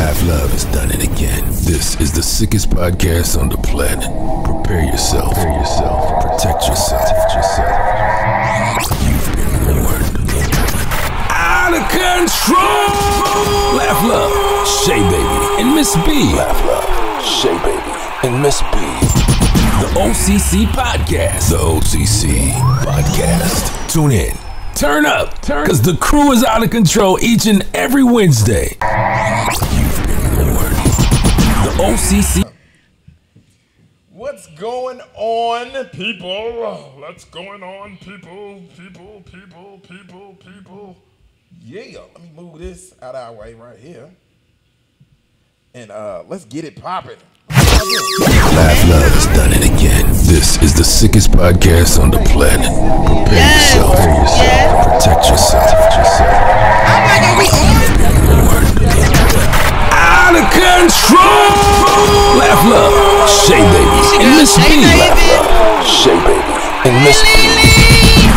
Laugh Love has done it again. This is the sickest podcast on the planet. Prepare yourself. Protect yourself. You've been warned. Out of control! Laugh Love, Shay Baby, and Miss B. Laugh Love, Shay Baby, and Miss B. The OCC Podcast. The OCC Podcast. Tune in. Turn up, because the crew is out of control each and every Wednesday. You've been warned. The OCC. What's going on, people? What's going on, people? Yeah, let me move this out of our way right here. And let's get it popping. Laugh Love has done it again. This is the sickest podcast on the planet. Prepare yourself. Protect yourself. I'm like, are we on? Out of control! Laugh Love, Shay Baby, and Miss B. Laugh Love, Shay Baby, and Miss B.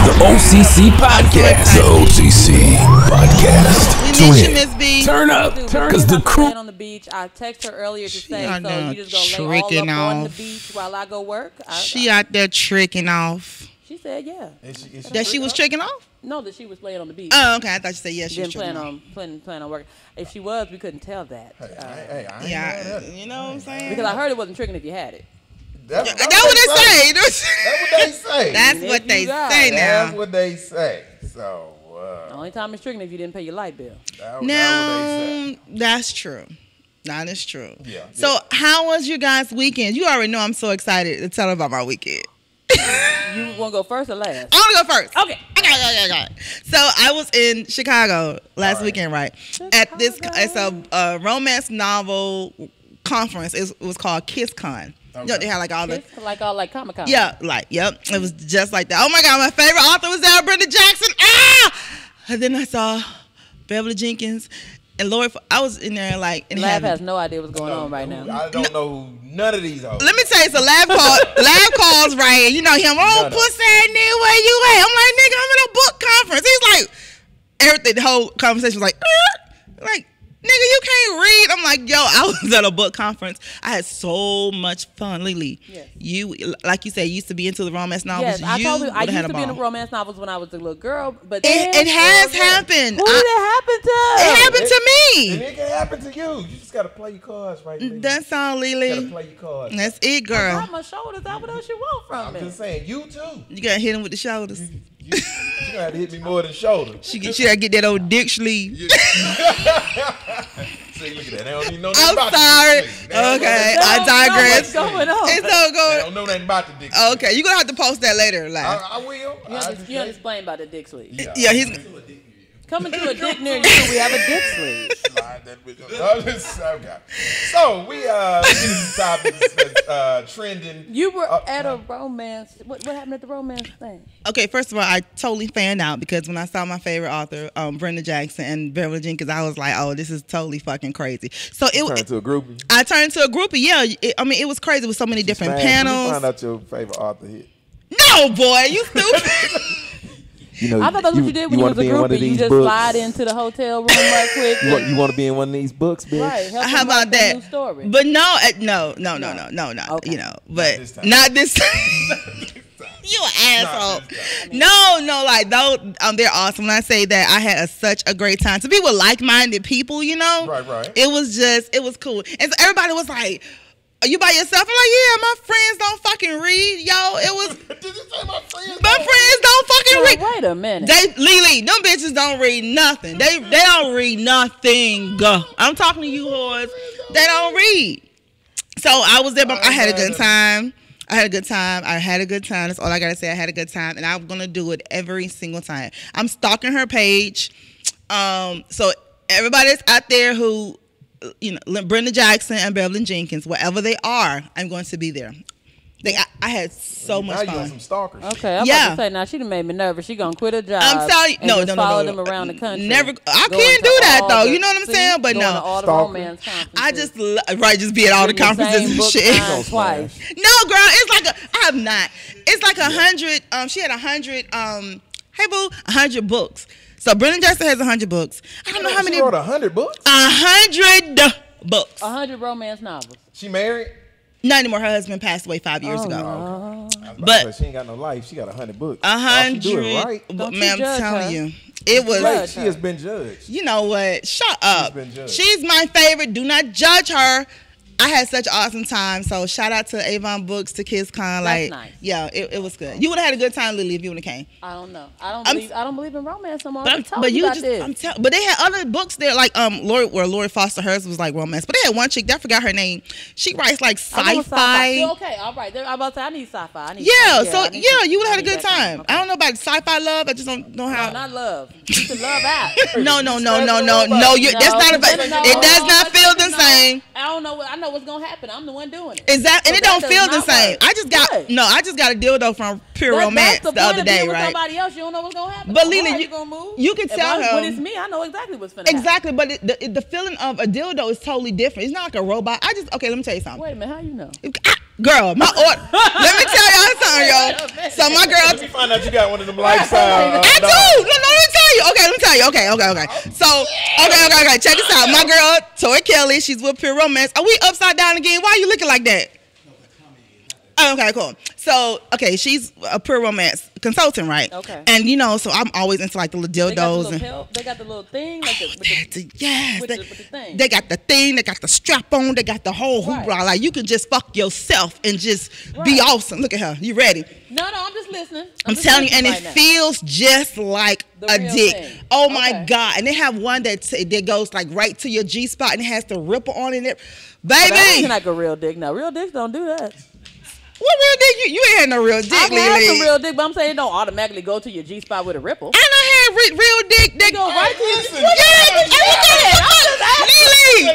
The OCC Podcast. The OCC Podcast. We miss you, Miss B. Turn up, because the crew on the beach. I texted her earlier to say, so you just gonna lay all tricking up on the off. beach while I go work? She out there tricking off. She said, yeah. That she was tricking off? No, that she was playing on the beach. Oh, okay. I thought you said yes. She She was didn't tricking plan on working. If she was, we couldn't tell that. Hey, I ain't Yeah, mad at it. you know what I'm saying? Because I heard it wasn't tricking if you had it. That's That's what they say. That's what they say. That's what they say now. That's what they say. So, The only time it's tricking if you didn't pay your light bill. that's what they Now, that's true. That is true. Yeah. So, how was your guys' weekend? You already know I'm so excited to tell about my weekend. You want to go first or last? I want to go first. Okay. Okay. So I was in Chicago last weekend, right? At this, it's a romance novel conference. It was called KissCon. You know, they had like all the Like Comic-Con. yep. It was just like that. Oh my God, my favorite author was there, Brenda Jackson. And then I saw Beverly Jenkins and Lori. I was in there like in Laugh heaven. has no idea what's going on right now. I don't know who none of these hoes. Let me tell you, so Laugh calls right, and you know him. Oh, pussy, nigga, where you at? I'm like, nigga, I'm in a book conference. He's like, everything. The whole conversation was like, nigga, you can't read. I'm like, yo, I was at a book conference. I had so much fun. Lily, yes. You, like you said, used to be into the romance novels. Yes, I told you I used had a to be in the ball. romance novels when I was a little girl, but It has happened. Who did it happen to? It happened to And me. it can happen to you. You just gotta play your cards right there. That's all, You gotta Lily. play your cards. That's it, I girl. got my shoulders out. What else you want from I'm me? just saying, you too. You gotta hit him with the shoulders. You gonna have to hit me more than the shoulder. She gotta get that old dick sleeve. See, look at that. They don't even know nothing I'm about sorry. the dick sleeve. They don't know Okay, nothing I about- digress. What's going on? It's so They good. don't know nothing about the dick sleeve. Okay, you're gonna have to post that later, like. I will. You explain about the dick sleeve. Yeah, he's. Coming to a dick near you, we have a dick sleeve. Slide that bitch up. Okay. So we these topics that's trending. You were at a romance. What happened at the romance thing? Okay, first of all, I totally fanned out because when I saw my favorite author, Brenda Jackson and Beverly Jenkins, I was like, oh, this is totally fucking crazy. So Turned to a groupie. I turned to a groupie. Yeah, it was crazy with so many different panels. Find out your favorite author here. No, boy, you stupid. You know, I thought that's what you did when you was a groupie. You just slide into the hotel room right quick. You want to be in one of these books, bitch? Right. help How them about write their that? new story. But no. Okay. You know, but Not this time. not this time. You an asshole. No, like those, they're awesome. When I say that, I had such a great time to be with like-minded people. You know, Right. It was cool, and so everybody was like, "Are you by yourself?" I'm like, "Yeah, my friends don't fucking read, yo." It was Did you say my friends? my friends don't fucking read. Wait a minute. Lily, them bitches don't read nothing. They don't read nothing. I'm talking to you whores. They don't read. So I was there, but I had a good time. That's all I gotta say. I had a good time, and I'm gonna do it every single time. I'm stalking her page. So everybody that's out there who, you know, Brenda Jackson and Beverly Jenkins, wherever they are, I'm going to be there. I had so much Now you fun. some stalkers. Okay, I'm about to say now she done made me nervous. She gonna quit her job. I'm sorry. And No. follow them around the country. Never. I Go can't into do that all though. the- You know what I'm saying? But going no. to all the Stalker. romance conferences. I just just be at all the Reading conferences same and book shit. times twice. No, girl, it's like I have not. It's like 100. She had 100. Hey boo, 100 books. So Brenda Jackson has 100 books. I don't know how many. She wrote 100 books. 100 books. 100 romance novels. She married? Not anymore. Her husband passed away 5 years ago. No. But she ain't got no life. She got 100 books. 100. She do it right. Man, I'm telling her. you. It was. Right. She has been judged. You know what? Shut up. been judged. She's my favorite. Do not judge her. I had such an awesome time. So shout out to Avon Books, to KidsCon. That's like, nice. Yeah, it was good. You would have had a good time, Lily, if you would have came. I don't know. I don't believe in romance no more. But they had other books there, like Lori Foster, hers was like romance. But they had one chick, I forgot her name. She writes like sci-fi. Okay, all right. I'm about to say I need sci-fi. You would have had a good time. Okay. I don't know about sci-fi love. I just don't know how. No, not love. It's a love app. No. That's not about. It does not feel the same. I don't know. I know what's gonna happen. I'm the one doing it. Exactly, and it don't feel the same. I just got a dildo from Pure Romance the other day, right? Somebody else, you don't know what's gonna happen. But Lena, you can tell her when it's me, I know exactly what's gonna happen. Exactly, but the feeling of a dildo is totally different. It's not like a robot. Okay, let me tell you something. Wait a minute, how you know? Girl, my order. Let me tell y'all something, y'all. So my girl. Let me find out you got one of them lifestyle. I do. No, let me tell you. Okay, let me tell you. Okay. So, okay. Check this out. My girl, Tori Kelly, she's with Pure Romance. Are we upside down again? Why are you looking like that? Okay, cool. So, she's a Pure Romance consultant, right? Okay. And so I'm always into like the little dildos. They got the little thing, like with the thing. They got the thing. They got the strap on. They got the whole hoopla. Like you can just fuck yourself and just be awesome. Look at her. You ready? No, I'm just listening. I'm telling you, and it feels just like a dick. Thing. Oh my God! And they have one that goes like right to your G spot and it has the ripple on it. Baby, that's like a real dick. Now, real dicks don't do that. What real dick? You ain't had no real dick, Lily. I had some real dick, but I'm saying it don't automatically go to your G spot with a ripple. I done had real dick. They go right to your G spot. Lily,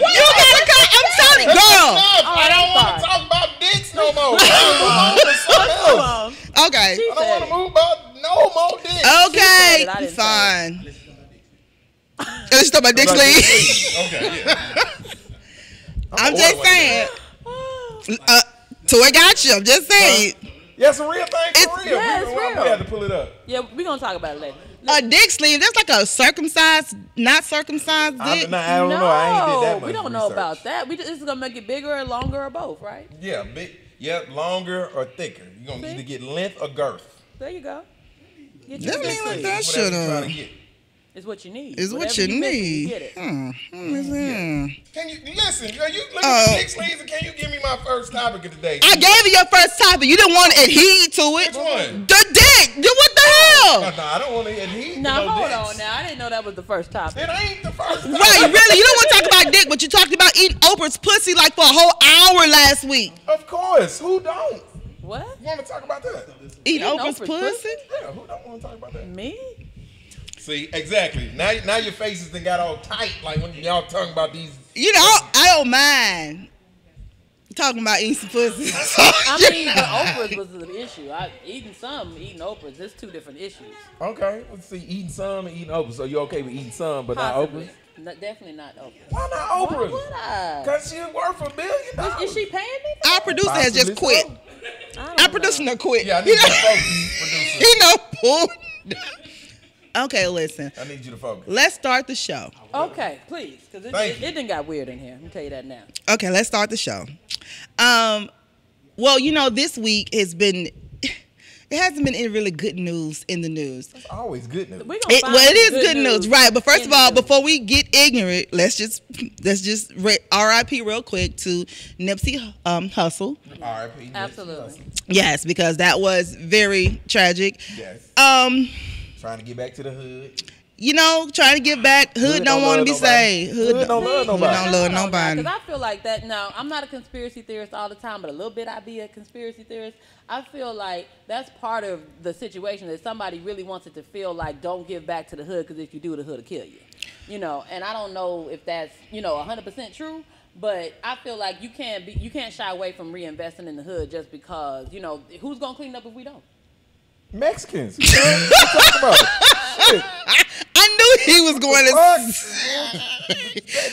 you gotta come. I'm telling you, girl. I don't want to talk about dicks no more. Okay. I don't want to move about no more dicks. Okay, fine. Let's talk about dick sleeve. Okay, yeah. I'm just saying. Toy got you. I'm just saying. Yeah, it's a real thing for real. Yeah, it's real. We have to pull it up. Yeah, we're going to talk about it later. A dick sleeve, that's like a circumcised, not circumcised dick. I don't know. I ain't did that much we don't know about that. This is going to make it bigger or longer or both, right? Yeah, longer or thicker. You're going to either get length or girth. There you go. Get your dick sleeve. That should have. It's what you need. It's what you need. You get it. Can you listen? Are you looking at dick sleeves? And can you give me my first topic of the day? I gave you your first topic. You didn't want to adhere to it. Which one? The dick. What the hell? No, I don't want to adhere. No, hold on. Now I didn't know that was the first topic. It ain't the first topic. Right? Really? You don't want to talk about dick, but you talked about eating Oprah's pussy like for a whole hour last week. Of course. Who don't? What? You want to talk about that? Eating Oprah's pussy? Yeah. Who don't want to talk about that? Me? See, exactly. Now your faces done got all tight, like when y'all talking about these. I don't mind talking about eating some pussy. I mean, but Oprah's was the issue. Eating Oprah's. There's two different issues. Okay, let's see. Eating some and eating Oprah. So you're okay with eating some, but possibly. Not Oprah's? No, definitely not Oprah. Why not Oprah? Why would I? Because she's worth $1 billion. Is she paying me? Our producer has just quit. Our producer done quit. Yeah, I need you to focus, producer. You know, okay, listen. I need you to focus. Let's start the show. Okay, please, because it didn't got weird in here. Let me tell you that now. Okay, let's start the show. Well, this week has been. It hasn't been any really good news in the news. It's always good news. It is good news, right? But first of all, before we get ignorant, let's just R.I.P. real quick to Nipsey Hussle. R.I.P. Absolutely. Yes, because that was very tragic. Yes. Trying to get back to the hood. Trying to get back. Hood don't want to be saved. Hood don't love nobody. Hood don't love nobody. Because I feel like that. Now, I'm not a conspiracy theorist all the time, but a little bit I be a conspiracy theorist. I feel like that's part of the situation, that somebody really wants it to feel like don't give back to the hood, because if you do, the hood will kill you. And I don't know if that's 100% true. But I feel like you can't shy away from reinvesting in the hood just because who's gonna clean up if we don't? Mexicans. What you talking about? Shit. I knew he was going to.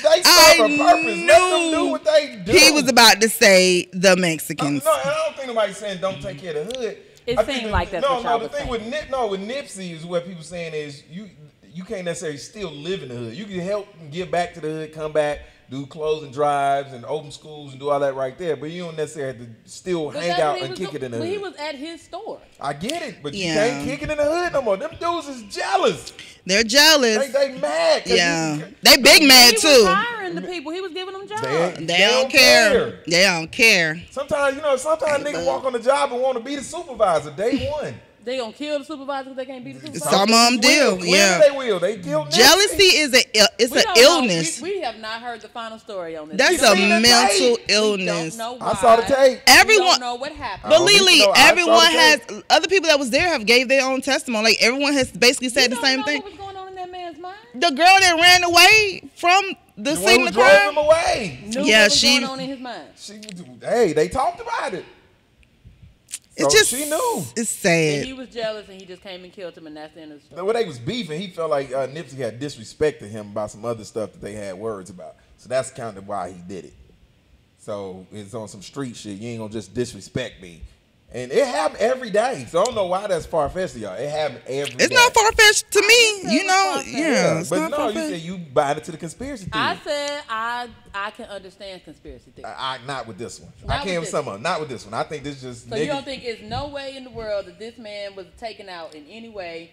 They serve a purpose. Let them do what they do. He was about to say the Mexicans. No, I don't think nobody's saying don't take care of the hood. It seemed like that's what y'all was saying. The thing with Nipsey is what people saying is you can't necessarily still live in the hood. You can help and give back to the hood, come back, do closing drives and open schools and do all that right there. But you don't necessarily have to still hang out and kick it in the hood. But he was at his store. I get it, but you can't kick it in the hood no more. Them dudes is jealous. They're jealous. They mad. Yeah. They big mad too. He was hiring the people. He was giving them jobs. They don't care. They don't care. Sometimes niggas walk on the job and want to be the supervisor day one. They gonna kill the supervisor because they can't be the supervisor. Some of them do. Yeah. They will. They kill Jealousy is an illness. We have not heard the final story on this. That's a mental illness. We don't know why. I saw the tape. Everyone we don't know what happened. But Lily, everyone has other people that was there have gave their own testimony. Like everyone has basically said the same thing. What was going on in that man's mind? The girl that ran away from the scene of the crime. Him away. Knew what was going on in his mind. They talked about it. So she knew. It's sad. And he was jealous, and he just came and killed him, and that's the end of the story. When they was beefing, he felt like Nipsey had disrespected him about some other stuff that they had words about. So that's kind of why he did it. So it's on some street shit. You ain't gonna just disrespect me. And it happened every day. So I don't know why that's far-fetched to y'all. It happened every day. It's not far-fetched to me. You know, yeah. But no, you said you buy into the conspiracy theory. I said I can understand conspiracy theory. Not with this one. I can't with some of them. Not with this one. I think this just So you don't think there's no way in the world that this man was taken out in any way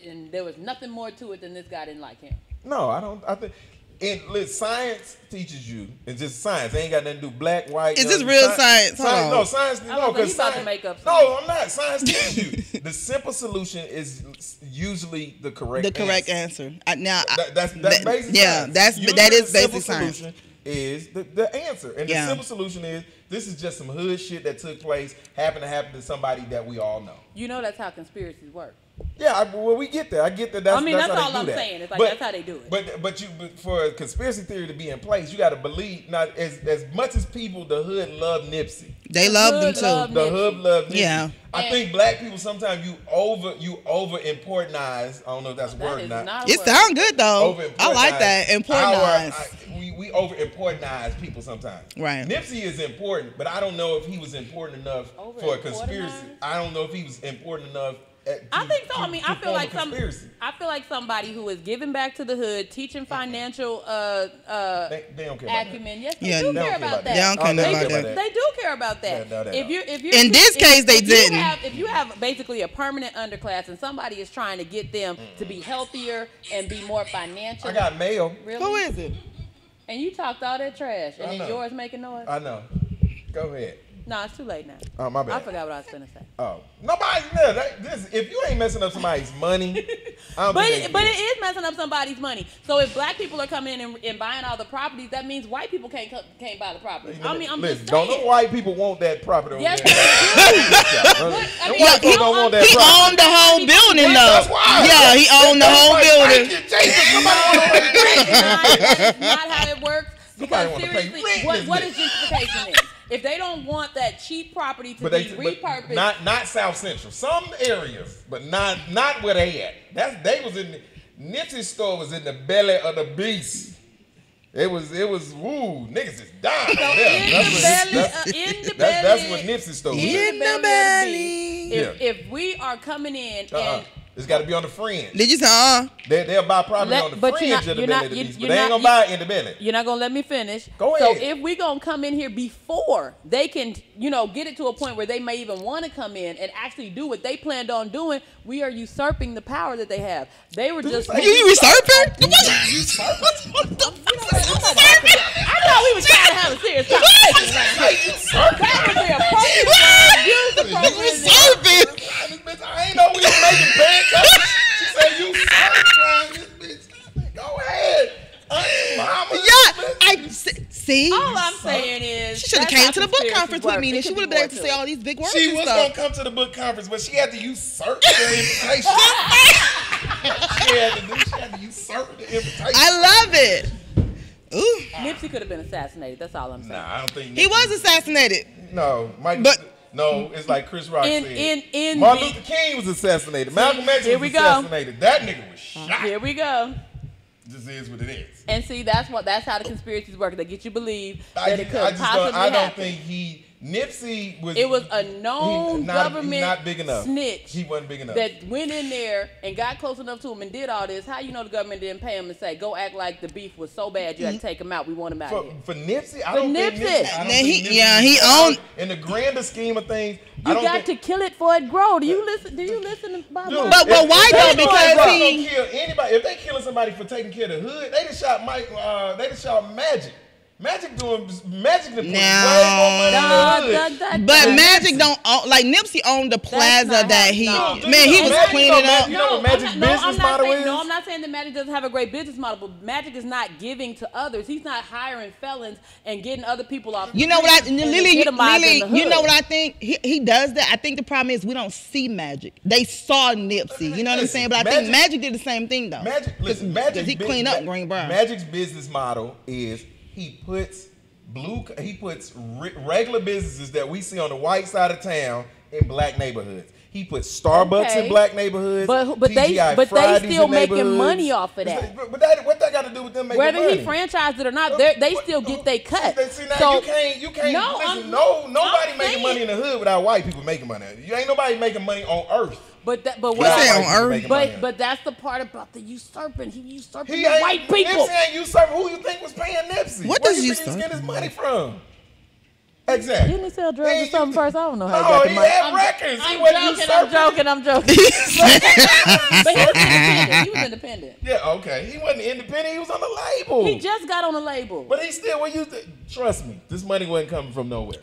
and there was nothing more to it than this guy didn't like him? No, I don't. I think... science teaches you. It's just science. It ain't got nothing to do black, white. Is this real science? No, science. No, because science. Make up no, I'm not. Science teaches you. The simple solution is usually the correct. Answer. That's basic. Yeah, science. that is basic simple science. Solution is the answer, and the simple solution is this is just some hood shit that took place, happened to happen to somebody that we all know. You know that's how conspiracies work. Yeah, well, we get that. I get that. That's all I'm saying. It's like that's how they do it. But for a conspiracy theory to be in place, you got to believe. Not as much as people, the hood love Nipsey. They love them too. The hood love Nipsey. Yeah. I think black people sometimes you over importantize. I don't know if that's a word or not. It sounds good though. I like that. Importantize. We over importantize people sometimes. Right. Nipsey is important, but I don't know if he was important enough for a conspiracy. I don't know if he was important enough. I think so. I mean, I feel like somebody who is giving back to the hood, teaching financial they don't care acumen. About that. Yes, they do care about that. They don't care about that. They do care about that. If you're in this case, they didn't. If you have basically a permanent underclass and somebody is trying to get them to be healthier and be more financial. I got mail. Really? Who is it? And you talked all that trash, and then yours making noise. I know. Go ahead. No, it's too late now. Oh, my bad. I forgot what I was going to say. Oh, nobody. If you ain't messing up somebody's money, but it is messing up somebody's money. So if black people are coming in and buying all the properties, that means white people can't buy the property. I'm just saying. Don't know white people want that property. Yes, he owned the whole building though. That's why. Yeah, he owned the whole building. That's not how it works. Because seriously, what is justification in? If they don't want that cheap property to be repurposed, not South Central, some areas, but not where they at. They was in Nipsey's store was in the belly of the beast. It was woo, niggas is dying. So that's what Nipsey's store was in the belly. If we are coming in and it's got to be on the fringe. Did you say They'll buy property on the fringe of the belly of the beast, but they ain't gonna buy it in the belly. You're not gonna let me finish. Go ahead. So if we gonna come in here before they can, get it to a point where they may even want to come in and actually do what they planned on doing, we are usurping the power that they have. They were just you usurping? I thought we were trying to have a serious conversation around here. That was the appropriate. I ain't know we was making pancakes. She said you certified this bitch. Go ahead. See. All I'm saying is she should have came to the book conference with me, and she would have been able to say all these big words. She was gonna come to the book conference, but she had to usurp the invitation. She had to usurp the invitation. I love it. Ooh. Nipsey could have been assassinated. That's all I'm saying. Nah, I don't think he was assassinated. No, Mike. No, it's like Chris Rock said. In Martin Luther King was assassinated. Malcolm X was assassinated. That nigga was shot. Here we go. This is what it is. And see, that's how the conspiracies work. They get you believe that it could possibly happen. I don't think he Nipsey was. It was a known government not big enough. snitch. He wasn't big enough. That went in there and got close enough to him and did all this. How you know the government didn't pay him and say, go act like the beef was so bad you had to take him out. We want him out of here. For Nipsey, I don't think Nipsey. He owned. In the grander scheme of things, You got to kill it for it grow. Do you listen to Bob? But why though? Because he kill anybody. If they killing somebody for taking care of the hood, they just shot Mike. They just shot Magic. Magic to put way more money in the hood. But Magic don't own, like Nipsey owned the plaza that he he was cleaning up. You know what Magic's business model is? No, I'm not saying that Magic doesn't have a great business model, but Magic is not giving to others. He's not hiring felons and getting other people off. You know what Lily, you know what I think? He does that. I think the problem is we don't see Magic. They saw Nipsey. You know what I'm saying? But I think Magic did the same thing though. Magic he cleaned up Greenbrier. Magic's business model is he puts regular businesses that we see on the white side of town in black neighborhoods. He puts Starbucks in black neighborhoods. But they still making money off of that. But what that got to do with them making money? Whether he franchised it or not, they still get their cut. See, now you can't. Nobody making money in the hood without white people making money. You ain't nobody making money on earth. But that's the part about the usurping. He usurping the white people. Nipsey ain't usurping. Who you think was paying Nipsey? What Where does you think he's getting his money from? Exactly. Didn't he sell drugs or something first? I don't know how he got the he money. had records. I'm joking. But he was independent. Yeah, okay. He wasn't independent. He was on the label. He just got on the label. But he still, trust me, this money wasn't coming from nowhere.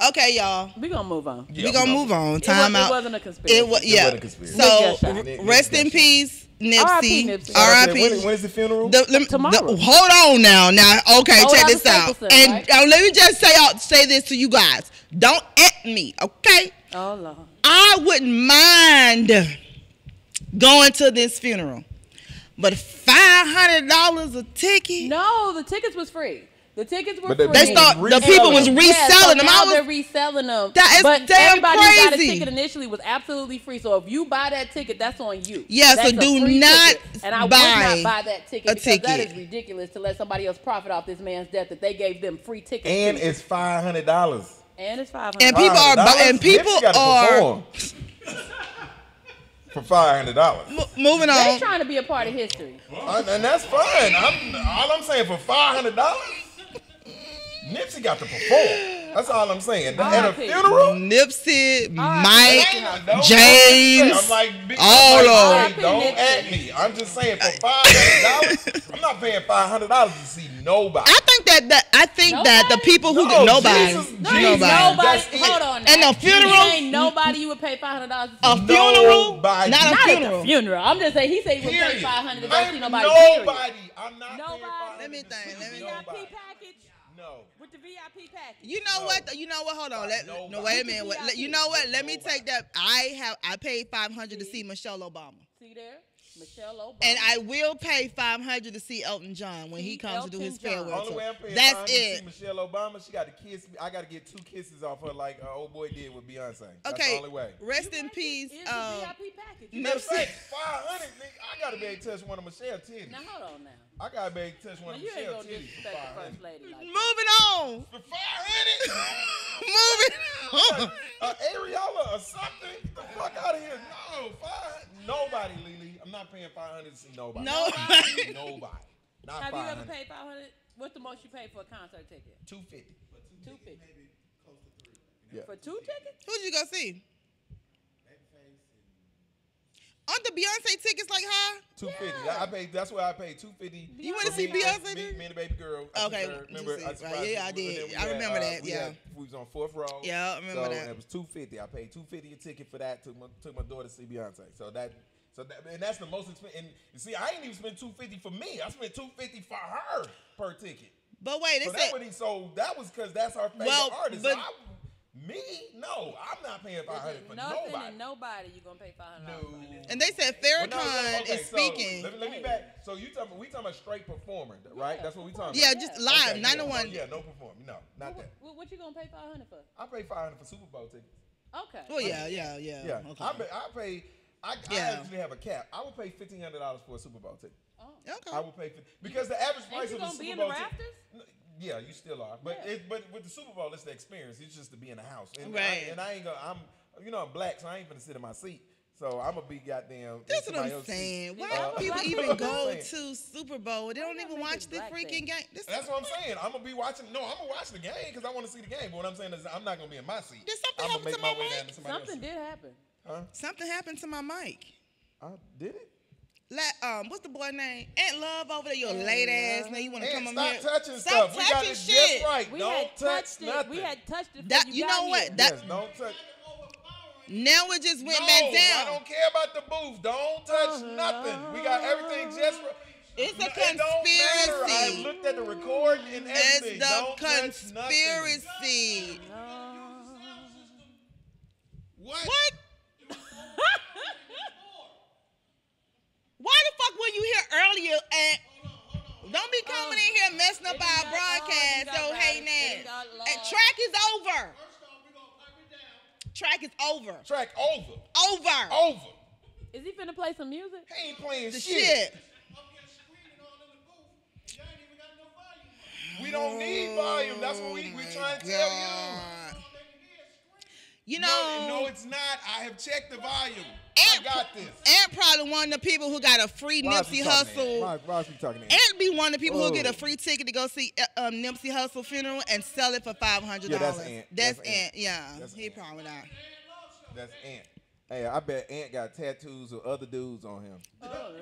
Okay, y'all. We're going to move on. We're going to move on. Time out. It wasn't a conspiracy. It wasn't a conspiracy. So, rest in peace, Nipsey. R.I.P. When is the funeral? Tomorrow. Hold on now. Okay, check this out. And let me just say this to you guys. Don't at me, okay? Oh, Lord. I wouldn't mind going to this funeral. But $500 a ticket? No, the tickets was free. The tickets were free. The people was reselling them. Now they're reselling them. That is but damn everybody crazy. who got a ticket initially was absolutely free. So if you buy that ticket, that's on you. Yeah, so do not and I would not buy that ticket because that is ridiculous to let somebody else profit off this man's death that they gave them free tickets. And it's $500. And it's $500. And people are for $500. Moving on. They're trying to be a part of history. And that's fine. All I'm saying for $500. Nipsey got to perform. That's all I'm saying. At a funeral, Nipsey, Mike, James, all of them. Don't at me. I'm just saying for $500, I'm not paying $500 to see nobody. I think that the people who nobody. Hold on. And a funeral, ain't nobody you would pay $500 to see. A funeral, not a funeral. At the funeral. I'm just saying he said he would pay $500 to go see nobody. Nobody. I'm not paying $500. Let me think. VIP package. No. With the VIP package. You know what? Hold on. No, wait a minute. You know what? Let me take that. I paid $500 to see Michelle Obama. See there? Michelle Obama. And I will pay $500 to see Elton John when he comes to do his farewell tour. That's it. To see Michelle Obama, she got to kiss me. I got to get 2 kisses off her like old boy did with Beyonce. That's the only way. Rest in peace. VIP package. You never say $500, nigga. I got to be able to touch one of Michelle's titties. Now hold on now. I got to be able to touch one of Michelle's titties. Moving on. For $500? Moving on. Areola or something? Get the fuck out of here. No, nobody, Lily. I'm not paying $500 to see nobody. Nobody. Not Have $500. you ever paid $500? What's the most you paid for a concert ticket? $250. $250. Maybe close to $3. Yeah. For 2 tickets? Who'd you go see? Aren't the Beyonce tickets like high? $250. Yeah. That's why I paid $250. You want to see Beyonce? Me and the baby girl. Okay. Remember? Yeah, I did. I remember that. Yeah. We was on 4th row. Yeah, I remember that. It was $250. I paid $250 a ticket for that. Took my daughter to see Beyonce. And that's the most expensive. And you see, I ain't even spent $250 for me. I spent $250 for her per ticket. But wait, that was because that's our favorite artist. But, no, I'm not paying $500 for nobody. And nobody, you gonna pay $500. No. And they said Farrakhan is speaking. Let me back. So we talking about straight performer, right? Yeah, that's what we talking about. Yeah, just live, okay, 901. Yeah, no performing. No, not that. What you gonna pay $500 for? I pay $500 for Super Bowl tickets. Okay. Well, yeah. Okay. I actually have a cap. I would pay $1,500 for a Super Bowl ticket. Okay. I would pay because the average price of a Super Bowl ticket. Yeah, you still are. But Yeah. but with the Super Bowl, it's the experience. It's just to be in the house. And Right. I ain't gonna. I'm black, so I ain't gonna sit in my seat. So I'm gonna be goddamn. That's in what somebody I'm else's saying. seat. Why Yeah, do people I'm even black. go I'm to Super Bowl? They don't Why even not make watch it the black freaking thing? game. That's what I'm saying. I'm gonna be watching. No, I'm gonna watch the game because I want to see the game. But what I'm saying is, I'm not gonna be in my seat. Did something I'm happen gonna to make my my way mic? down to somebody Something did happen. Something happened to my mic. Did it? What's the boy name? Aunt Love over there. You a late ass man. You want to come And on stop here? touching Stop stuff. We got touching it shit. just right. We Don't had touch touched it. nothing. We had touched it. That- before you got know what? here. That- Yes, don't touch. Now it just went No, back I down. don't care about the booth. Don't touch nothing. We got everything just right. It's a It don't matter. I conspiracy. looked at the record and everything. It's the Don't touch nothing. conspiracy. What? What? Why the fuck were you here earlier? And don't be coming in here messing up It our done got- broadcast, it done so got hating right. It ass. done got And lost. track is over. Track is over. Track over. Over. Over. Is he finna play some music? He ain't playing The shit. shit. We don't need volume. That's what we trying to tell you. God. You No, know, it's not. I have checked the volume. Ant, I got this. Ant probably one of the people who got a free Nipsey Hussle. Why is he talking to Ant be one of the people who get Oh. a free ticket to go see Nipsey Hussle funeral and sell it for $500. Yeah, that's Ant. That's That's Ant. Ant. Yeah, That's he Ant. probably not. That's Ant. Hey, I bet Ant got tattoos of other dudes on him.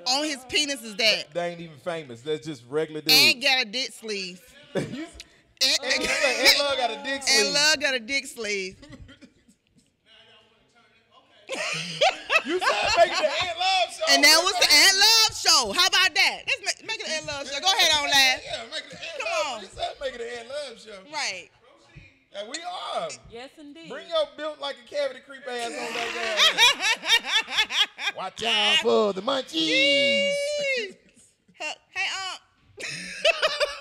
On his penis is that. They ain't even famous. That's just regular dudes. Ant got a dick sleeve. You- Ant, Ant Love got a dick sleeve. Ant Love got a dick sleeve. You said make it the Ant Love show. And that was the Ant Love show. How about that? Let's make it an Ant Love show. Go ahead on, lad. Yeah, make it the Ant Come Love. on. You said make it the Ant Love show. Right. Yeah, we are. Yes, indeed. Bring your built like a cavity creep ass on that guy. Watch out for the munchies. Hey,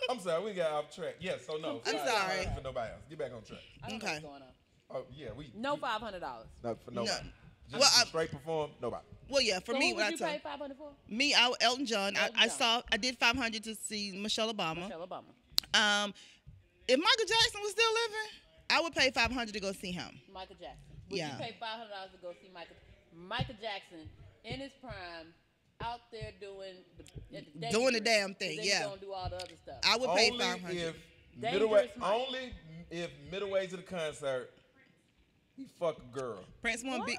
I'm sorry, we got off track. Yes, so no. I'm sorry. For nobody else. Get back on track. I don't know Okay. what's going on. Oh yeah, we No $500. not for nobody. No. Just Well, to I- straight perform, nobody. well, yeah, for So me, who what I would you told pay $500 for? me, Elton John. Elton John. I did $500 to see Michelle Obama. Michelle Obama. If Michael Jackson was still living, I would pay $500 to go see him. Michael Jackson. Would Yeah. you pay $500 to go see Michael Jackson in his prime, out there doing the damn thing, yeah. He's gonna do all the other stuff. I would pay Only $500. if Dangerous Mike. only if middle ways of the concert, he fuck a girl. Prince won't be.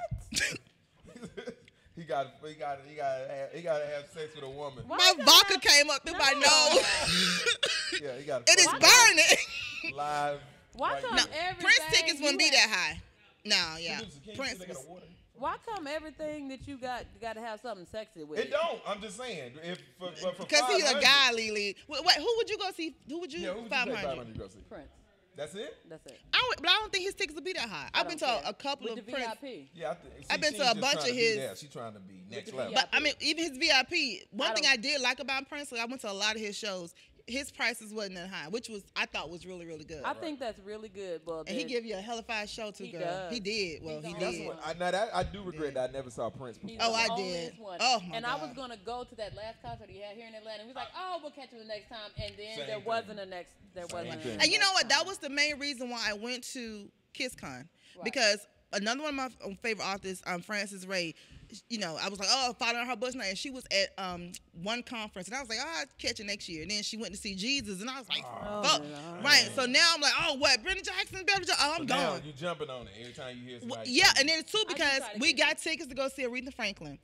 He got to have sex with a woman. Why My is that vodka not- came up through my No. nose. Yeah, he got It is burning. live. Why right come now. everything Prince tickets wouldn't be you that high. No, yeah. Can you Prince they got was. a water? Why come everything that you got to have something sexy with? It don't. I'm just saying. If for Because he's a 500, guy, Lily. Wait, who would you go see? Who would you? Yeah, who would you pay 500. 500 to go see? Prince. That's it? That's it. But I don't think his tickets will be that high. I've been to a couple with of the Prince. VIP. Yeah, I've been to a bunch of his- She's trying to be next the level. VIP. But I mean, even his VIP. One I thing don't- I did like about Prince, I went to a lot of his shows. His prices wasn't that high, which I thought was really, really good. I think that's really good. Well, And he give you a hellified show too, He girl. does. He did. Well, He's he on That's did. what I do regret that I never saw Prince before. He's Oh, the I onliest did. one. Oh, my and I God. was gonna go to that last concert he had here in Atlanta. He was like, "Oh, we'll catch you the next time," and then Same there thing. wasn't a next. There wasn't. a thing. And you know next what? That time. was the main reason why I went to KissCon. Right. Because another one of my favorite authors, Frances Ray, you know, I was like, oh, following her books now. And she was at one conference. And I was like, oh, I'll catch it next year. And then she went to see Jesus. And I was like, fuck. Lord. Right. So now I'm like, oh, what? Brendan Jackson, Beverly Jones. Oh, I'm Now gone. you jumping on it every time you hear Well, somebody. yeah, and then too, do because try to we get got tickets to go see Aretha Franklin.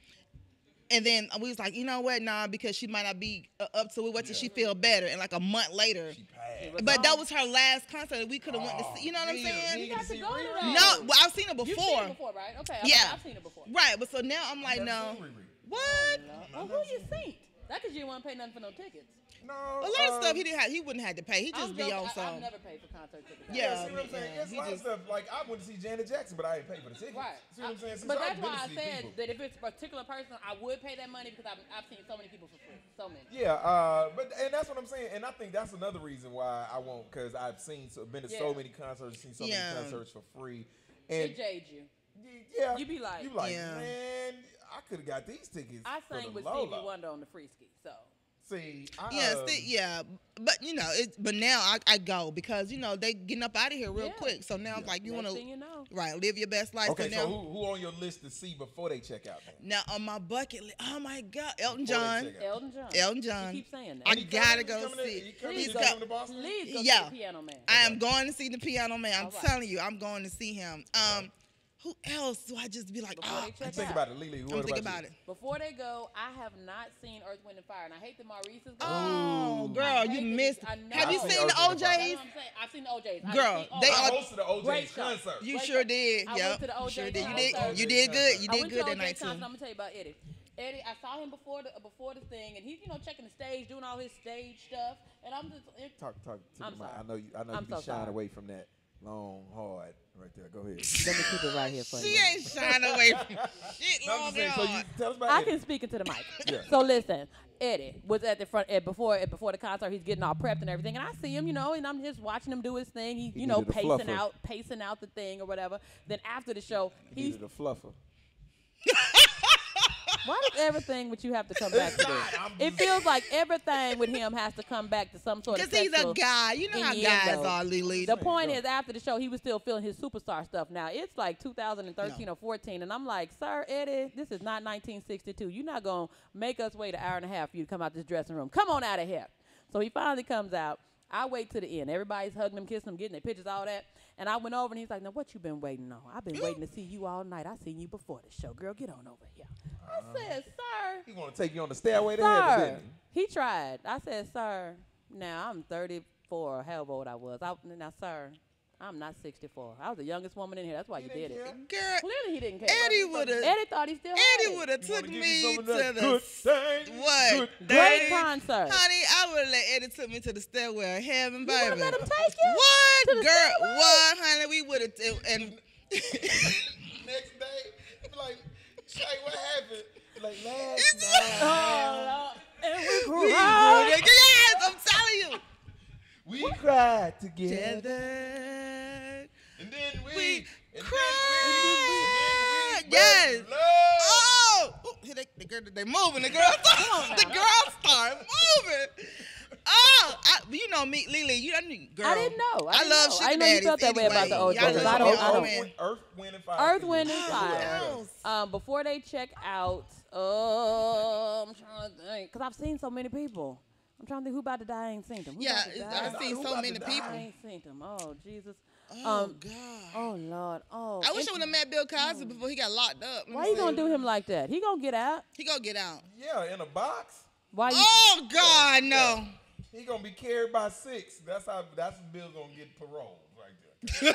And then we was like, you know what? Nah, because she might not be up to it. What till she feel better? And like a month later. She passed. But that was her last concert. We could have went to see. You know what I'm Yeah, saying? you got to see go to Riri? that. No, well, I've seen it You've before. seen it before, right? Okay. Yeah. I've seen it before. Right, but so now I'm like, Never no. seen Riri. What? Well, who you seen? That's because you didn't want to pay nothing for no tickets. No. A lot of stuff he wouldn't have to pay. He just I'm be joking. on I've some. never paid for concert tickets. Yeah. See what I'm saying? yeah, It's a he lot of just- stuff. Like I went to see Janet Jackson, but I didn't pay for the tickets. Right. See what I'm saying? But that's I've been why to I see said people. that if it's a particular person, I would pay that money because I've seen so many people for free. So many. Yeah, and that's what I'm saying, and I think that's another reason why I won't, because I've been to so Yeah. many concerts, seen so Yeah. many concerts for free, It and jades you. yeah, You be like, Yeah. man, I could have got these tickets. I for sang the with low Stevie low. Wonder on the free ski, so See, but but now I go because they getting up out of here real quick. So now I'm like, you want to, right, live your best life. Okay, so who on your list to see before they check out? Then? Now on my bucket list, oh my God, Elton John. You keep saying that. I gotta go see. He's coming to Boston. Please go see the Piano Man. I am going to see the Piano Man. I'm telling you, I'm going to see him. Who else do I just be like, think about it, Lily. I'm thinking about it. Before they go, I have not seen Earth, Wind, and Fire, and I hate that Maurice is going. Oh, girl, you missed. Have you seen the OJs? I've seen the OJs. Girl, they hosted the OJs concert. You sure did. I went to the OJ concert. You did good. You did good that night too. I'm gonna tell you about Eddie. Eddie, I saw him before the thing, and he's checking the stage, doing all his stage stuff, and I'm just talk to I'm me. sorry. I know you be shying away from that. Long, hard, right there. Go ahead. Let me keep it right here for you. She ain't shying away from shit. No, Long so you tell us about I Eddie. can speak into the mic. Yeah. So listen, Eddie was at the front before the concert. He's getting all prepped and everything, and I see him, and I'm just watching him do his thing. He pacing out the thing or whatever. Then after the show, he needed a fluffer. Why does everything with you have to come back to this? It feels like everything with him has to come back to some sort of because he's a guy. You know how guys are, Lily. The point is, after the show, he was still feeling his superstar stuff. Now, it's like 2013 or 14, and I'm like, Sir Eddie, this is not 1962. You're not going to make us wait an hour and a half for you to come out this dressing room. Come on out of here. So he finally comes out. I wait to the end. Everybody's hugging him, kissing him, getting their pictures, all that. And I went over, and he's like, now, what you been waiting on? I've been waiting to see you all night. I seen you before the show. Girl, get on over here. I said, sir. He want to take you on the stairway to heaven, didn't he tried. I said, sir, now I'm 34, however old I was. Now, sir, I'm not 64. I was the youngest woman in here. That's why you did it. Girl, clearly he didn't care. Eddie thought he still Eddie would have took me to the great concert. Honey, I would have let Eddie took me to the stairway of heaven, baby. You would let him take you? What, to the girl? stairway? What, honey? We would have. And next day, he be like, Shay, what happened? Like last night. Oh, and we cried. Yes, I'm telling you. We cried together. Together. And then we cried. Yes. Oh, they moving. The girls start moving. Oh, you know me, Lily. Girl. I didn't know. I love sugar I know you felt that way about the OJ. I don't. Earth, Wind, and Fire. Earth, Wind, and Fire. Before they check out, I'm trying to think, because I've seen so many people. I'm trying to think who about to die. I ain't seen them. I've seen so many people. I ain't seen them. Oh, Jesus. Oh, God. Oh, Lord. Oh. I wish I would have met Bill Cosby before he got locked up. Why you going to do him like that? He going to get out. He going to get out. Yeah, in a box. Why you? Oh, God, no. Yeah. He going to be carried by 6. That's Bill going to get paroled right there.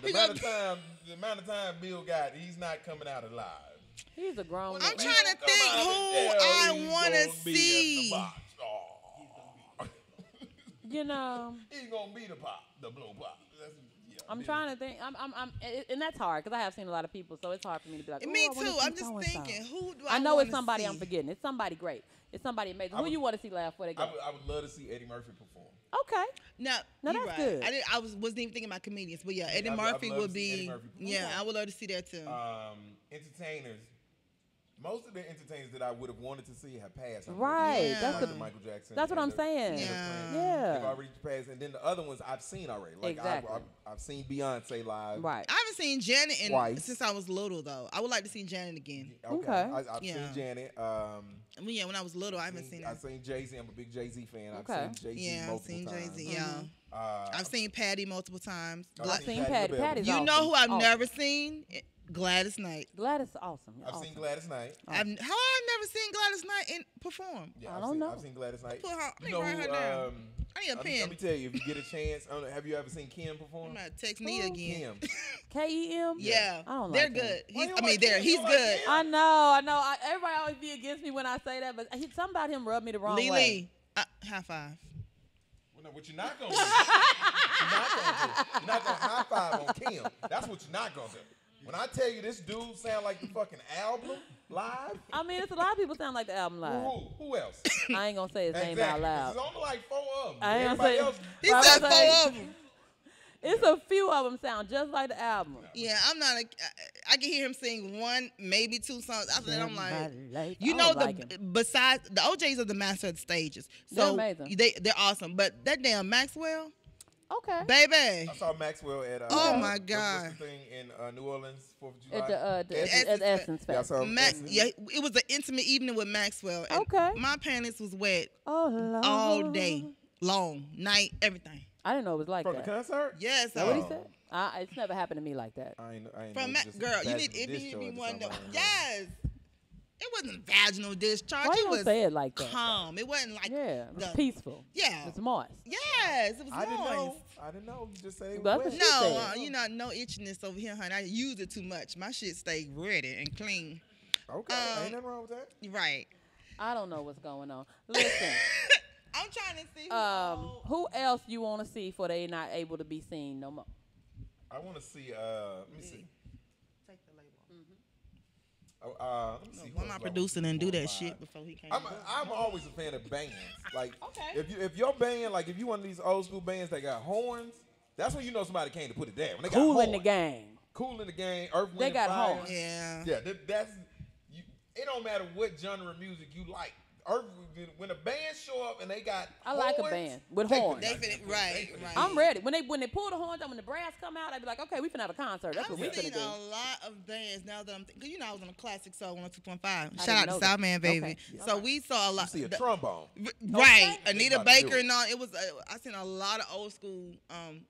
the amount of time Bill got, he's not coming out alive. He's a grown man. I'm trying to think who I want to see. You know, he's gonna be the blue pop. I'm trying to think. And that's hard because I have seen a lot of people, so it's hard for me to be like. Me too. I'm just thinking, who do I? I know it's wanna somebody see? I'm forgetting. It's somebody great. It's somebody amazing. Who you want to see live before they go? I would love to see Eddie Murphy perform. Okay. No, that's right. good. I wasn't even thinking about comedians, but yeah, Eddie Murphy would be. I would love to see that too. Entertainers. Most of the entertainers that I would have wanted to see have passed. Right. Yeah. That's like Michael Jackson. That's what I'm saying. Yeah. They've already passed. And then the other ones I've seen already. Like exactly. I've seen Beyonce live. Right. I haven't seen Janet twice since I was little, though. I would like to see Janet again. Okay. I've seen Janet. When I was little, I haven't seen her. I've seen Jay-Z. I'm a big Jay-Z fan. Okay. I've seen Jay-Z multiple times. Jay-Z, yeah. I've seen Patty multiple times. I've seen Patty. Patty's awesome. You know who I've never seen? Gladys Knight. Gladys is awesome. I've seen Gladys Knight. How I never seen Gladys Knight perform? Yeah, I don't know. I've seen Gladys Knight. Let me write her down. I need a pen. Let me tell you, if you get a chance, have you ever seen Kim perform? I'm gonna text Nia again. Kim. K-E-M? Yeah. I don't They're like good. Him. He's good. I know. Everybody always be against me when I say that, but something about him rubbed me the wrong way. High five. Well, no, what you're not gonna do? You're not gonna high five on Kim. That's what you're not gonna do. When I tell you this dude sound like the fucking album live. I mean, it's a lot of people sound like the album live. Who else? I ain't gonna say his name out loud. There's only like 4 of them. I ain't gonna say. He said 4 of them. It's a few of them sound just like the album. Yeah, I'm not. I can hear him sing one, maybe two songs. After that, I'm like, you I know, don't like him. besides the OJs are the master of the stages, so They're amazing. they're awesome. But that damn Maxwell, Okay. baby, I saw Maxwell at Oh, my what's God. the thing in New Orleans, 4th of July. At the Essence at Essence Yeah, I Fest. saw yeah, it was an intimate evening with Maxwell. And Okay. my panties was wet Oh, Lord. all day, long, night, everything. I didn't know it was like from the that. concert. Yes, Is that what he Oh. said? It's never happened to me like that. I ain't From know, just girl, you need vaginal it need to be discharge or one. something. Yes, it wasn't vaginal discharge. Why it you was don't say it like that? calm. It wasn't like Yeah, it was the- peaceful. Yeah. It's moist. Yes, it was I didn't moist. know. I didn't know. You just say it That's was what wet. she No, said. you know, no itchiness over here, honey. I use it too much. My shit stay ready and clean. Okay, ain't nothing wrong with that. Right. I don't know what's going on. Listen, I'm trying to see. who else you want to see for they not able to be seen no more? I want to see. Let me see. Take the label. Let me see. who Why am I else producing and do that live. shit before he came? I'm always a fan of bands. Like, Okay. if your band, like, if you one of these old school bands that got horns, that's when you know somebody came to put it down. When they got Cool in the horns. game. Cool in the game. Earth, Wind, They and got Fire. horns. Yeah. Yeah, that's you. It don't matter what genre of music you like. When a band show up and they got I like a horns, band with they horns. finna- They finna- right, finna- right. I'm ready. When they pull the horns out, when the brass come out, I be like, okay, we finna have a concert. That's what we I've finna seen do. a lot of bands now that I'm thinking. You know, I was on a classic soul 102.5. didn't Shout out know to that. Southman, baby. Okay. So we saw a lot. You see a trombone. Right, They Anita about to do Baker it. and all. It was I seen a lot of old school,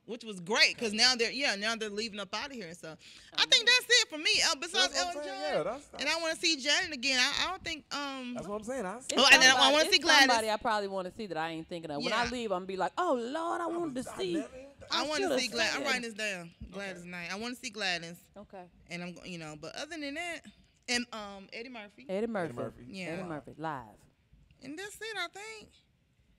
which was great because now they're leaving up out of here and stuff. I think that's it for me. Besides That's what I'm Elton saying. John, Yeah, that's- and I want to see Janet again. I don't think That's what I'm saying. It's Oh, and then I somebody- wanna see it's Gladys. Somebody I probably want to see that I ain't thinking of. When I Yeah. leave, I'm gonna be like, oh Lord, I wanted to see. I want to should've see Gladys. I'm said. writing this down. Gladys Knight. I want to see Gladys, Okay. and but other than that, and Eddie Murphy, Eddie Murphy. Murphy. Yeah. Eddie Murphy live. and that's it. I think.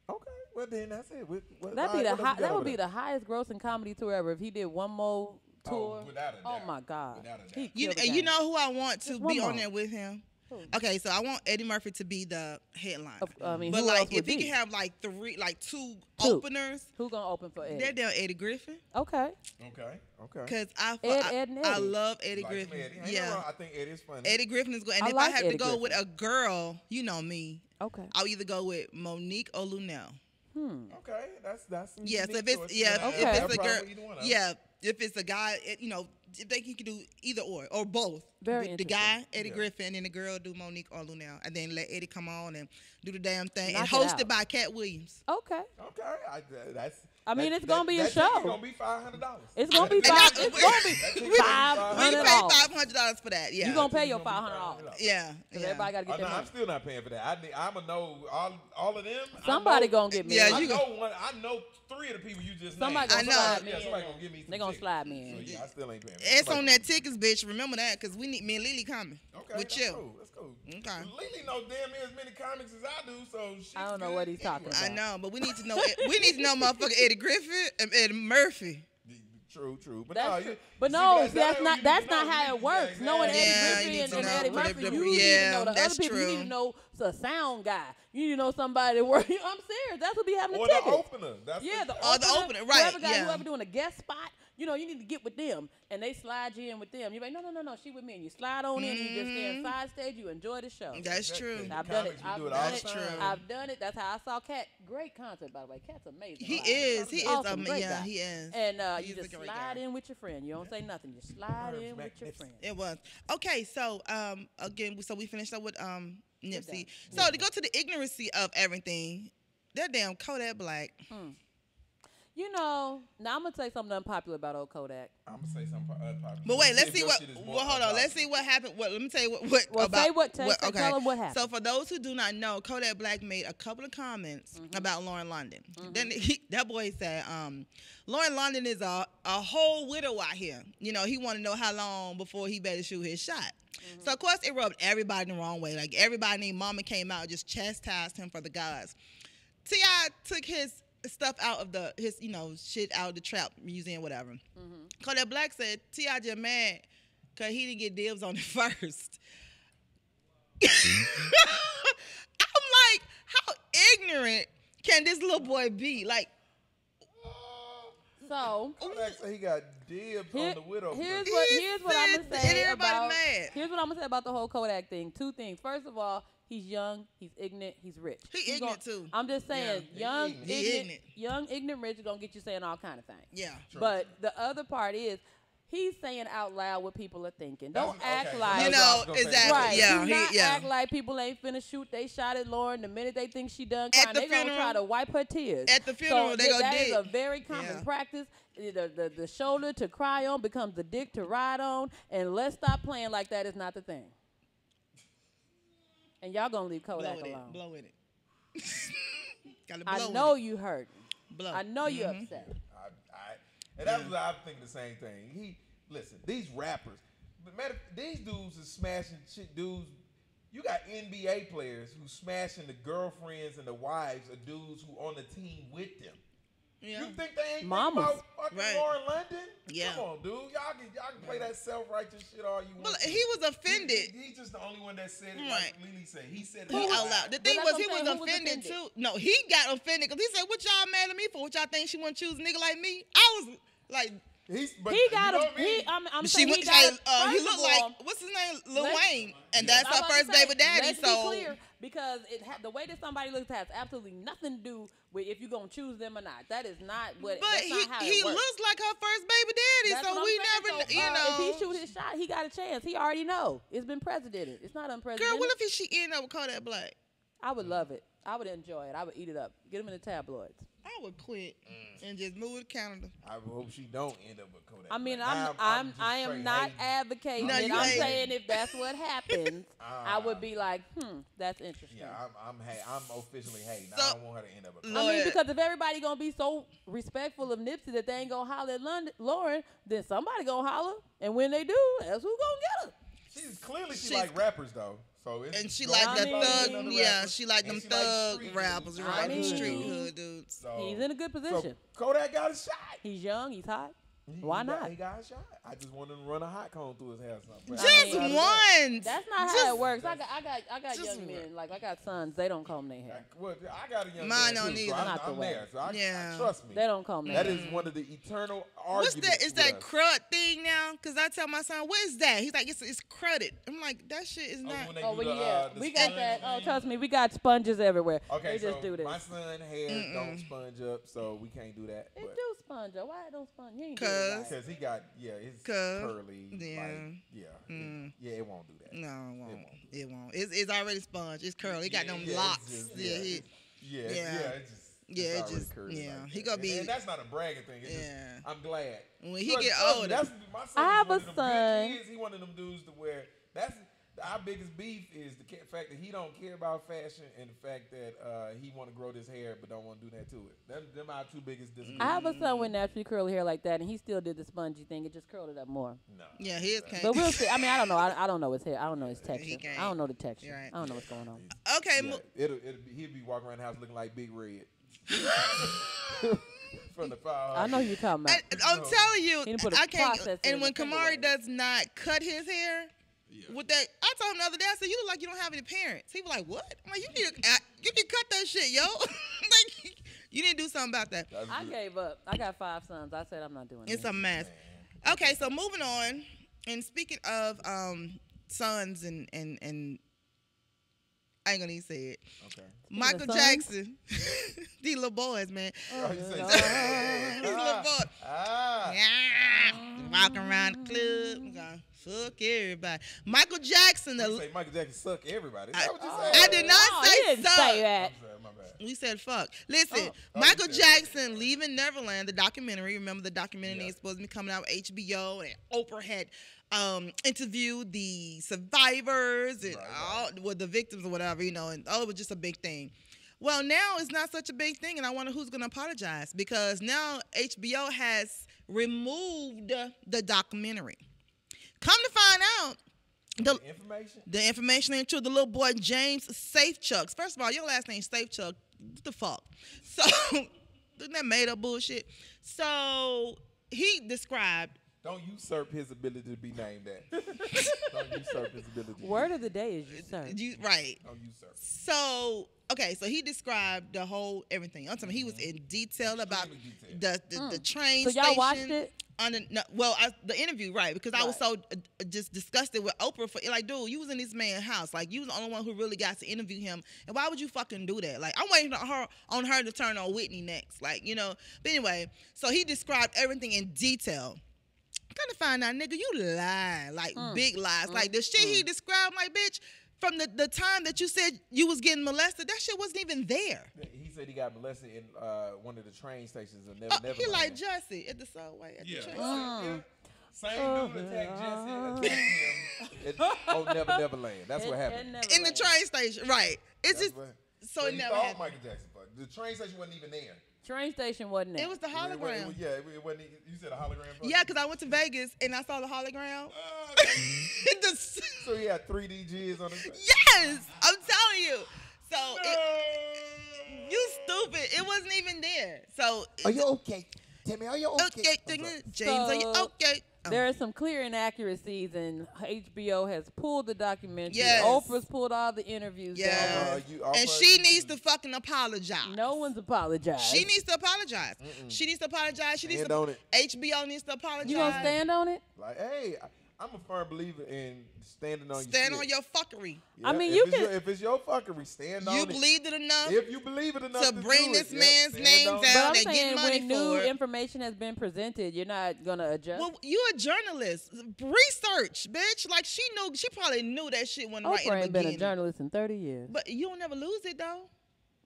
Okay, well then that's it. That would be the highest grossing comedy tour ever if he did one more tour. without a doubt. my God. Without a doubt. He You killed the you game. know who I want to Just one be on more. there with him? Who? Okay, so I want Eddie Murphy to be the headline. I mean, but who like else would if he be? can have like two Two. openers, Who gonna open for Eddie? they're down Eddie Griffin. Okay. Okay. Cause Ed and I Eddie. love Eddie Like Griffin. Eddie. Ain't no Yeah, wrong. I think Eddie is funny. Eddie Griffin is good. And I if like I have Eddie to go Griffin. with a girl, you know me, Okay. I'll either go with Monique or Lunel. Okay, that's some Yeah, so unique if it's choices. yeah, Okay. if I'll it's a probably girl, either one of them. yeah, if it's a guy, if they can do either or both. Very the guy interesting. Eddie Yeah. Griffin and the girl do Monique or Lunel, and then let Eddie come on and do the damn thing Knock and it hosted out. by Cat Williams. Okay. Okay, It's gonna be a that show. ticket gonna be $500. It's gonna be And five. I- It's gonna That be ticket $500. We pay $500 for that. Yeah, You gonna pay Ticket's your gonna be $500. yeah, Cause yeah. everybody gotta get No, their I'm money. still not paying for that. I'm gonna know all of them. Somebody gonna get me. Yeah, in. I you know one. I know 3 of the people you just Somebody named. gonna I know. slide me Yeah, in. somebody gonna give me. Some They gonna tickets. slide me in. So yeah, I still ain't paying. It's Somebody on gonna- that tickets, bitch. Remember that, cause we need me and Lily coming Okay, with that's you. cool. That's cool. Okay. Lily know damn near as many comics as I do, so she's I don't know good what he's talking anyway. I know, but we need to know. We need to know, motherfucker Eddie Griffin and Eddie Murphy. True. But That's no, true. you- But see, no, who that's you not need that's to know. not You how need it to- works. yeah, Knowing exactly. Yeah, Eddie you need Griffin to and know Eddie what Murphy, the- you need to yeah, know the that's other people. You need true. to know a sound guy. You need to know somebody that work. I'm serious. That's what be having Or the the tickets. opener. That's Yeah, the opener, right, yeah. Whoever doing a guest spot, you need to get with them, and they slide you in with them. You're like, no, she with me, and you slide on in, and you just stay on side stage. You enjoy the show. That's true. I've done it. Comics, we I've do it done all it. the time. I've done it. That's how I saw Cat. Great concert, by the way. Cat's amazing. He live. is. He is. Awesome, great Yeah, guy. he is. And He's you a just great slide guy. in with your friend. You don't say nothing. You slide in with your magnificent. friend. It was okay. So again, so we finished up with Nipsey. done. So to go to the ignorancy of everything, that damn Kodak Black. Now I'm gonna say something unpopular about old Kodak. I'm gonna say something. But wait, let's see what. Well, hold on. Let's see what happened. Let me tell you what. Well, about, say what- tell them what happened. So for those who do not know, Kodak Black made a couple of comments about Lauren London. Then that boy said, Lauren London is a whole widow out here. He want to know how long before he better shoot his shot. So of course it rubbed everybody the wrong way. Like everybody named Mama came out and just chastised him for the gods. T.I. took his stuff out of his shit out of the trap museum, whatever. Kodak Black said T.I. just mad because he didn't get dibs on it first. I'm like, how ignorant can this little boy be? Like, So Kodak said he got dibs on the widow. here's what I'm gonna say about. Here's what I'm gonna say about the whole Kodak thing. Two things. First of all, he's young, he's ignorant, he's rich. He ignorant too. I'm just saying, Yeah. young, ignorant, rich is gonna get you saying all kind of things. Yeah. But the other part is, he's saying out loud what people are thinking. Don't act okay. like exactly. Right. Yeah. Do not act like people ain't finna shoot. They shot at Lauren the minute they think she done crying. They gonna try to wipe her tears. At the funeral, so they go that dig. is a very common practice. The shoulder to cry on becomes the dick to ride on, and let's stop playing like that is not the thing. And y'all gonna leave Kodak alone. Blow with it. Gotta blow I know you hurt. Blow. I know you upset. And that's what I think the same thing. Listen, these rappers, these dudes is smashing shit. Dudes, you got NBA players who smashing the girlfriends and the wives of dudes who on the team with them. Yeah. You think they ain't Mamas. think about fucking Lauren London? Yeah. Come on, dude. Y'all can play that self-righteous shit all you want. Well, to. he was offended. He's just the only one that said it. Right. Like Lily said, he said it He out out loud. The But thing that's was, he what I'm was saying. Who was offended offended? too. No, he got offended because he said, "What y'all mad at me for? What y'all think she wouldn't choose a nigga like me?" I was like, He got him. I'm saying he got him. he looked like what's his name, Lil Wayne, and that's her first baby daddy. Let's So be clear, because the way that somebody looks has absolutely nothing to do with if you're gonna choose them or not. That is not what. but that's not how he it works. looks like her first baby daddy. That's So what we I'm saying. never, So, if he shoot his shot, he got a chance. He already know it's been precedented. It's not unprecedented. Girl, what if she ended up with Kodak Black? I would love it. I would enjoy it. I would eat it up. Get him in the tabloids. I would quit and just move to Canada. I hope she don't end up with Kodak. I mean, Now, I just am straight not hating. advocating No, it. you I'm ain't. saying if that's what happens, I would be like, that's interesting. Yeah, I'm officially hating. So- I don't want her to end up with Look, Kodak. I mean, because if everybody gonna be so respectful of Nipsey that they ain't gonna holler at Lauren, then somebody gonna holler, and when they do, that's who gonna get her. She like rappers though. So it's And she going like to the be thug, another yeah, rapper. she like And them she thug street rappers, dudes. right? I mean, Street hood dudes. So, He's in a good position. So Kodak got a shot. He's young. He's hot. Why not? He got a shot. I just wanted him to run a hot cone through his hair. Something. Just one. That's not how it works. I got just young men. Like I got sons. They don't comb their hair. Well, I got a young Mine man don't too, either. so Not the I'm way. there. So I Yeah. trust me. They don't comb their That hair. is one of the eternal What's arguments. that? Is that with us. crud thing now? Because I tell my son, what is that? He's like, it's cruded. I'm like, that shit is not. when they Oh, do well, the, yeah. the We got sponge that. Oh, thing? trust me, we got sponges everywhere. Okay, they just do this. my son hair don't sponge up, so we can't do that. It do sponge up. Why it don't sponge? He ain't do it 'Cause- right. Because he got, it's 'Cause- curly. yeah. It won't do that. No, it won't. won't. It won't. It's already sponge. It's curly. It got them it's locks. just- Yeah, it's it already just- curly yeah. like He that. gonna be- and that's not a bragging thing. It's Yeah. just, I'm glad. When he Trust- get trust me, older. that's my son. I have is one a of them son. Good kids. He one of them dudes to where our biggest beef is the fact that he don't care about fashion and the fact that he want to grow this hair but don't want to do that to it. Them our two biggest disagreements. I have a son with naturally curly hair like that, and he still did the spongy thing. It just curled it up more. No. Yeah, his can't. But we'll see. I mean, I don't know. I don't know his hair. I don't know his texture. can't. I don't know the texture. You're right. I don't know what's going on. Okay, Yeah, he'd be walking around the house looking like Big Red. From the fire. I know who you're talking about. I'm telling you, He didn't put a I can't. process in And when the Kamari finger does not cut his hair, with that, I told him the other day. I said, "You look like you don't have any parents." He was like, "What?" I'm like, "You need to cut that shit, yo. Like, you need to do something about that." I gave up. I got 5 sons. I said I'm not doing It's it. a mess. Okay, so moving on. And speaking of sons and I ain't gonna even say it. Okay. Michael of sons? Jackson, these little boys, man. Oh, you say These little boys. Yeah. Walking around the club, I'm gonna fuck everybody. Michael Jackson, You say Michael Jackson suck everybody. Is that what you I said? did not No, say he didn't suck. say that. I'm sorry, my bad. We said fuck. Listen, Oh, Michael you said Jackson leaving Neverland, the documentary. Remember the documentary Yeah. is supposed to be coming out with HBO, and Oprah had interviewed the survivors and all, well, the victims or whatever, and it was just a big thing. Well, now it's not such a big thing, and I wonder who's going to apologize because now HBO has removed the documentary. Come to find out, the information ain't true. The little boy James Safechucks. First of all, your last name Safechuck. What the fuck? So, isn't that made up bullshit? So he described Don't usurp his ability to be named that. Don't usurp his ability. Word of the day is usurp. Right. Don't usurp. So, okay, so he described the whole everything. I'm talking, he was in detail about the train So station. y'all watched it? The interview, right? Because I was so just disgusted with Oprah for like, dude, you was in this man's house, like you was the only one who really got to interview him, and why would you fucking do that? Like, I'm waiting on her to turn on Whitney next, like, you know. But anyway, so he described everything in detail. Kind of find out, nigga, you lie, like big lies, like the shit he described, like, bitch. From the time that you said you was getting molested, that shit wasn't even there. He said he got molested in one of the train stations of Never. He like Jesse at the subway. At the train. Yeah. Same dude attacked Jesse, attacked him at Neverland. That's what happened. In the train station, right. It's just, so it he never thought happened. Michael Jackson. The train station wasn't even there. Train station wasn't there. It was the hologram. It wasn't. You said a hologram? Yeah, because I went to Vegas and I saw the hologram. So he had 3D G's on his face? Yes, I'm telling you. So, you stupid. It wasn't even there. So, are you okay? Tell me, are you okay? James, are you okay? There are some clear inaccuracies, and HBO has pulled the documentary. Yes. Oprah's pulled all the interviews. Yeah. And she needs to fucking apologize. No one's apologized. She needs to apologize. She needs to apologize. She needs Stand to. on it. HBO needs to apologize. You gonna stand on it? Like, hey, I'm a firm believer in standing on Stand your on your fuckery. Yeah, I mean, if it's your fuckery, stand on it. You believed it enough. If you believe it enough to bring this man's name down But I'm and saying get money when new for it. information has been presented, you're not gonna adjust. Well, you a journalist. Research, bitch. Like she probably knew that shit wasn't right in Oprah the ain't been a beginning. journalist in 30 years. But you don't never lose it though.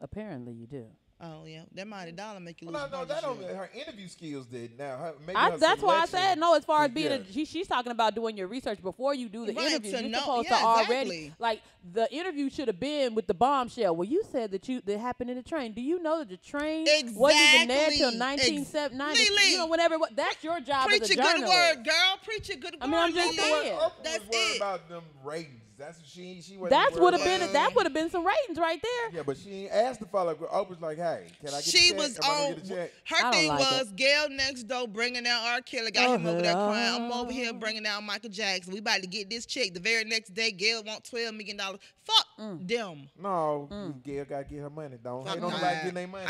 Apparently, you do. Oh yeah, that mighty dollar make you lose. No, that don't. Her interview skills did. Now, maybe her That's why I selection- said no. As far as being, Yeah. she's talking about doing your research before you do the Right, interview. to You're know- supposed yeah, to already exactly. like the interview should have been with the bombshell. Well, you said that happened in the train. Do you know that the train wasn't even there till 1990? You know, whenever. That's your job Preach as a a good journalist. word, girl. Preach a good word. I mean, I'm just Lily. saying. Oprah That's was worried it. about them ratings. That's what she wasn't That worried would have about. been that would have been some ratings right there. Yeah, but she ain't asked to follow up. Oprah's like, hey, can I get She a check? was Am I gonna on. get a check? Her I don't thing like was Gail next door bringing down R. Kelly. Got him over there crying. I'm over here bringing down Michael Jackson. We about to get this check. The very next day, Gail want $12 million. Fuck them. No, Gail got to get her money. Don't hate on Fuck nobody that. getting their money.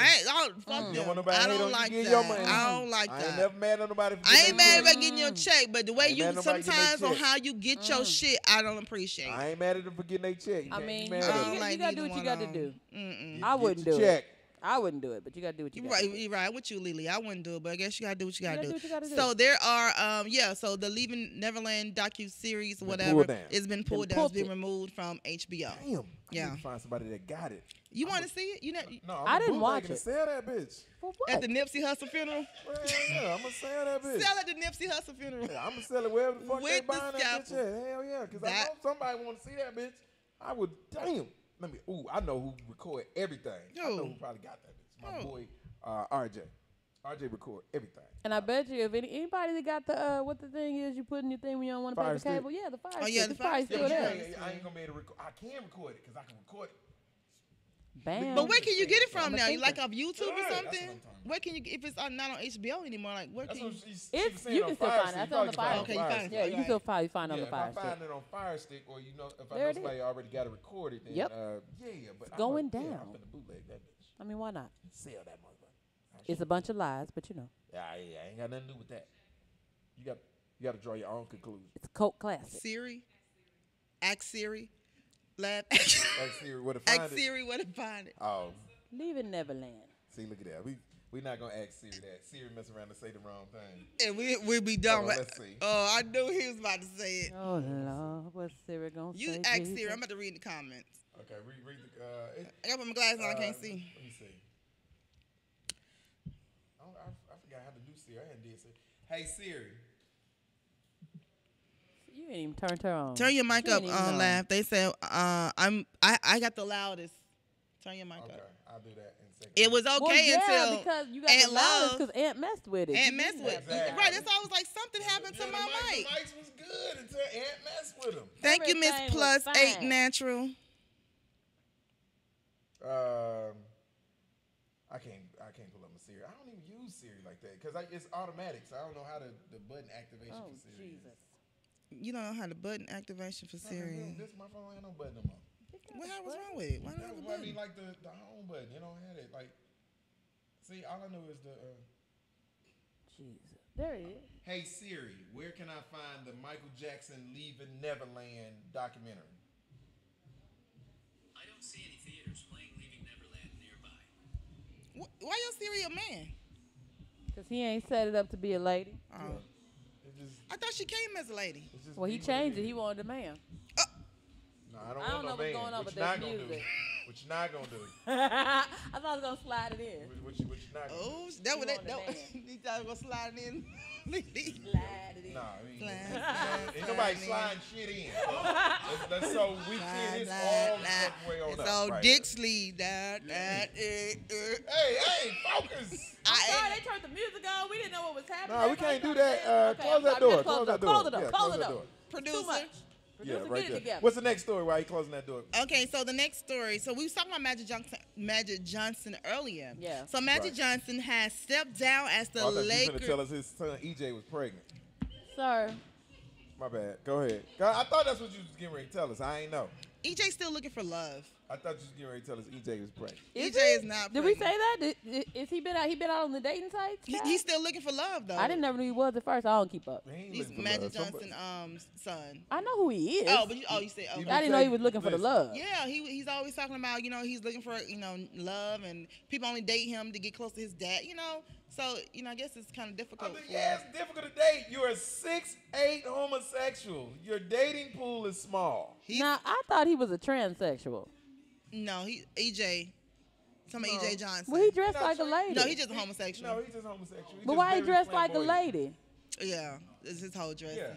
Fuck You them. want nobody I hate on don't you like getting your that. money. I don't like I ain't that. never mad at nobody for I ain't getting mad their about check. getting your check, but the way ain't you mad at nobody getting sometimes their on check. how you get your shit, I don't appreciate. I ain't mad at them for getting their check. You I can't mean, be you, mad at them. like you gotta do neither what you one got to of do. them. I wouldn't do check. it. I wouldn't do it, but you gotta do what you got to do. Right, I'm with you, Lily. I wouldn't do it, but I guess you gotta do what you gotta gotta do. do what you gotta do. So there are, so the Leaving Neverland docu-series, whatever, pulled down. it's been pulled Been down. It's pulled been removed from HBO. Damn. Yeah. I need to find somebody that got it. You want to see it? You know, No, I didn't watch to it. sell that bitch. For what? at the Nipsey Hussle funeral, Well, yeah, I'm gonna sell that bitch. sell at the Nipsey Hussle funeral. Yeah, I'm gonna sell it wherever the fuck they With the buying that bitch scalpel. at. Hell yeah, because I That- know somebody want to see that bitch. I would. Damn. I know who record everything. I know Who? who probably got that bitch. My Who? boy, RJ. RJ record everything. And I bet you if anybody that got the what the thing is you put in your thing when you don't want to pay Fire for stick. cable, yeah, the fire Oh, stick. yeah, the It's fire probably stick. still Yeah, there. I ain't gonna be able to record. I can record it because I can record it. Bam. But where can you get it from I'm a now? You thinker. like off YouTube Yeah, or that's what I'm something? talking about. Where can you? If it's not on HBO anymore, like where That's can what you? she was It's saying you on can still Fire find it. Stick. That's You on the probably fire. can Okay, you find it on find it. Yeah, you can still find on Yeah, the fire if I stick. find it on Fire Stick, or if I There know it somebody already got it recorded, then Yep. yeah. But going I'm down. finna bootleg that bitch. I mean, why not? Sell that motherfucker. It's a bunch of lies, but you know, Yeah, I ain't got nothing to do with that. You got to draw your own conclusion. it's a cult classic. Siri, ask Siri, lab. Ask Siri where to find Ask it. Siri where to find it. Oh, Leaving Neverland. see, look at that. We not gonna ask Siri that. Siri mess around and say the wrong thing. And we be done Oh, with. let's see. Oh, I knew he was about to say it. Oh Lord, what's Sarah gonna You say? ask Jesus? Siri. I'm about to read the comments. Okay, read the. I got to put my glasses on. I can't see. Let me see. I forgot how to do Siri. I hadn't did Siri. Hey Siri. You ain't even turned her on. Turn your mic She up, ain't even on. Laugh. They said I got the loudest. Turn your mic Okay, up. I'll do that in a second. It was Well, okay yeah, until because you got Aunt the loudest Love because Aunt messed with it. Aunt messed with it. Exactly. Right, that's why I was like, something happened to Yeah, my mic. The mics was good until Aunt messed with them. Thank you, Miss Everything Plus was 8 fine. Natural. I can't pull up my Siri. I don't even use Siri Siri like that because it's automatic, so I don't know how the button activation Oh, for Siri. Jesus. You don't know how the button activation for Siri. This my phone ain't no button no more. What's wrong with it? Why not That's the what I button? mean, like the home button. You don't have it. Like, see, all I know is the. Jesus. There it is. Hey Siri, where can I find the Michael Jackson Leaving Neverland documentary? I don't see any theaters playing Leaving Neverland nearby. Why your Siri a man? Because he ain't set it up to be a lady. Oh. It's just, I thought she came as a lady. it's just Well, he be what changed it. is. He wanted a man. No, I I don't don't want know no what's man. going on What with you that not gonna do? music. What you not gonna do? I thought I was going to slide it in. What you not gonna do? Oh, that was You that. want a man. You thought I was gonna slide it in? Slide it in. Nah, I mean, Slide, ain't nobody slide sliding shit in. That's so we kid it's all the fucking way on It's up. all right dick there. sleeve. That. Hey, focus. Sorry, they turned the music on. We didn't know what was happening. Nah, we can't do that. Okay, Close I'm that sorry. door. Just Close that door. Close the door. Yeah, Close the that door. Producer. Too much. Yeah, Producer, right get it there. together. What's the next story? Why he closing that door? Okay, so the next story. So we was talking about Magic Johnson earlier. Yeah. So Magic Right. Johnson has stepped down as the I thought you was gonna Lakers. tell us his son EJ was pregnant. Sir. My bad. Go ahead. I thought that's what you was getting ready to tell us. I ain't know. EJ still looking for love. I thought you was getting ready to tell us EJ was pregnant. Is EJ he? is not Did we pregnant. say that? Is he been out? He been out on the dating sites? He's still looking for love though. I didn't never knew he was at first. I don't keep up. He ain't He's looking for Magic love. Johnson son. I know who he is. Oh, but you said You okay. I didn't know he was looking for the Listen. love. Yeah, he's always talking about, he's looking for, love, and people only date him to get close to his dad, So, I guess it's kind of I difficult. mean, for yeah, it's difficult to date. You're a 6'8" homosexual. Your dating pool is small. Now, I thought he was a transsexual. No, EJ. EJ Johnson. Well, he dressed Not like a trans- lady. No, he's just a homosexual. No, he's just homosexual. He's But just why he very dressed like a flamboyant. lady? Yeah, it's his whole dress. Yeah.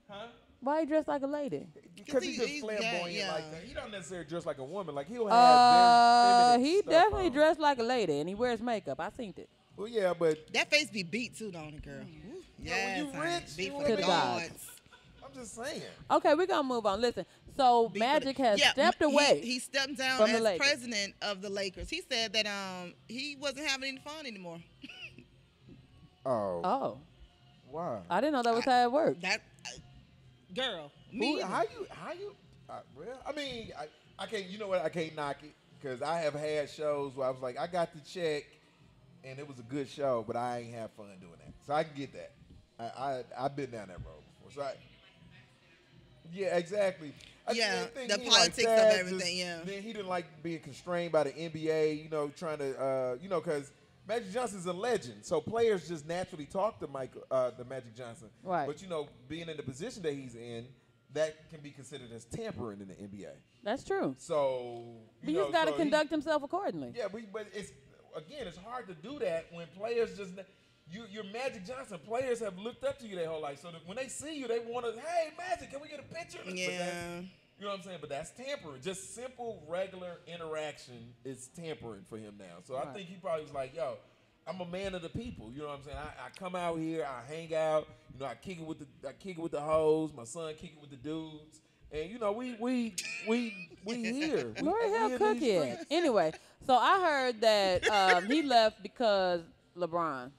Huh? Why he dressed like a lady? Because he's just he's flamboyant gay, yeah. like that. He don't necessarily dress like a woman. Like he'll have very feminine He stuff definitely on. dressed like a lady, and he wears makeup. I seen it. Well, yeah, but That face be beat too, don't it, girl? Yeah, when you rich, beat you for wanna the be- gods. I'm just saying. Okay, we're gonna move on. Listen, so Beat for Magic the- has Yeah, stepped away. He stepped down from the as Lakers. president of the Lakers. He said that he wasn't having any fun anymore. Oh, Oh, why? I didn't know that was how it worked. That girl, Who, me. how you? Well, I mean, I can't. You know what? I can't knock it because I have had shows where I was like, I got the check, and it was a good show, but I ain't have fun doing that. So I can get that. I've been down that road before. So yeah, exactly. Yeah, think the he politics of that, everything, yeah. Then he didn't like being constrained by the NBA. Trying to because Magic Johnson's a legend, so players just naturally talk to the Magic Johnson. Right. But being in the position that he's in, that can be considered as tampering in the NBA. That's true. So But he's got to so conduct himself accordingly. Yeah, but it's hard to do that when players just. You're Magic Johnson. Players have looked up to you their whole life, so that when they see you, they want to. Hey, Magic, can we get a picture? But Yeah. you know what I'm saying? But that's tampering. Just simple, regular interaction is tampering for him now. So I Right. think he probably was like, "Yo, I'm a man of the people." You know what I'm saying? I come out here, I hang out. I kick it with the hoes. My son kick it with the dudes, and we here. Where the hell in Cook these is? streets. Anyway, so I heard that he left because LeBron.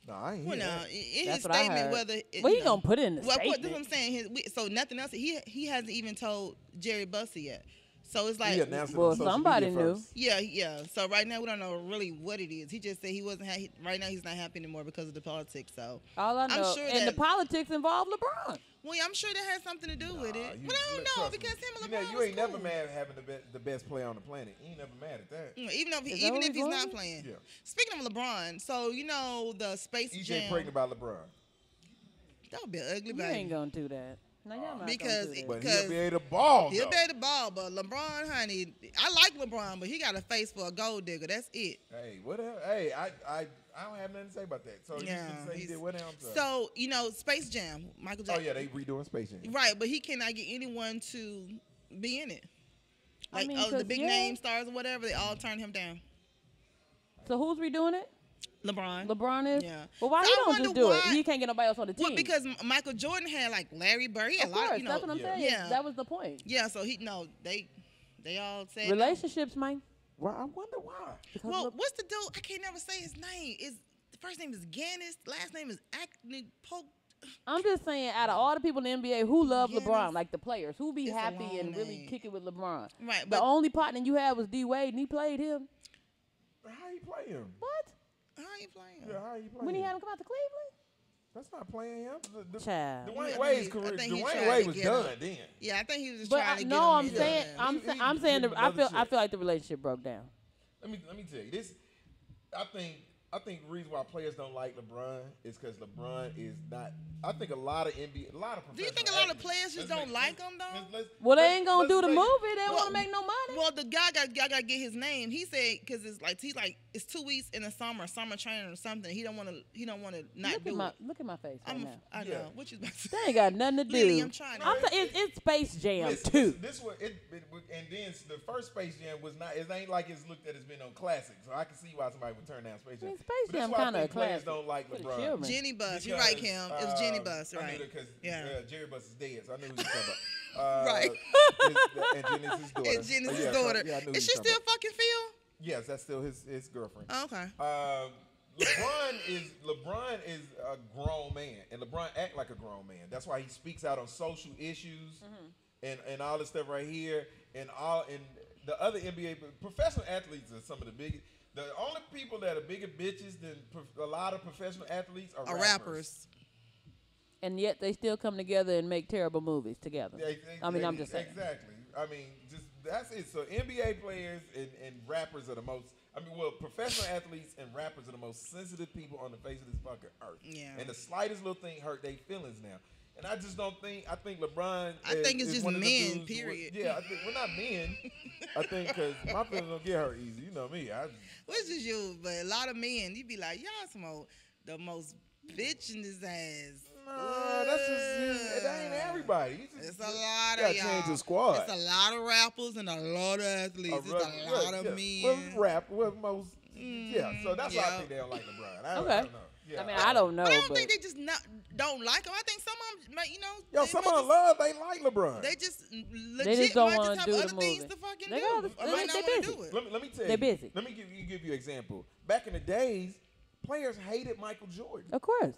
No, I ain't Well, hear no, that. in his That's what I statement, heard. whether Well, he gonna put it in the Well, statement. that's what I'm saying. So nothing else. He hasn't even told Jerry Bussey yet. So it's like, He announced it Well, on social somebody media knew. first. yeah. So right now we don't know really what it is. He just said he wasn't. Right now he's not happy anymore because of the politics. So All I I'm know, sure and that- the politics involve LeBron. well, I'm sure that has something to do with it. You- But I don't know trust me. because him and You LeBron you was ain't never cool. mad at having the best player on the planet. You ain't never mad at that. Even if Is that even what if he's he's not going? playing. Yeah. Speaking of LeBron, so the Space EJ Jam. pregnant by LeBron, That would be an ugly You baby. ain't gonna do that. No, y'all not Because gonna do but that. he'll be able to ball. He'll though. be able to ball, but LeBron, honey, I like LeBron, but he got a face for a gold digger. That's it. Hey, what the hell? Hey, I don't have nothing to say about that. So you Yeah, can say he he's- did what else? So Space Jam, Michael Oh Jackson. yeah, they redoing Space Jam. Right, but he cannot get anyone to be in it. I Like mean, the 'cause, big yeah. name stars or whatever, they all turned him down. So who's redoing it? LeBron. LeBron is. Yeah. Well, why So he I don't just wonder do why- it? He can't get nobody else on the team. Well, because Michael Jordan had like Larry Bird. He had of a lot course, of, that's what I'm saying. Yeah. That was the point. Yeah, so they all said Relationships, man. Well, I wonder why. Because Well, what's the dude? I can't never say his name. Is first name is Gannis, last name is Acne Pope. I'm just saying, out of all the people in the NBA who love Giannis. LeBron, like the players, who be It's a happy long and really name. kick it with LeBron. Right, The but- only partner you had was D Wade, and he played him. How you play him? What? How you playing? Yeah, how you play When he him? had him come out to Cleveland? That's not playing him. Child. Dwayne I Wade's think he- career. I think he Dwayne tried Wade to was get done him. then. Yeah, I think he was just But trying to get no, him I'm in saying, there. I'm He saying, getting I another feel shit. like the relationship broke down. Let me tell you this. I think the reason why players don't like LeBron is because LeBron is not. I think a lot of NBA, a lot of. Do you think a lot of players just don't like him, though? Well, they ain't gonna do the movie. They don't want to make no money. Well, the guy got to get his name. He said because it's 2 weeks in the summer training or something. He don't want to not do it. Look at my face right now. I know. Yeah. What you about to They say? ain't got nothing to do. Lily, I'm trying to- It's Space Jam Listen, too. This was it, and then the first Space Jam was not. It ain't like it's looked at as being on classic, so I can see why somebody would turn down Space Jam. I mean, Space But this Jam why I kinda think a players classic don't like for the LeBron. children. Jenny Bus. You're right, Kim. It was Jenny Bus, I right? knew that because Yeah. Jerry Bus is dead, so I knew who you were talking about. Right. And Jenny's his daughter. It's Jenny's Yeah, daughter. yeah, I knew who Is you she talking still about. fucking Phil? Yes, that's still his girlfriend. Oh, okay. LeBron is a grown man, and LeBron act like a grown man. That's why he speaks out on social issues and all this stuff right here, and the other NBA professional athletes are some of the biggest. The only people that are bigger bitches than a lot of professional athletes are rappers. And yet they still come together and make terrible movies together. I mean, I'm just saying. Exactly. I mean, just that's it. So NBA players and rappers are the most. I mean, well, professional athletes and rappers are the most sensitive people on the face of this fucking earth. Yeah. And the slightest little thing hurt their feelings now. And I just don't think. I think LeBron. I think it's is just one of the men, dudes who- period. Yeah, I think we're not men. I think because my feelings don't get hurt easy. You know me. Which is you, but a lot of men, you be like, y'all the most bitch in his ass. No, that's just that ain't everybody. You just, It's a lot you of gotta y'all. change the squad. It's a lot of rappers and a lot of athletes. It's a lot of men. Well, rap. Well, most. Yeah. So that's why I yeah. think they don't like LeBron. Okay. I don't know. Yeah. I mean, I don't know, But I don't but think they just don't like him. I think some of them, Yo, they some might of just- them love. They like LeBron. They just legit they just don't might want just to have do other the things movie. to fucking They do. got I other- might they not want busy. to do it. let me tell you. They're busy. Let me give you an example. Back in the days, players hated Michael Jordan. of course.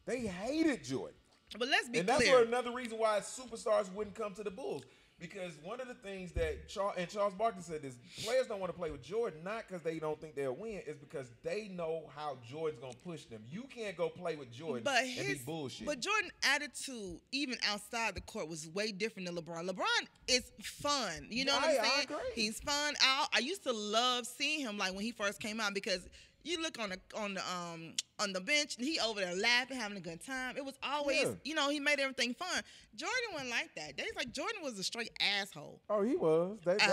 They hated Jordan. But let's be And that's clear. another reason why superstars wouldn't come to the Bulls. Because one of the things that Charles Barkley said is players don't want to play with Jordan, not because they don't think they'll win, it's because they know how Jordan's going to push them. You can't go play with Jordan and be bullshit. But Jordan's attitude, even outside the court, was way different than LeBron. LeBron is fun. You know what I'm I saying? agree. He's fun. I used to love seeing him like when he first came out because you look on the bench and he over there laughing, having a good time. It was always, he made everything fun. Jordan wasn't like that. They like Jordan was a straight asshole. Oh, he was. That's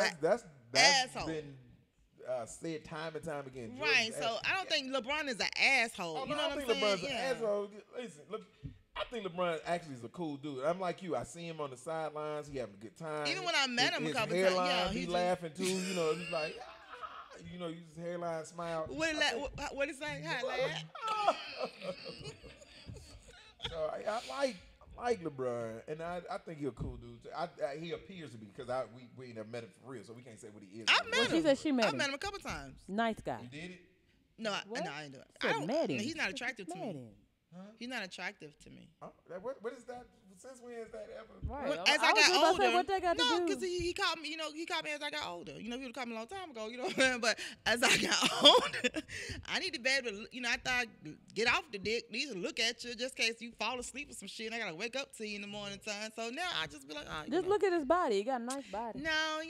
asshole. been said time and time again. Right. So I don't think LeBron is an asshole. Oh, You know no, I what I'm think saying? LeBron's an asshole. Listen, look, I think LeBron actually is a cool dude. I'm like you. I see him on the sidelines. He having a good time. Even when I met him a His couple times, hairline, yeah, he he just- laughing too. You know, he's like, his hairline smile. What is that? How it laugh? So I like LeBron, and I think he's a cool dude. He appears to be because we ain't never met him for real, so we can't say what he is. I met Well, him. she said she met I him. met him a couple times. Nice guy. You did it? No, I What? didn't do it. Said I don't. met him. He's not attractive to Met me. him. He's not attractive to me. Oh, what is that? Since when is that ever? Right. When- I as was I just got about to older, say, what that got to no, do? because he called me. He called me as I got older. He would have called me a long time ago. You know what I'm saying? But as I got older, I need to be able to. I thought get off the dick. Need to look at you just in case you fall asleep or some shit. And I gotta wake up to you in the morning time. So now I just be like, Just look at his body. He got a nice body. No,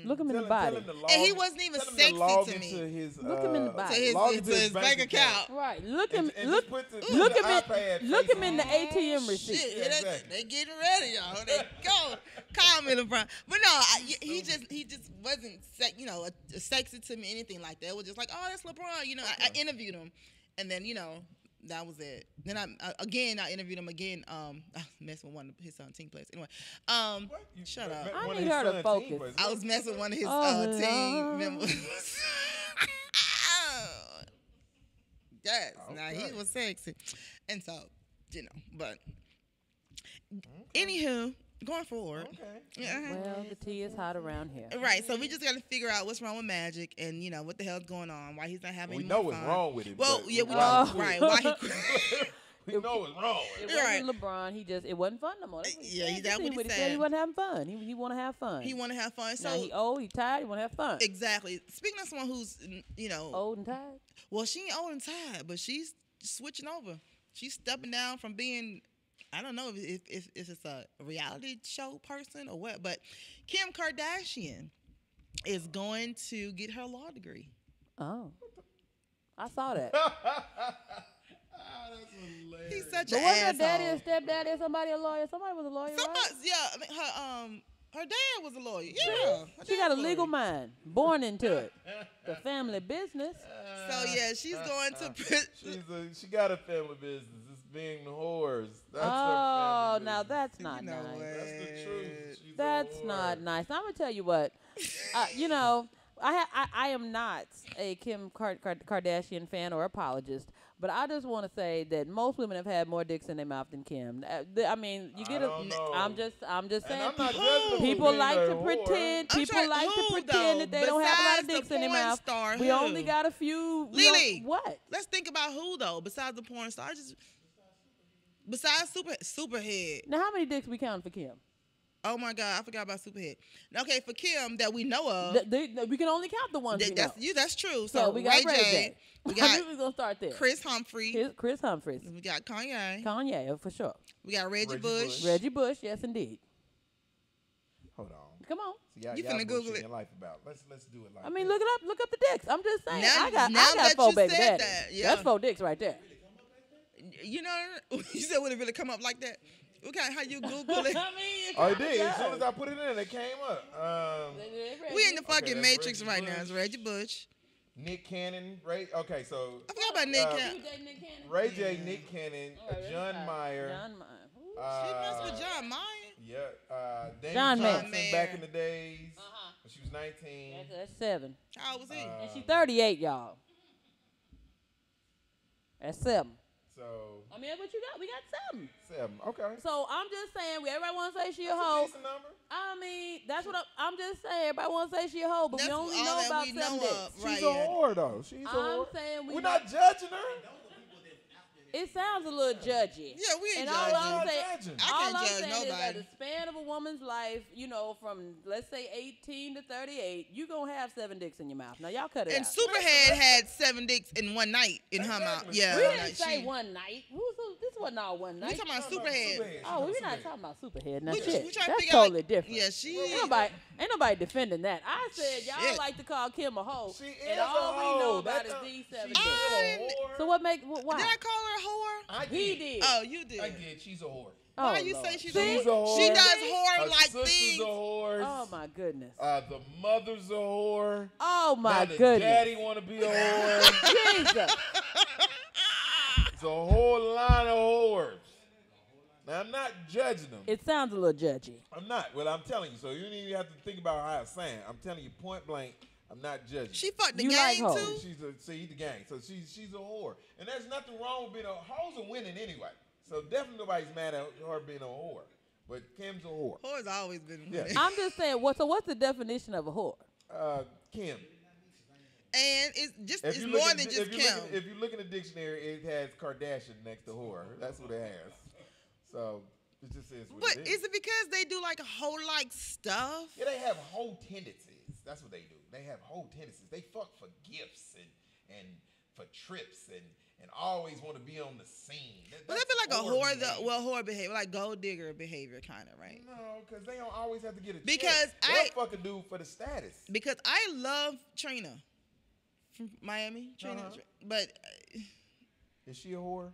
Look him in the Tell body. him to log And he in- wasn't even tell him sexy log to into me. His, Look him in the body. To his- log to into his bank account. Right. Look him. And Look. just put the Look him iPad in. Look face him in the ATM receipt. Shit, Yeah, exactly. they getting ready, y'all. They go. Call me LeBron. But no, he just wasn't sexy to me, anything like that. It was just like, oh, that's LeBron. I interviewed him, and then that was it. Then I interviewed him again. I messed with one of his team players. Anyway, What? You shut met up. I one need of his her to son's focus. team players. I was messing with one of his Oh, team Lord. members. Yes, now he was sexy, and so but anywho, Going forward. Okay. Yeah. Well, the tea is hot around here. Right, so we just got to figure out what's wrong with Magic and, what the hell's going on, why he's not having We any know more what's fun. wrong with it. Well, but yeah, we why know, he quit. right, why he quit. We know what's wrong with It it. Right. wasn't LeBron. It wasn't fun no more. That's what he Yeah, said. that's what he He said. said he wasn't having fun. He want to have fun. He want to have fun. So, now he old, he tired, he want to have fun. exactly. Speaking of someone who's, Old and tired? well, she ain't old and tired, but she's switching over. She's stepping down from being, I don't know if it's a reality show person or what, but Kim Kardashian is going to get her law degree. Oh. I saw that. That's hilarious. He's such But an wasn't her asshole. daddy or stepdaddy or somebody a lawyer? Somebody was a lawyer, Somebody, right? yeah, I mean, her dad was a lawyer. Yeah, her She dad got a was legal lawyer. mind, born into it. The family business. So yeah, she's going to. She got a family business. It's being the whores. That's her Oh, family now business. that's not know nice. what? That's the truth. She's a That's whore. not nice. Now, I'm gonna tell you what. I am not a Kim Kardashian fan or apologist, but I just want to say that most women have had more dicks in their mouth than Kim. I mean, you get don't know. I'm just And saying. I'm not Who? judging her People for being like a to whore. pretend. I'm People sorry, like to who, pretend though? that they don't have a lot of Besides dicks the in their porn mouth. star, We who? only got a few. Lily. What? Let's think about who though, besides the porn star. Besides Superhead. Now, how many dicks we counting for Kim? Oh my God, I forgot about Superhead. Okay, for Kim that we know of. We can only count the ones we know. That's true. So we got Ray J. We I got knew we was gonna start there. Chris Humphrey. Chris Humphries, We got Kanye. Kanye, for sure. We got Reggie Reggie Bush. Bush. Reggie Bush, yes indeed. Hold on. Come on. See, y'all, You y'all finna Google bullshitting it. your life about. Let's do it like I mean, this. look up the dicks. I'm just saying. Now- I got now that four you baby said daddies. that, yeah. That's 4 dicks right there. You know, you said would it really come up like that? Okay, how you Google it? I mean, Oh, it did. As soon as I put it in, it came up. We in the fucking that's matrix Reggie right now. Bush. It's Reggie Bush. Nick Cannon, Ray. Okay, so I forgot about Nick Cannon. Ray J, Nick Cannon, John Mayer. John Mayer. Ooh. She messed with John Mayer. Yeah, Dame John Mayer. Thompson back in the days when she was 19. That's 7. How old was he? And she's 38, y'all. That's 7. So I mean, that's what you got. We got 7. 7. Okay. So I'm just saying, everybody want to say she a That's a hoe. decent number. I mean, that's what I'm just saying. Everybody want to say she a hoe, but That's we only all know that about we 7 know dicks. of. Right, She's a yeah. whore though. She's a I'm whore. saying We're not judging her. It sounds a little judgy. Yeah, we ain't And judging. all I'm Not saying, judging. I all can't I'm judge saying is nobody. that the span of a woman's life, from let's say 18 to 38, you gonna have 7 dicks in your mouth. Now y'all cut it And out. Superhead had 7 dicks in one night in her mouth. Exactly. Yeah. we didn't like say she- one night. This wasn't all one We night. talking about Superhead. Oh, we're not talking about Superhead. Now, We shit, trying to that's figure out, totally like- different. Yeah, she. Ain't nobody defending that. I said y'all Shit. like to call Kim a hoe, She is and a all hoe. we know about That's is these 7 she's dicks. a whore. So what make why? Did I call her a whore? I He did. Oh, you did. I did. She's a whore. Why Oh, you Lord. say she's See? a She's a whore? whore. She does Her whore-like sister's things. a whore. Oh my goodness. The mother's a whore. Oh my Now the goodness. daddy want to be a whore. Jesus. It's a whole line of whores. Now I'm not judging them. It sounds a little judgy. I'm not. Well, I'm telling you. So you don't even have to think about how I'm saying. I'm telling you point blank. I'm not judging. She fucked the You like game hoes. too. She's the gang. So she's a whore, and there's nothing wrong with being a hoes are winning anyway. So definitely nobody's mad at her being a whore. But Kim's a whore. Whore's always been. Yeah. I'm just saying. What's the definition of a whore? Kim. And it's just If it's you more look than at, just Kim. if you look in the dictionary, it has Kardashian next to whore. That's what it has. So it just is what But it is it because they do like whole like stuff? Yeah, they have whole tendencies. That's what they do. They have whole tendencies. They fuck for gifts and for trips and always want to be on the scene. Well, they feel like a whore, whore behavior, like gold digger behavior, kind of, right? No, because they don't always have to get a Because check. They'll fuck a dude for the status. Because I love Trina from Miami, Trina, but Is she a whore?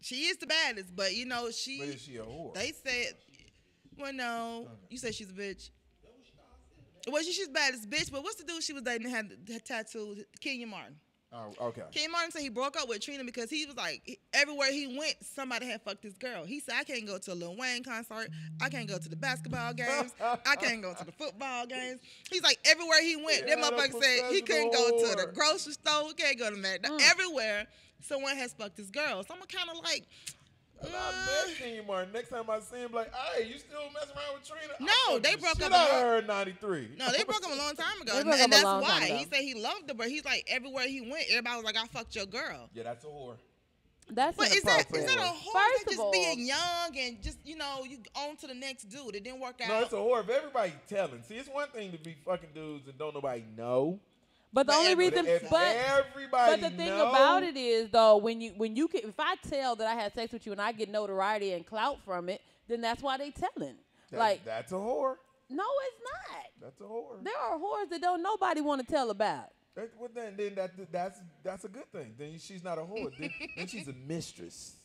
she is the baddest. But you know, But is she a whore? They said, well, no, you said she's a bitch. Well, she's the baddest bitch. But what's the dude she was dating that had tattooed? Kenyon Martin. Oh, okay. Kenyon Martin said he broke up with Trina because he was like, everywhere he went, somebody had fucked this girl. He said, I can't go to a Lil Wayne concert. I can't go to the basketball games. I can't go to the football games. He's like, everywhere he went, that Yeah, motherfucker that's said he couldn't go to the whore. grocery store. He can't go to Everywhere, someone has fucked this girl. So I'm kind of like, I met King Martin. Next time I see him, like, hey, you still messing around with Trina? No, they broke up. I heard 93. No, they broke up a long time ago, They broke up and a that's long time why ago. he said he loved her, but he's like everywhere he went, everybody was like, "I fucked your girl." Yeah, that's a whore. That's But is that inappropriate. a whore? First That of just all, being young and just you on to the next dude. It didn't work out. No, it's a whore if everybody telling. See, it's one thing to be fucking dudes and don't nobody know. but the only reason, If but everybody the thing know, about it is though, when you can, if I tell that I had sex with you and I get notoriety and clout from it, then that's why they telling. that's a whore. No, it's not. That's a whore. There are whores that don't nobody want to tell about. That's a good thing. Then she's not a whore. then she's a mistress.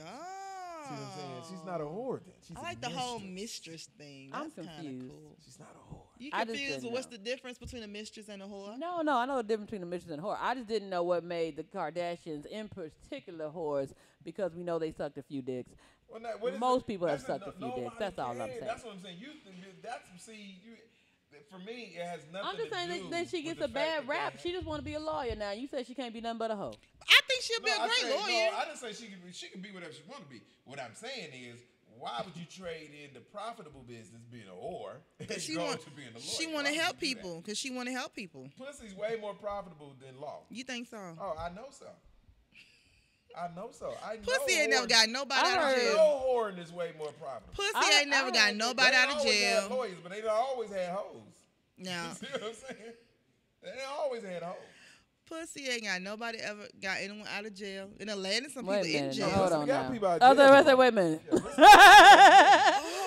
Oh. See what I'm saying? She's not a whore then. She's I a like the whole mistress. mistress thing. I'm That's kind confused. of cool. She's not a whore. You I just confused? didn't What's know. the difference between a mistress and a whore? No, I know the difference between a mistress and a whore. I just didn't know what made the Kardashians, in particular, whores, because we know they sucked a few dicks. Well, now, what is Most it? people have That's sucked a few nobody dicks. That's all I'm cares. saying. That's what I'm saying. For me, it has nothing I'm just to saying do that she with gets the a bad fact rap. that She just want to be a lawyer now. You said she can't be nothing but a hoe. I think she'll be a I great said- lawyer. No, I didn't say she can be whatever she want to be. What I'm saying is, why would you trade in the profitable business being a whore and She go want to being a lawyer? she Why want to would help you do that? people because she want to help people. Pussy's way more profitable than law. You think so? Oh, I know so. I know so. Pussy ain't never got nobody I out of heard- jail. No whoring is way more profitable. Pussy ain't never got nobody They out of always had jail. lawyers, but they don't always had hoes. No, You see what I'm saying? They always had hoes. pussy ain't got nobody ever got anyone out of jail. In Atlanta, some Wait a people in minute. jail. Hold We on got now. people out I was jail. going to say, wait a minute.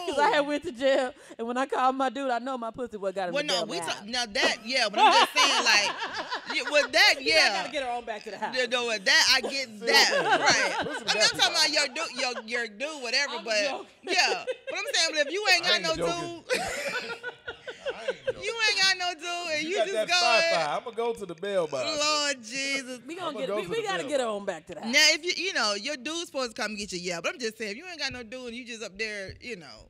Because I had went to jail, and when I called my dude, I know my pussy what got him Well, to no, jail. we now. now that but I'm just saying with that I yeah. got to get her on back to the house. No, with that I get that right. Pussy I'm not definitely. talking about your dude, whatever. I'm but joking. yeah, but I'm saying, but if you ain't I got ain't no joking. dude, I ain't joking. you ain't got no dude, and you got just that go Wi-Fi. ahead. I'm gonna go to the bell box. Lord Jesus. We I'ma gonna go get. to We the got to bill. get her on back to the house. Now, if your dude's supposed to come get you, yeah. But I'm just saying, if you ain't got no dude and you just up there,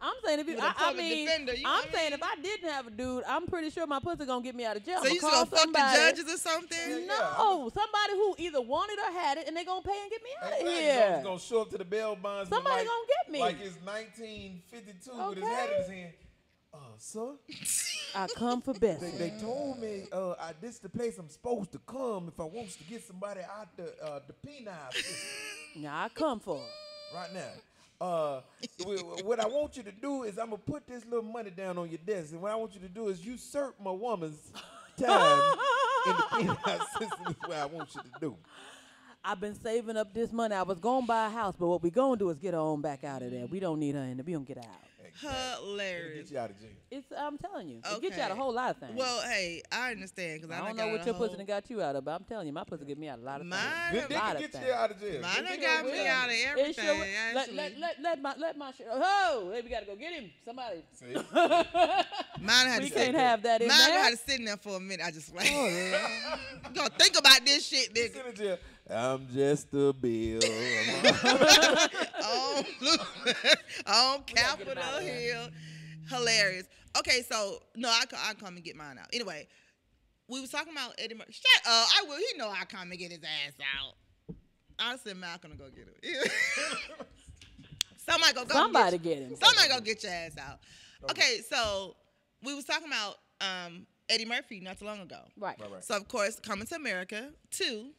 I'm saying if you, With a I public mean, defender, you know I'm what I saying mean? if I didn't have a dude, I'm pretty sure my pussy gonna get me out of jail. So you just gonna fuck the judges or something? No, somebody who either wanted or had it, and they gonna pay and get me out of Exactly. here. He's gonna show up to the bail bonds. Somebody gonna get me. Like it's 1952 with his hat in his hand. Sir, I come for best. they told me this is the place I'm supposed to come if I wants to get somebody out the penile system Now I come for her. right now. What I want you to do is I'm gonna put this little money down on your desk, and what I want you to do is usurp my woman's time in the penile system. Is what I want you to do. I've been saving up this money. I was gonna buy a house, but what we gonna do is get her on back out of there. We don't need her in there. We gonna get her out. It'll Hilarious. get you out of jail. I'm telling you, it get you out of a Okay. whole lot of things. Well, hey, I understand because I don't know what your pussy done got you out of, but I'm telling you, my pussy get me out of a lot of Mine- things. Good dick Lot can of get things. you out of jail. Mine Good done dick got will. me out of It everything. sure, actually. let my shit. Oh, hey, we gotta go get him. Somebody. See? Mine had We to can't sit. have that in Mine there. had to sit in there for a minute. I just like, gonna think about this shit, Sit nigga. in jail. I'm just a bill. On Capitol Hill. Hilarious. Okay, so no, I come and get mine out. Anyway, we was talking about Eddie Murphy. Shut up. I will. He know I come and get his ass out. I said Malcolm to go get him. Somebody go Somebody get, get him. Somebody go get your ass out. Okay, so we was talking about Eddie Murphy not too long ago. Right. So of course, Coming to America 2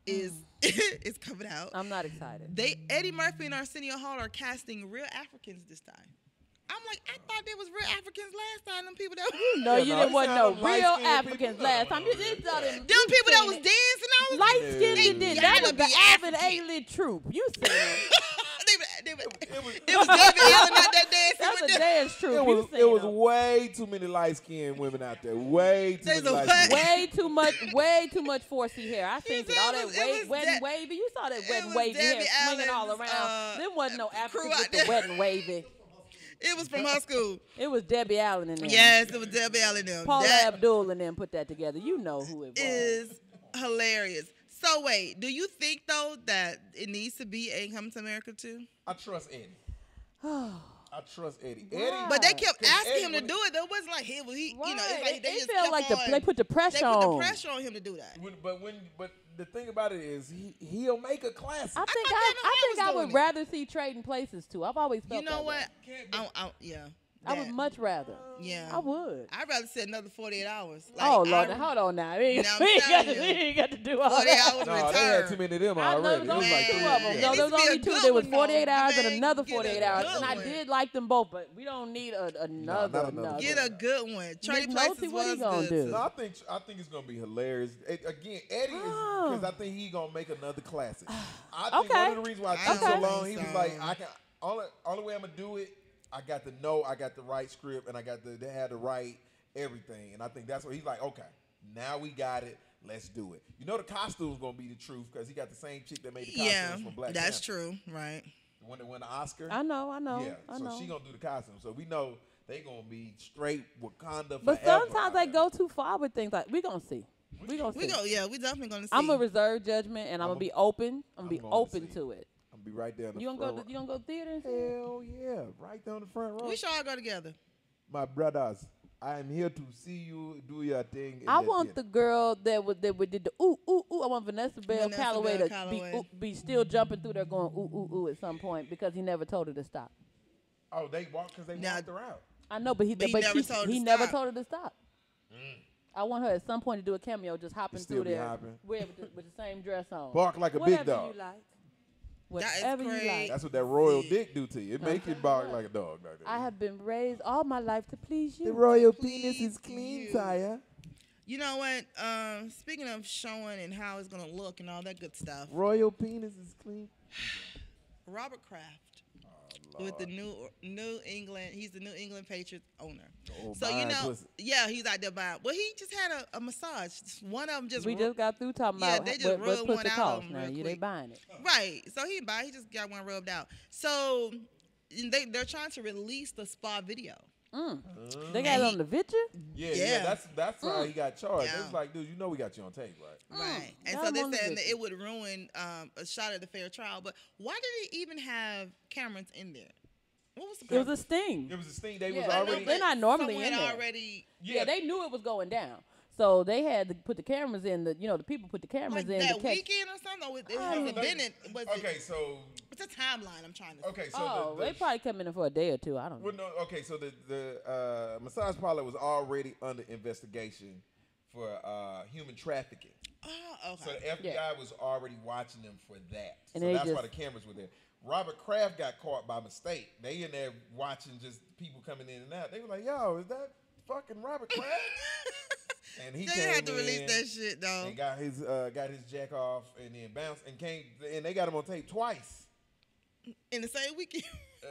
is is coming out. I'm not excited. Eddie Murphy and Arsenio Hall are casting real Africans this time. I'm like, I thought there was real Africans last time. Them people that No, Yeah, you no, didn't it want no sound real light-skinned Africans people. last time. You did thought it. them people that was dancing. I was light skinned. They You did. That was gotta the be Avid African. A-Lit troupe. You said it. It was David Allen out there dancing That's with a them. dance troupe. It You was said it was them. way too many light skinned women out there. Way too There's many a light what? skinned. way too much 4C hair. I seen said all it that was- wet, it wet was and De- wavy. You saw that it wet and was wavy hair Debbie swinging all Allen's, around. There wasn't no crew Africans out with the there. wet and wavy. It was from her school. It was Debbie Allen in there. Yes, it was Debbie Allen. Them. Paula That Abdul and them put that together. You know who it was. is hilarious. So wait, do you think though that it needs to be a Coming to America 2? I trust Eddie. I trust Eddie. Eddie, But they kept 'Cause asking Eddie him to when do it. Though it wasn't like he, you know, it's Right. like they It just felt kept like on. they put the pressure They put the on. pressure on him to do that. but the thing about it is he'll make a classic. I think was I doing would it. rather see Trading Places too. I've always felt You know that way. what? Yeah. I would much rather. Yeah. I would. I'd rather see another 48 hours. Oh Lord, now, hold on now. We Now, I'm ain't telling you. got to do all 48 that. hours No, they had return. too many of them I know already. there was It was only like two three. of them. Yeah. No, there was only It needs to be a two. good There was one, 48 though. hours and Man, another get a 48 hours, good and I one. did like them both, but we don't need another. not another. Get a good one. Trading Miss Places Noty, what he was gonna good. do? No, I think it's gonna be hilarious. Again, Eddie is Oh. because I think he's gonna make another classic. I think Okay. one of the reasons why it I took so don't long, think he was so. like, I can only way I'm gonna do it. I got to know I got the right script and they had the right everything, and I think that's what he's like. Okay, now we got it. Let's do it. You know the costume's gonna be the truth because he got the same chick that made the costumes Yeah, for Black that's Panther. true. Right. The one that won the Oscar. I know. Yeah, I so know. she gonna do the costume. So we know they gonna be straight Wakanda But forever. sometimes they go too far with things like we gonna see. We gonna see. We definitely gonna see. I'm a reserve judgment, and I'm gonna be open. I'm gonna be gonna open see. to it. I'm gonna be right there in the You gonna front go? row. You gonna go to theater and see it? Hell yeah, right down the front row. We should all go together. My brothers, I am here to see you do your thing. in I that want the theater. girl that did the ooh ooh ooh. I want Vanessa Bell Vanessa Calloway Bell to Calloway. be still jumping through there going ooh ooh ooh at some point because he never told her to stop. Oh, they walked because they Now- walked her out. I know, but he But he but never she- told her he to never stop. told her to stop. I want her at some point to do a cameo, just hopping Still through be there hopping. with the same dress on. Bark like a big Whatever dog. You like. That is Whatever you great. like. That's what that royal dick do to you. It make you bark like a dog. Like that. I have been raised all my life to please you. the royal Please penis is clean, you. sire. You know what? Speaking of showing and how it's gonna look and all that good stuff, Royal penis is clean. Robert Kraft with the New England. He's the New England Patriots owner. Oh, So you buying know, pussy. yeah, he's out there buying. Well, he just had a massage. One of them just We just got through talking Yeah, about they just what rubbed pussy one out costs on him now. real You they quick. buying it. right. So he just got one rubbed out. So they're trying to release the spa video. They got it on the picture. Yeah, Yeah. that's how he got charged. Yeah. It's like, dude, you know we got you on tape, right? Right. And That so they're one saying is that it. it would ruin a shot at the fair trial. But why did they even have cameras in there? What was the It was a sting. It was a sting. They Yeah, was I know, already. they're not normally someone in there. already Yeah, they knew it was going down, so they had to put the cameras in. The people put the cameras like in that to catch. weekend or something. Or it hasn't been it. Was Okay, it, so what's the timeline? I'm trying to. okay, so Oh, the they probably come in for a day or two. I don't know. well, no, okay, so the massage parlor was already under investigation for human trafficking. Oh, So okay. the FBI Yeah. was already watching them for that. And so they that's why the just- cameras were there. Robert Kraft got caught by mistake. They in there watching just people coming in and out. They were like, "Yo, is that fucking Robert Kraft?" And he They came had to release in that shit though. and got his jack off and then bounced and came and they got him on tape twice. In the same weekend.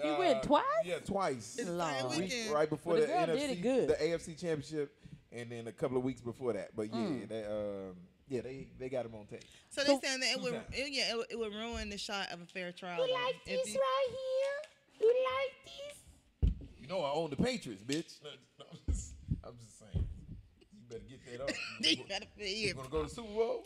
You went twice? Yeah, twice. In the Lord. same Week weekend. right before But the the girl did NFC, it good. the AFC Championship, and then a couple of weeks before that. But yeah, they got him on tape. So they're saying that two times. it would ruin the shot of a fair trial. though. like If this you- right here? You like this? You know I own the Patriots, bitch. No, I'm just saying. You better get that up. You gotta pay You it. gonna go to the Super Bowl?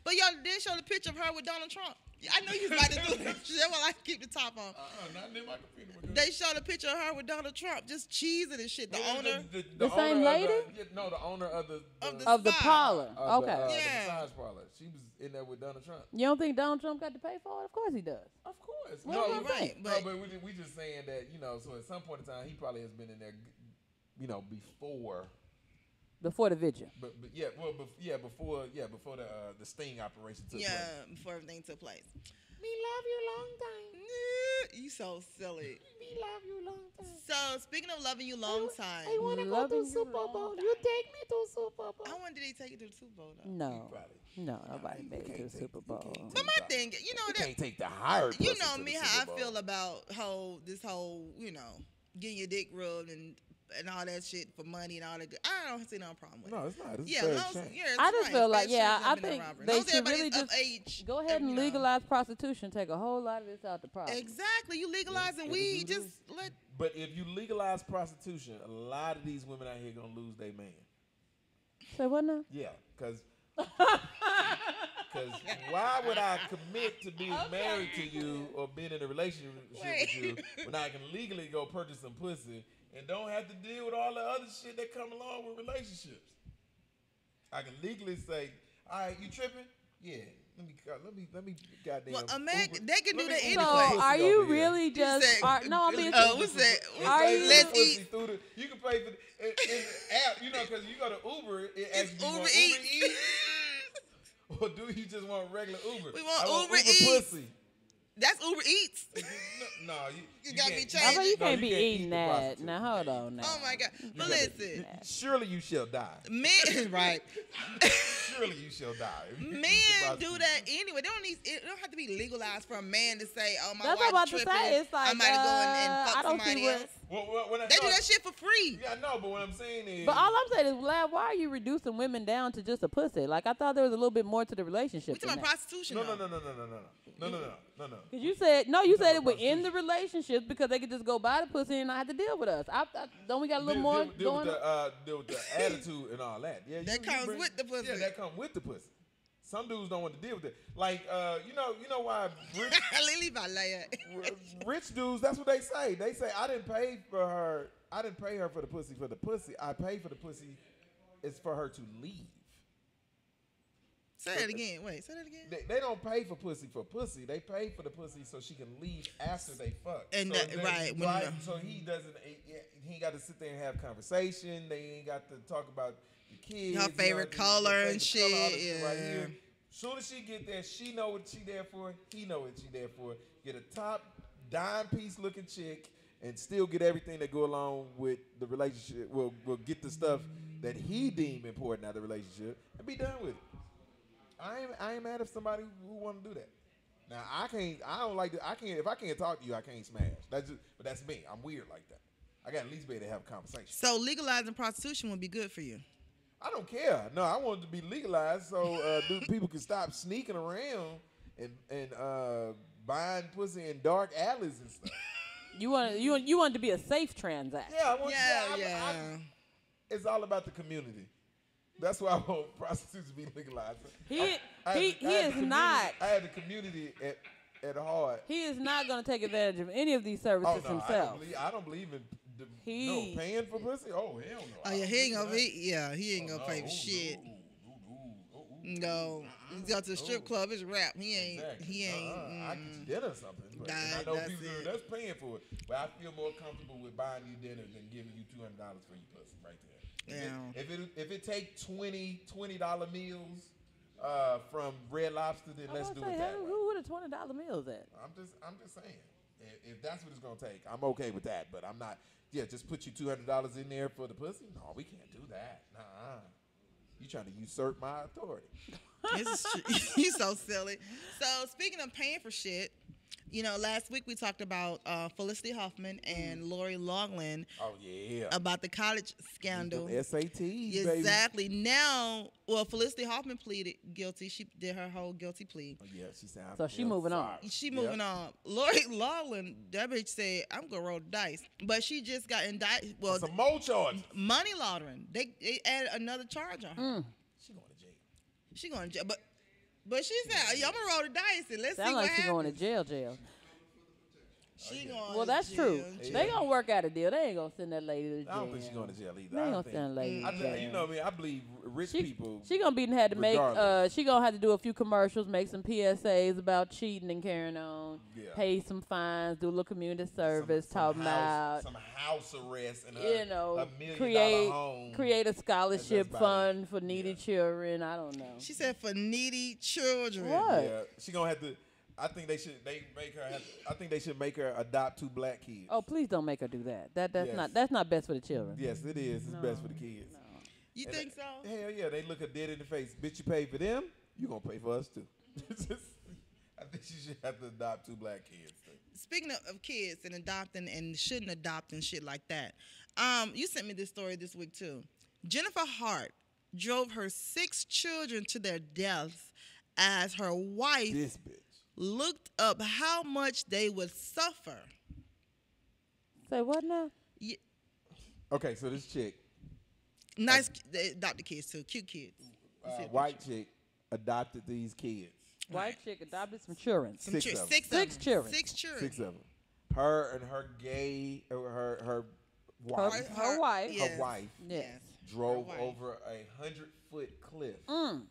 But y'all did show the picture of her with Donald Trump. I know you was about to do that. That's why I keep the top on. Not near my computer. They showed a picture of her with Donald Trump, just cheesing and shit. The owner. The same lady? No, the owner of the Of the Spa. parlor. of Okay. the Yeah. massage parlor. She was in there with Donald Trump. You don't think Donald Trump got to pay for it? Of course he does. Of course. Well, no, you're right, No, but- but we just saying that, so at some point in time, he probably has been in there, before. Before the vigil. But before the sting operation took place. Yeah, before everything took place. Me love you long time. You so silly. Me love you long time. So speaking of loving you long time, wanna go to Super Bowl. You take me to Super Bowl. I wonder did he take you to the Super Bowl though? No. Probably. No, nobody made it to the Super Bowl. But my thing, You that can't take the hired you person know to the me Super how I Bowl. feel about this whole getting your dick rubbed and all that shit for money and all that. I don't see no problem with it. No, it's not. It's Yeah, fair long- exchange. yeah, it's I just right. feel like, Fair yeah, exchange, I loving and think robbery. they Long as should really everybody's of just age, go ahead and you know. legalize prostitution. Take a whole lot of this out the problem. Exactly, you legalizing weed, just let. But if you legalize prostitution, a lot of these women out here gonna lose their man. Say what now? Yeah, because why would I commit to being married to you or being in a relationship with you when I can legally go purchase some pussy and don't have to deal with all the other shit that come along with relationships? I can legally say, all right, you tripping? Yeah. Let me goddamn. Well, imagine they can do that So anyway. are you really just? said- No, I mean, What's that? Are you- Let's eat. You can pay for in the app, because you go to Uber. It asks It's you Uber want Eats. Uber Eats, or do you just want regular Uber? We want I Uber Eats. Pussy. That's Uber Eats. No, You gotta be can't- changed. I bet you no, can't be eat eating the that. prostitute. Now hold on. Now. Oh my God! But listen, Surely you shall die. men, right? Surely you shall die. Men do that anyway. They don't need. It don't have to be legalized for a man to say, "Oh, my That's what I'm wife about to tripping. say. It's like I might go and I fuck don't see somebody what. else." Well, They do that shit for free. Yeah, I know, but what I'm saying is. But all I'm saying is, Lab, why are you reducing women down to just a pussy? Like I thought there was a little bit more to the relationship. We talking about prostitution. No. Because you said you said it within the relationships because they could just go buy the pussy and not have to deal with us. Don't we got a little more deal going? deal with the attitude and all that. Yeah, That comes with the pussy. Yeah, that comes with the pussy. Some dudes don't want to deal with it. Like, you know why rich dudes, that's what they say. They say, I didn't pay her for the pussy for the pussy. I paid for the pussy. It's for her to leave. Say that again. Wait, say that again. They don't pay for pussy. They pay for the pussy so she can leave after they fuck. And so that- right, when right. the- So he doesn't. He ain't got to sit there and have conversation. They ain't got to talk about the kids. Her favorite color and shit, all this shit right yeah. here. Soon as she get there, she know what she there for. He know what she there for. Get a top dime piece looking chick and still get everything that go along with the relationship. We'll get the stuff that he deem important out of the relationship and be done with it. I ain't mad if somebody who want to do that. Now I don't like that. If I can't talk to you, I can't smash. But that's me. I'm weird like that. I got at least be able to have a conversation. So legalizing prostitution would be good for you. I don't care. No, I want it to be legalized so people can stop sneaking around and buying pussy in dark alleys and stuff. You want it to be a safe transaction. Yeah, I want. Yeah. It's all about the community. That's why I want prostitutes to be legalized. He I is not. I had the community at heart. He is not going to take advantage of any of these services himself. I don't believe in He- paying for pussy. Oh hell no. Oh yeah, he ain't gonna pay. Yeah, he ain't gonna pay for shit. No, he's got to the strip club. It's rap. He ain't. Exactly. He ain't. I get you dinner or something. But, Nah, and I know that's people it. that's paying for it. But I feel more comfortable with buying you dinner than giving you $200 for your pussy right there. Yeah. If it take $20 meals from Red Lobster, then let's do it that way. Who would a $20 meals at? I'm just saying. If that's what it's gonna take, I'm okay with that. But I'm not. Yeah, just put you $200 in there for the pussy. No, we can't do that. Nah. You trying to usurp my authority. He's so silly. So speaking of paying for shit, last week we talked about Felicity Huffman and Lori Loughlin Oh yeah. about the college scandal. Them SATs, baby. Exactly. Now, Felicity Huffman pleaded guilty. She did her whole guilty plea. Oh, yeah, she sounds. So she moving on. She moving on. Lori Loughlin, that bitch said, I'm gonna roll the dice. But she just got indicted. Well, Some more charges. money laundering. They added another charge on her. She going to jail. She going to jail. But she said, I'm gonna roll the dice and let's see Sound what like she happens. going to jail. She going Well, to that's jail. true. They gonna work out a deal. They ain't gonna send that lady to jail. I don't think she's going to jail either. They I ain't don't gonna send a lady to I tell jail. you know me. I believe rich people. She gonna be had to make. regardless. She gonna have to do a few commercials, make some PSAs about cheating and carrying on. Yeah. Pay some fines, do a little community service, talking about some house arrest and you know, a $1 million home. create a scholarship That's about fund it. for needy Yeah. children. I don't know. She said for needy children. What? Yeah, she gonna have to. I think they should. I think they should make her adopt 2 black kids. Oh, please don't make her do that. That's Yes. not best for the children. Yes, it is. It's best for the kids. You And think so? Hell yeah, they look her dead in the face. Bitch, you pay for them, you gonna pay for us too. I think she should have to adopt 2 black kids. Too. Speaking of kids and adopting and shouldn't adopt and shit like that, you sent me this story this week too. Jennifer Hart drove her 6 children to their deaths as her wife This bitch. looked up how much they would suffer. Say what now? Okay, so this chick, Nice, they adopted kids too, cute kids. You see a white chick, adopted these kids. White chick adopted some children. Some 6 chi- of them. 6 of 6 them. children. 6 children. 6 of them. Her and her gay, her wife, Her wife. Yes. her wife Yes. drove wife. over a 100-foot cliff and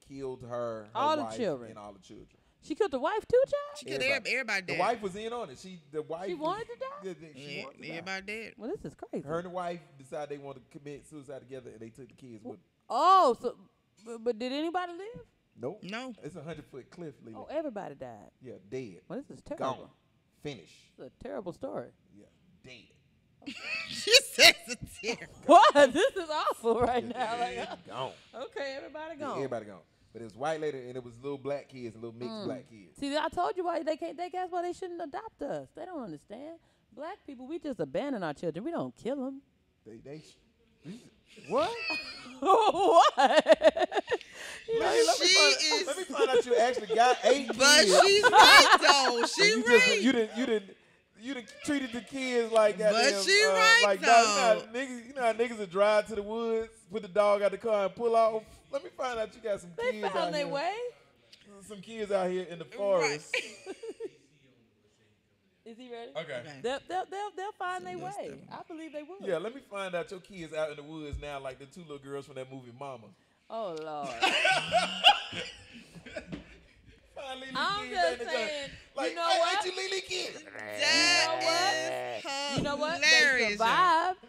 killed her All the wife, children. and all the children. She killed the wife too, child? She killed everybody The dead. wife was in on it. The wife She wanted to die? She wanted to die. Everybody dead. Well, this is crazy. Her and the wife decided they wanted to commit suicide together, and they took the kids with them. Oh, so, but did anybody live? Nope. No. It's a 100-foot cliff, Lily. Oh, everybody died. Yeah, dead. Well, this is terrible. Gone. Finish. This is a terrible story. Yeah, dead. She says it's terrible. What? This is awful right now. Like, Gone. okay, everybody Yeah, gone. everybody gone. But it was white lady, and it was little black kids, and little mixed black kids. See, I told you why they can't. That's why they shouldn't adopt us. They don't understand. Black people, we just abandon our children. We don't kill them. What? What? Let me find out you actually got 8 But kids. she's right though. She you right. you didn't treated the kids like that. But she right, like dog, you know how niggas would drive to the woods, put the dog out the car and pull off. Let me find out you got some They kids out found their here. way. Some kids out here in the forest. Is he ready? Okay. They'll find their good way. I believe they will. Yeah, let me find out your kids out in the woods now, like the 2 little girls from that movie Mama. Oh Lord. Find Lily I'm kids just out in the saying, jungle. Like, you know hey, what? ain't you Lily kids? That You know what? They hilarious. survived.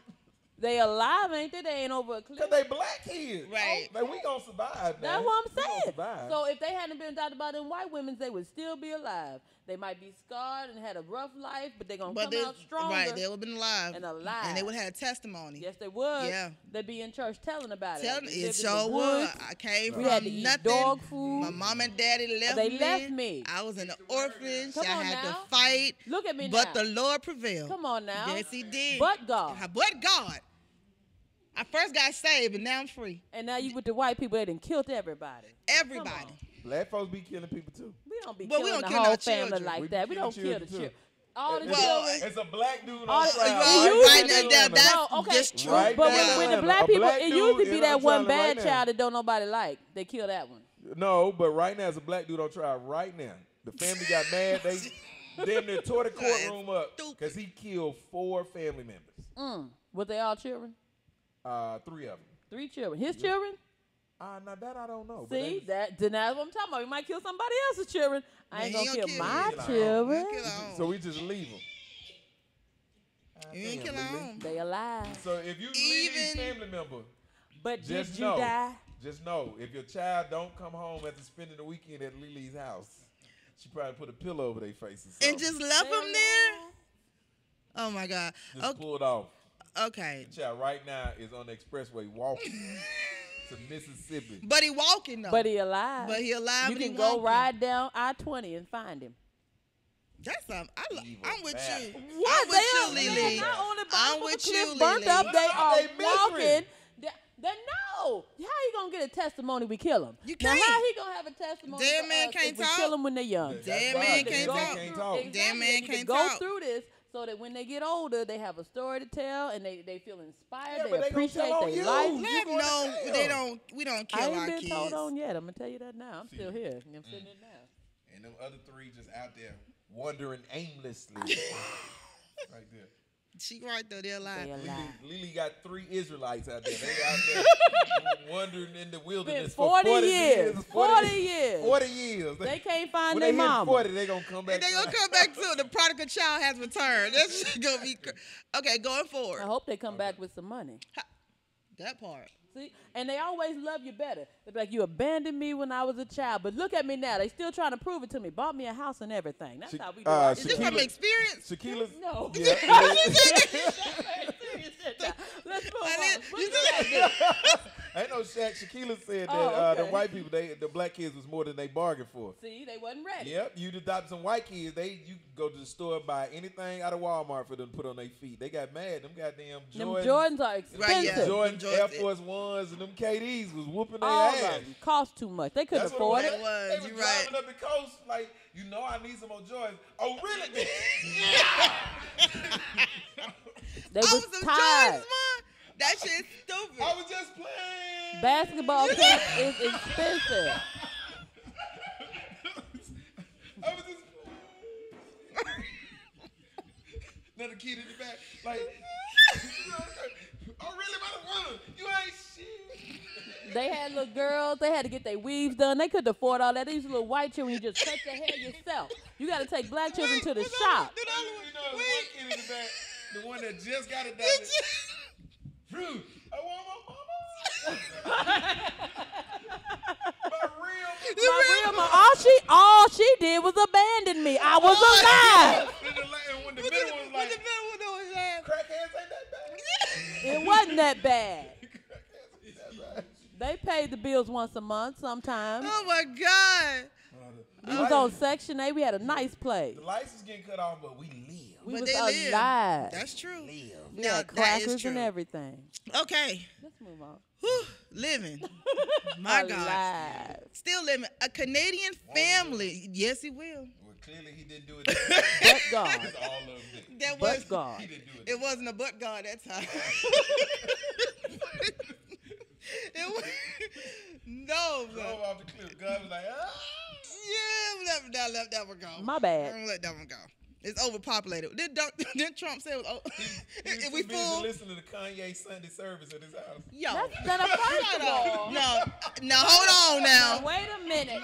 They alive, ain't they? They ain't over a cliff. Cause they black kids. Right. Like, we gonna survive, man. That's what I'm We gonna saying. survive. So if they hadn't been adopted by them white women, they would still be alive. They might be scarred and had a rough life, but they're gonna But come out stronger. right, they would have been alive. And alive. And they would have had testimony. Yes, they would. Yeah. They'd be in church telling about Tell it. me, We it lived in the sure would. woods. I came We from had to eat nothing. dog food. My mom and daddy left They me. left me. I was in the orphanage. Come I on had now. to fight. Look at me But now. the Lord prevailed. Come on now. Yes, he did. But God. But God. I first got saved, but now I'm free. And now you with the white people, they done killed everybody. Everybody. Come on. Black folks be killing people too. We don't be But we killing don't the kill whole our family children. like We that. be We don't killing kill the children, children. All the Well, children. It's a black dude All on the- trial. it Right usually now, be- that's no, okay. just true. Right But now, with the a black people, black it dude usually in be on that one trial bad right now. child that don't nobody like. They kill that one. No, but right now, it's a black dude on trial right now. The family got mad. They damn near tore the courtroom up because he killed 4 family members. Was they all children? 3 of them. 3 children. His children? Now that I don't know. See, then that's what I'm talking about. We might kill somebody else's children. I ain't Man, gonna he kill gonna my kill children. Kill our own. So we just leave them. You ain't kill our own. They alive. So if you leave a Even- family member, But just did you know, die? just know, if your child don't come home after spending the weekend at Lily's house, she probably put a pillow over their faces. And just left them there? Oh, my God. just pulled off. Okay. The child right now is on the expressway walking to Mississippi. But he walking, though. But he alive. But he alive, You but he can go walking. ride down I-20 and find him. That's something. Evil I'm with bastard. you. What? I'm with you, They Lily. are not only I'm burned with the cliff you, burnt Lily. up. They What are about they misery? walking. No. How you gonna get a testimony? We kill him. You Now can't. how he gonna have a testimony? Dead for man us can't if we talk. kill them when they're young. That's Dead right. man Dead can't man talk. can't talk. Dead Exactly. man They need to can't go talk. through this so that when they get older, they have a story to tell and they feel inspired. Yeah, they but they gonna appreciate tell on their you. life. You Let going them to know jail. we don't I kill our ain't been kids. told on yet. I'm gonna tell you that now. I'm still here. I'm sitting here now. And them other 3 just out there wandering aimlessly. Right there. She right though, they're alive. They alive. Lily got 3 Israelites out there. They out there wandering in the wilderness Been for 40 years. 40 40 years. years. They can't find when their they hit mama. 40, they gonna come back. And they gonna come back to the prodigal child has returned. That's just gonna be okay. Going forward, I hope they come back with some money. that part. See, and they always love you better. They're like, you abandoned me when I was a child, but look at me now. They still trying to prove it to me. Bought me a house and everything. That's how we do our Is this from Shaquilla- experience? Shaquilla's. No. Yeah. Let's move I on. didn't- What you you gotta do? Ain't no Shaq. Shaquilla said that Oh, the okay. white people, the black kids, was more than they bargained for. See, they wasn't ready. Yep, you'd adopt some white kids. You go to the store, buy anything out of Walmart for them to put on their feet. They got mad. Them goddamn Them Jordans, Jordans are expensive. Right, yeah. Jordan Them Jordans- Air Force Ones, and them KDs was whooping their All ass. of them cost too much. They couldn't That's afford what it. It was, They was you driving right. up the coast like, I need some more Jordans. Oh, really? They Oh, was some tired. Jordans, man. That shit's stupid. I was just playing. Basketball camp is expensive. I was just playing. Another kid in the back, like, oh, really, motherfucker? You ain't They had little girls. They had to get their weaves done. They couldn't afford all that. These little white children, you just cut their hair yourself. You got to take black children to the shop. You know, one kid in the back, the one that just got it done. Fruit. I want my mama. All she did was abandon me. I was alive. And when the middle one was like, crackheads ain't that bad. It wasn't that bad. Crackheads ain't that bad. They paid the bills once a month sometimes. Oh my God. We was on Section 8. We had a nice place. The lights is getting cut off, but we live. We But was they live. alive. That's true. Live. We Now, had that is crackers true. and everything. Okay. Let's move on. Whew, living. My God. Alive. Still living. A Canadian family. Yes, he will. Well, clearly he didn't do it. But God. Because all of them did. That But was God. He didn't do it. It wasn't a but God that time. It was, no, Drove off the cliff. God was like, yeah, let that one go. My bad. I'm gonna let that one go. It's overpopulated. Didn't Trump say it was? If we busy full, listening to Kanye Sunday service at his house. yo, That's not a first of all. no, hold on now. Wait a minute.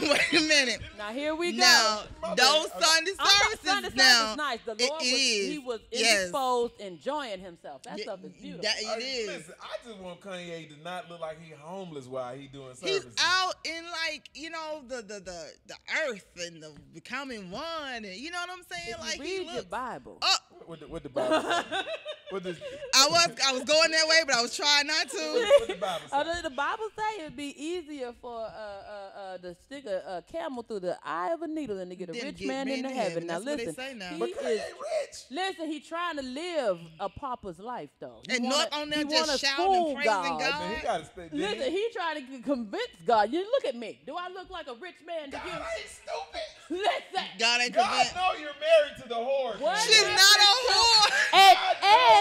Wait a minute. Now here we go. Now, My those bad. Sunday services Sunday now. service is nice. The Lord He was yes. indisposed, enjoying himself. That stuff is beautiful. That it is. Listen, I just want Kanye to not look like he's homeless while he doing He's services. out in like the earth and the becoming one, and you know what I'm saying? If Like you he read your looks. Bible. What the Bible say? What the I was going that way, but I was trying not to. what the Bible say? The Bible say it'd be easier for to stick a camel through the eye of a needle than to get a Then rich get man man into to heaven. heaven. Now That's what they listen, say now. he But Kanye is. ain't rich. Listen, he trying to live a pauper's life though. He And wanna- not on there he just wanna shouting fool and praising God. Man, he gotta stay. Listen, he trying to convince God. You look at me. Do I look like a rich man to God you? ain't stupid. Listen. God ain't God convinced. know you're married to the whore. What? She's not a whore.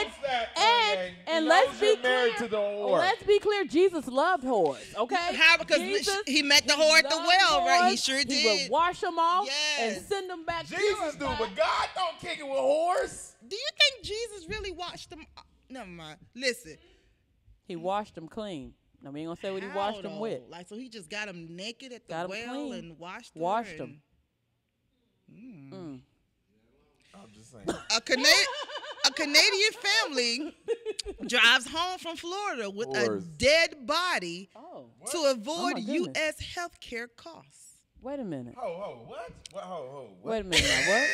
And let's be married clear. to the whore. Let's be clear. Jesus loved whores. Okay. How? Because he met the whore at the loved well, right? He whores. sure He did. would wash them off Yes. and send them back. Jesus do, purified. but God don't kick it with whores. Do you think Jesus really washed them? Never mind. Listen. He washed them clean. Now we ain't gonna say what he How, washed them though? with. Like, so he just got them naked at the Got 'em well clean. and washed them. Washed and- them. I'm just saying. A Canadian family drives home from Florida with a Whores. dead body Oh, to avoid my goodness. U.S. health care costs. wait a minute. What? What? Wait a minute. Now, what?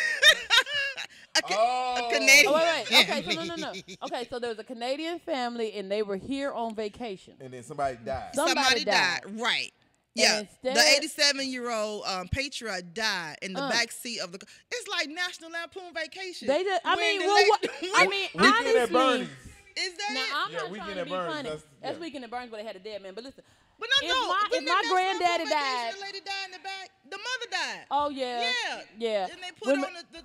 Oh. A Canadian. Oh, wait. Okay, so no. Okay, so there was a Canadian family and they were here on vacation. And then somebody died. Somebody died. Right. Yeah. instead- The 87-year-old patriot died in the back seat of the car. It's like National Lampoon Vacation. They just. I When mean, the well, what, lady- I mean, Weekend at honestly. Bernie's. Is that Now it? I'm Yeah, not Weekend trying to at be Bernie's, funny. that's- That's yeah. Weekend at Burns, but they had a dead man. But listen, But if my Wasn't granddaddy National Lampoon died. Vacation, the lady died in the back. The mother died. Oh yeah, yeah. And they put When- on the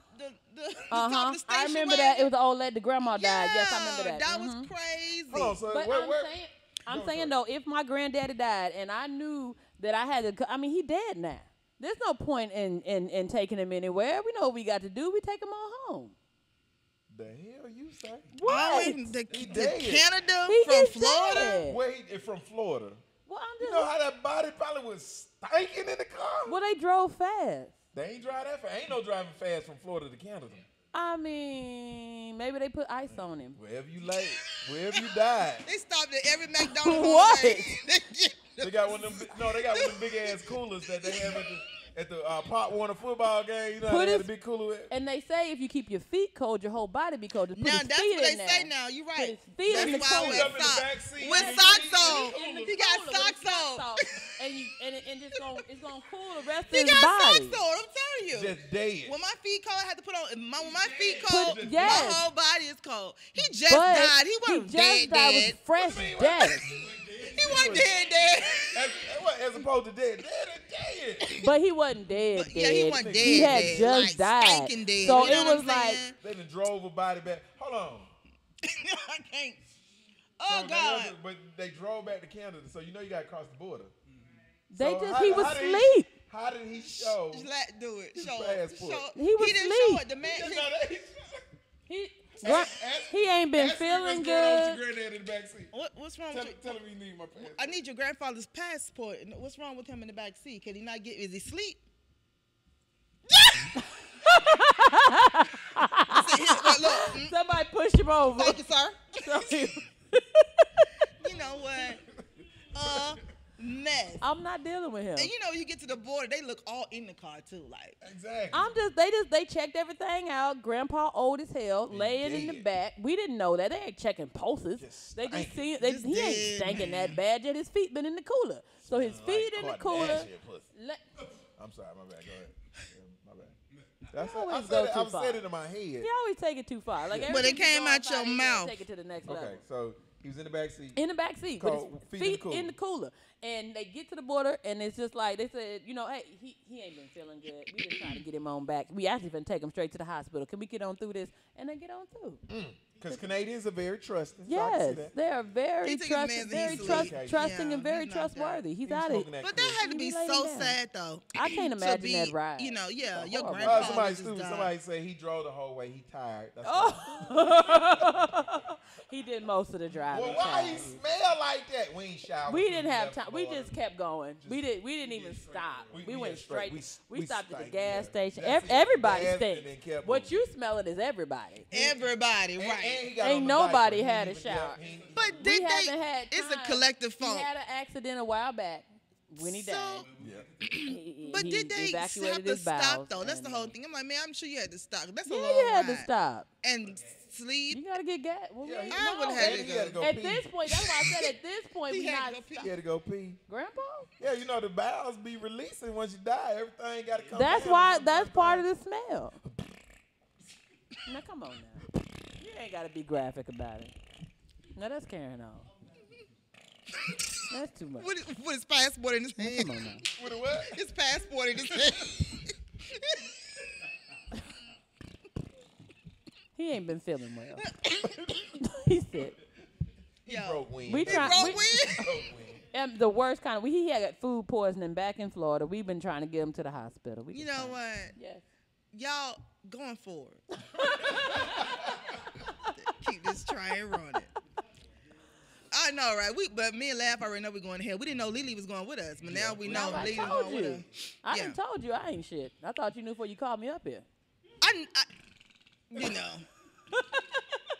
top of the station I remember that. It wagon. was the old lady. The grandma died. Yes, I remember that. That Mhm. was crazy. Hold on, so But I'm Go, saying go. though, if my granddaddy died and I knew that I had to, I mean, he dead now. There's no point in taking him anywhere. We know what we got to do. We take him on home. The hell you say? Oh, What? the dead. Canada He from is Florida. dead. Where he from Florida? Well, I'm You just. know how that body probably was stinking in the car? Well, they drove fast. They ain't drive that fast. Ain't no driving fast from Florida to Canada. I mean, maybe they put ice on him. Wherever you lay, wherever you died. They stopped at every McDonald's. What? They got one of them. No, they got one of them big ass coolers that they have at the Pop Warner football game. You know how Put they had his- the big cooler with? And they say if you keep your feet cold, your whole body be cold. Just put Now his that's feet what they in there. say now. You're right. his feet That's in the why I cooler. wear Up in the socks. back seat. With In socks the on. In the He got cooler with socks his on. and it's gonna cool the rest He of his got body. socks on. I'm telling you. Just dead. When my feet cold, I had to put on. When my feet cold, yes. my whole body is cold. He just But died. He wasn't just dead. died Dead. with fresh death. He wasn't dead. As opposed to dead. Dead and dead. But he wasn't dead. But yeah, he wasn't He dead, had dead. just Like, died. stinking dead. So You know it what was I'm like, saying? They done drove a body back. Hold on. I can't. So Oh they God. wasn't- But they drove back to Canada, so you know you got to cross the border. they So he was how did asleep. How did he show? Just let do it. His Show it. passport. Show it. He was didn't asleep. show it. The man. You know that- He He ain't been feeling good. What's granddad in the backseat? What's wrong with you? Tell him you need my passport. I need your grandfather's passport. What's wrong with him in the back seat? Can he not get? Is he asleep? Look, Somebody push him over. thank you, sir. You know what? Mess. I'm not dealing with him. And you know, you get to the border, they look all in the car too. Like, Exactly. They checked everything out. Grandpa old as hell, laying in the dead. back. We didn't know that. They ain't checking pulses. Just They just see stinking. Just he ain't dead, stinking man. that bad. Yet his feet been in the cooler. So his feet in the cooler. Kardashian pussy. Le- I'm sorry, my bad. Go ahead. Yeah, my bad. always go too I far. said it in my head. He always take it too far. Like Yeah. But it everything came you go out your outside, he gonna mouth. Take it to the next Okay, level. so he was in the back seat. In the back seat with Cold, his feet feet in the cooler. And they get to the border, and it's just like, they said, you know, hey, he ain't been feeling good. We just trying to get him on back. We actually finna take him straight to the hospital. Can we get on through this? And they get on through. Because Canadians are very trusting. So I can see Yes, that. they are very He took his trusting, meds very and he's trusting Yeah, and very he's not trustworthy. He's He's out of smoking it. but that had to be You lay so him down. sad though. I can't To imagine be, that ride. You know, yeah, It's your horrible. grandfather Somebody just stupid. died. Somebody say he drove the whole way. He tired. That's He did most of the driving. Well, why he child. smell like that? We ain't showered. We since didn't have left time. We Florida. just kept going. We didn't even stop. We We went went straight. straight. We We stopped at the stank, gas yeah. station. That's it. Everybody Gassed and stinks. then kept What moving. you smelling is everybody. Everybody, And right? he got Ain't on the nobody diaper. He had a didn't even shower. get- he- But We did haven't they? had It's a time. collective He fault. had an accident a while back when he So- died. Yeah. But He did they evacuated have to his bowels stop though? That's and, the whole thing. I'm like, man, I'm sure you had to stop. That's a Yeah, long you had to ride. stop. And sleep. You gotta get gas. Well, Yeah, he- I no. would've had And to he had to go. go At pee. this point, that's why I said at this point He we had to not go pee. He had to go pee. Grandpa. Yeah, you know the bowels be releasing once you die. Everything got to come. That's down. why. That's part of the smell. Now come on now. You ain't gotta be graphic about it. Now that's carrying on. That's too much. With his passport in his hand. Come on now. With a what? His passport in his hand. He ain't been feeling well. He said. Yo. Broke wind. We try- Broke we- wind? Broke wind. And the worst kind of. He had food poisoning back in Florida. We've been trying to get him to the hospital. We You just know trying- what? Yes. Y'all going forward. Keep this train running. I know, right? But me and Laugh already know we're going to hell. We didn't know Lily was going with us, but now we know I Lily's told going with you. us. I Yeah. done told you I ain't shit. I thought you knew before you called me up here. You know,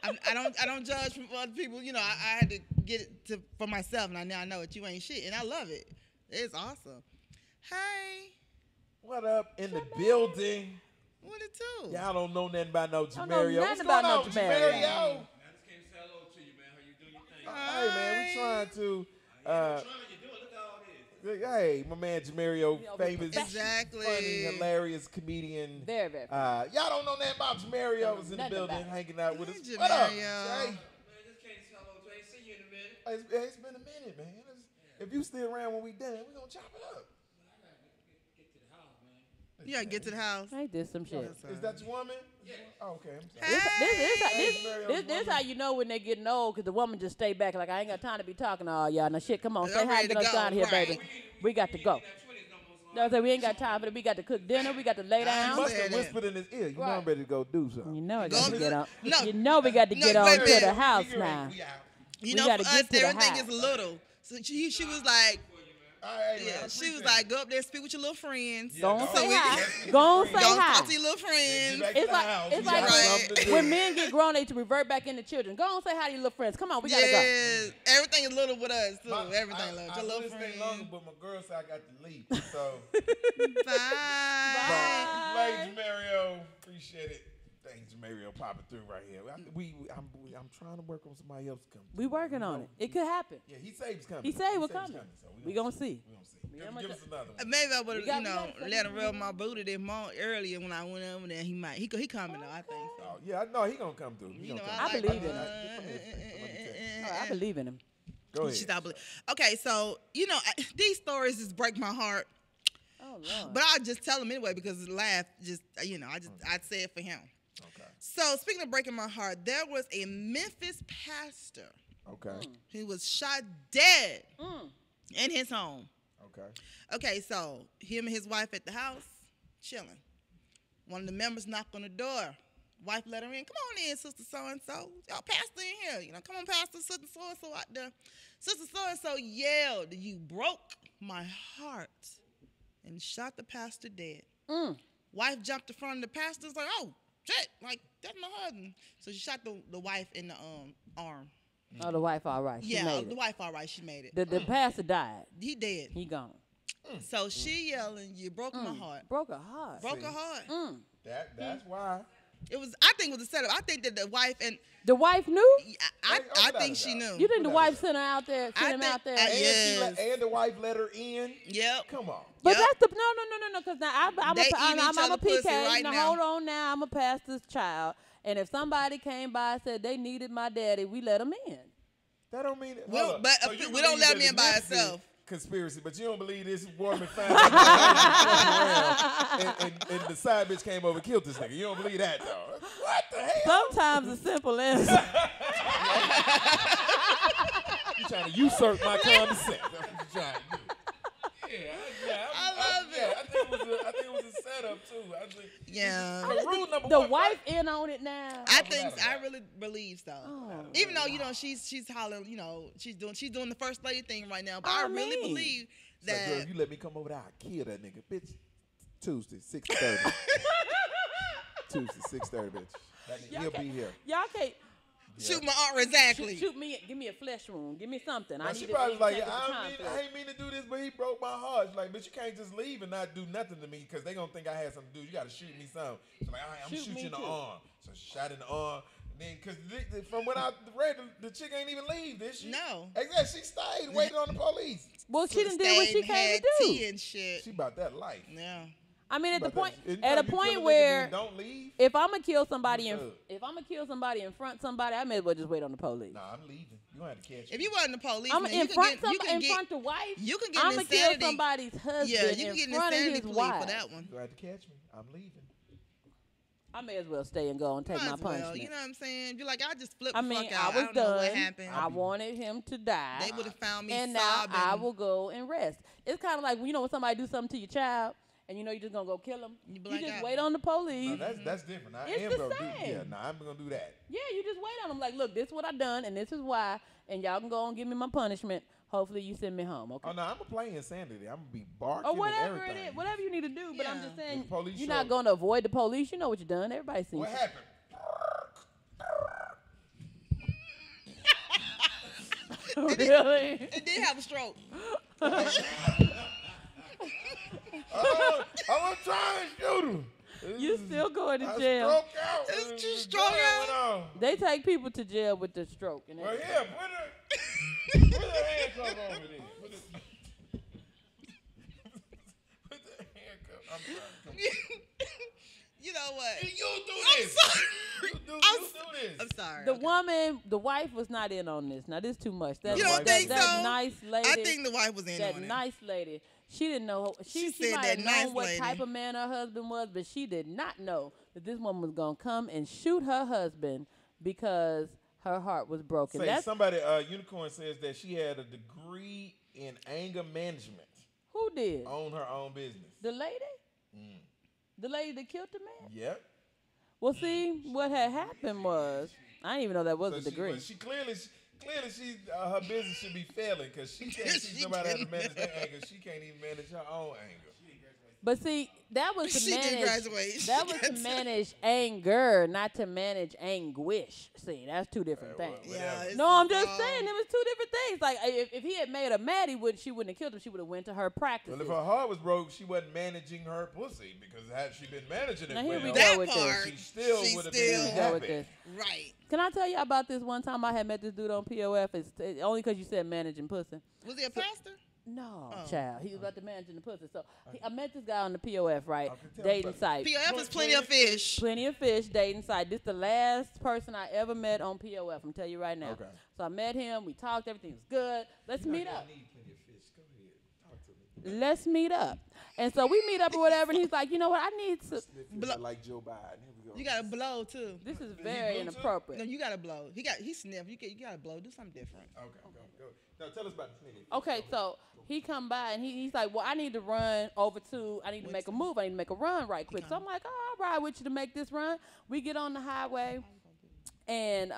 I don't judge from other people. You know, I had to get it for myself, and now I know that you ain't shit, and I love it. It's awesome. Hey, What up in the building? what it do? Y'all don't know nothing about no Don't know Jamario. nothing What's about going no on, Jamario. Jamario? Man, I just came to say hello to you, man. How you doing your thing? Hey man, we trying to. Trying you doing? Look at all this. Hey, my man Jamario, Yeah, famous, Exactly. funny, hilarious comedian. Very, very. Y'all don't know nothing about Jamario. Was in the Nothing building, about it. hanging out with us. Hey, What up, Jamario. Jay? Man, just came to say hello to you. I ain't seen you in a minute. It's been a minute, man. If you still around when we done, we gonna chop it up. I gotta get to the house, man. You gotta get to the house. I did some shit. Is that your woman? Yeah. Oh, okay. I'm sorry. This how you know when they getting old, because the woman just stay back like, I ain't got time to be talking to all y'all. Now shit, come on, say I'm hi, ready get to us go, down here, right. baby. We got to go. Got 20s no more, so No, I said we ain't got time for it. We got to cook dinner. We got to lay He down. must said have that. whispered in his ear. You know I'm Right. ready to go do something. You know we Go got to to get the- on. No. You know we got to No, get on wait a to minute. the house We now. We out. You We know, gotta for get us, to the everything house. is little. So she was like, All right, man. yeah, I she was appreciate like, it. go up there, speak with your little friends. Go on, So say we- hi. Go on, say Go hi. talk to your little friends. Get back to It's the like house. it's We like got something to do. when men get grown, they to revert back into children. Go on, say hi to your little friends. Come on, we gotta go. Yes, everything is little with us too. Everything little. I Your little would stay friends. longer, but my girl said I got to leave. So, Bye. thanks, Mario. Appreciate it. Thanks, Mario, popping through right here. I'm trying to work on somebody else to come. We working on it. It could happen. Yeah, he said he's coming. He said he was he's coming. So We gonna see. We gonna see. We Give, gonna give see. us another one. Maybe I would have, We got- you know, we got- let him rub my booty this morning earlier when I went over there. He might. He coming though. I think so. Oh, yeah, I know he gonna come through. He You know, gonna I come. I like believe my- in him. Let me check. Oh, I believe in him. Go ahead. She stopped believing. Okay, so you know these stories just break my heart, Oh Lord. but I just tell him anyway because the laugh just you know I'd say it for him. Okay. So speaking of breaking my heart, there was a Memphis pastor Okay. who was shot dead Mm. in his home. Okay. Okay, so him and his wife at the house chilling. One of the members knocked on the door. Wife let her in. Come on in, sister so-and-so. Y'all pastor in here. You know, come on, pastor, sister so-and-so out there. Sister so-and-so yelled, you broke my heart, and shot the pastor dead. Wife jumped in front of the pastor's like, oh, shit, like, that's my husband. So she shot the wife in the arm. Oh, the wife all right. She made it. The wife all right. She made it. The pastor died. He dead. He gone. So she yelling, you broke my heart. Broke her heart. Broke her heart. That's why. I think it was a setup. I think that the wife and The wife knew? I think she knew. You think the wife sent her out there, sent him out there? Yes. And the wife let her in. Yep. Come on. But Yep. that's the no. Because now I'm They eating each a other pussy PK. right now now. hold on, now I'm a pastor's child, and if somebody came by and said they needed my daddy, we let them in. That don't mean it. We don't let him in by himself. Conspiracy, but you don't believe this woman found and the side bitch came over and killed this nigga. You don't believe that, though. What the hell? Sometimes a simple answer. You trying to usurp my common sense. That's what you trying to do. I love it. I think it was a setup too. Rule number The one, wife in on it now. I really believe so. Oh. Even though she's hollering, she's doing the first lady thing right now. But I really mean. believe It's like, girl, that if you let me come over there, I'll kill that nigga, bitch. Tuesday, 6:30. Tuesday, 6:30, bitch. He'll be here. Y'all can't shoot my arm exactly. shoot me. Give me a flesh wound. Give me something. Now, I she need probably to like, take I ain't mean to do this, but he broke my heart. She's like, but you can't just leave and not do nothing to me because they gonna think I had something to do. You gotta shoot me something. She's like, all right, I'm Shoot shooting me you in the too. arm. So she shot in the arm. And then, because from what I read, the chick ain't even leave, did she? No. Exactly. She stayed waiting on the police. Well, she didn't do what she came to tea do. and shit. She about that life. Yeah. I mean, at the About point, that. at a You tell point nigga, where don't leave. if I'm gonna kill somebody Good. if I'm gonna kill somebody in front of somebody, I may as well just wait on the police. Nah, I'm leaving. You gonna have to catch me. If you wasn't the police, I'm man, in you front can get, in front of wife. you can get I'm an gonna kill insanity. somebody's husband Yeah, you can get in an front of insanity his plea wife. for that one. You gonna have to catch me. I'm leaving. I may as well stay and go and take Might my as well, punishment. you know what I'm saying? Be like, I just flipped I the mean, fuck I out. was don't know what done. happened. I wanted him to die. They would have found me and sobbing. now I will go and rest. It's kind of like when somebody do something to your child, and you're just gonna go kill him. You You black just out. wait on the police. No, that's different. I It's am the gonna same. do. Yeah, nah, I'm gonna do that. Yeah, you just wait on them. Like, look, this is what I done, and this is why, and y'all can go and give me my punishment. Hopefully, you send me home. Okay. Oh no, I'm gonna play insanity. I'm gonna be barking Or whatever and it everything. is, whatever you need to do. But I'm Yeah. just saying, The police you're show. not going to avoid the police. You know what you done. Everybody sees What you. happened? Really? It did have a stroke. Oh, I'm trying to shoot him. You still going to I jail. stroke out. It's too The strong gun out. went off. They take people to jail with the stroke. And Well, everything. yeah, put the handcuff over there. Put the handcuff. I'm trying to come. You know what? You do I'm this. sorry. You do this. I'm sorry. The woman, the wife was not in on this. Now, this too much. That, You don't think that so? nice lady. I think the wife was in that on it. nice lady. She didn't know. She said might that have nice known what lady. type of man her husband was, but she did not know that this woman was gonna come and shoot her husband because her heart was broken. Say That's somebody, Unicorn says that she had a degree in anger management. who did Own her own business. the lady. The lady that killed the man. Yep. Well, see, what had happened was I didn't even know that was a degree. She clearly she her business should be failing because she can't teach She somebody how to can't. manage their anger. She can't even manage her own anger. But see, that was to She did manage. graduate. That She was got to manage anger, not to manage anguish. See, that's two different well, things. Yeah, it's No, I'm just wrong. saying it was two different things. Like if he had made her mad, she wouldn't have killed him. She would have went to her practices. Well, if her heart was broke, she wasn't managing her pussy because had she been managing it Now, here we well, go That with part, this. she still she would have still- been Go with happy. this. Right. Can I tell you about this one time I had met this dude on POF? It's only because you said managing pussy. Was he a pastor? No, Oh. child. He was about to managing the pussy. So I met this guy on the POF, right? Okay, tell me Dating about it. site. POF is plenty of fish. Plenty of fish, dating site. This is the last person I ever met on POF. I'm telling you right now. Okay. So I met him. We talked. Everything was good. Let's meet up. I need plenty of fish. Go ahead. Talk to me. Let's meet up. And so we meet up or whatever. And he's like, you know what? I need to. Like Joe Biden. Here we You gotta blow too. This is very inappropriate. No, you gotta blow. He sniffed. You gotta blow. Do something different. Okay, go. Now tell us about this nigga. Okay, so he come by and he's like, well, I need to run over to, I need to make a move. I need to make a run right quick. So I'm like, oh, I'll ride with you to make this run. We get on the highway, and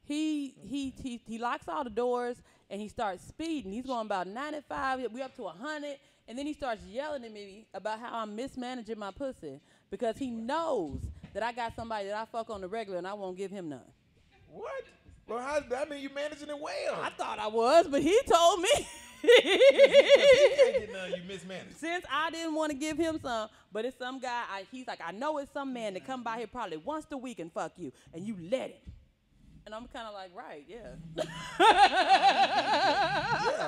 he locks all the doors, and he starts speeding. He's going about 95. We up to 100, and then he starts yelling at me about how I'm mismanaging my pussy because he knows that I got somebody that I fuck on the regular, and I won't give him none. What? Well, how does that mean you managing it well? I thought I was, but he told me. He can't get none, you mismanaged. Since I didn't want to give him some, but it's some guy, he's like, I know it's some man that come by here probably once a week and fuck you, and you let him. And I'm kind of like, right, yeah. Yeah,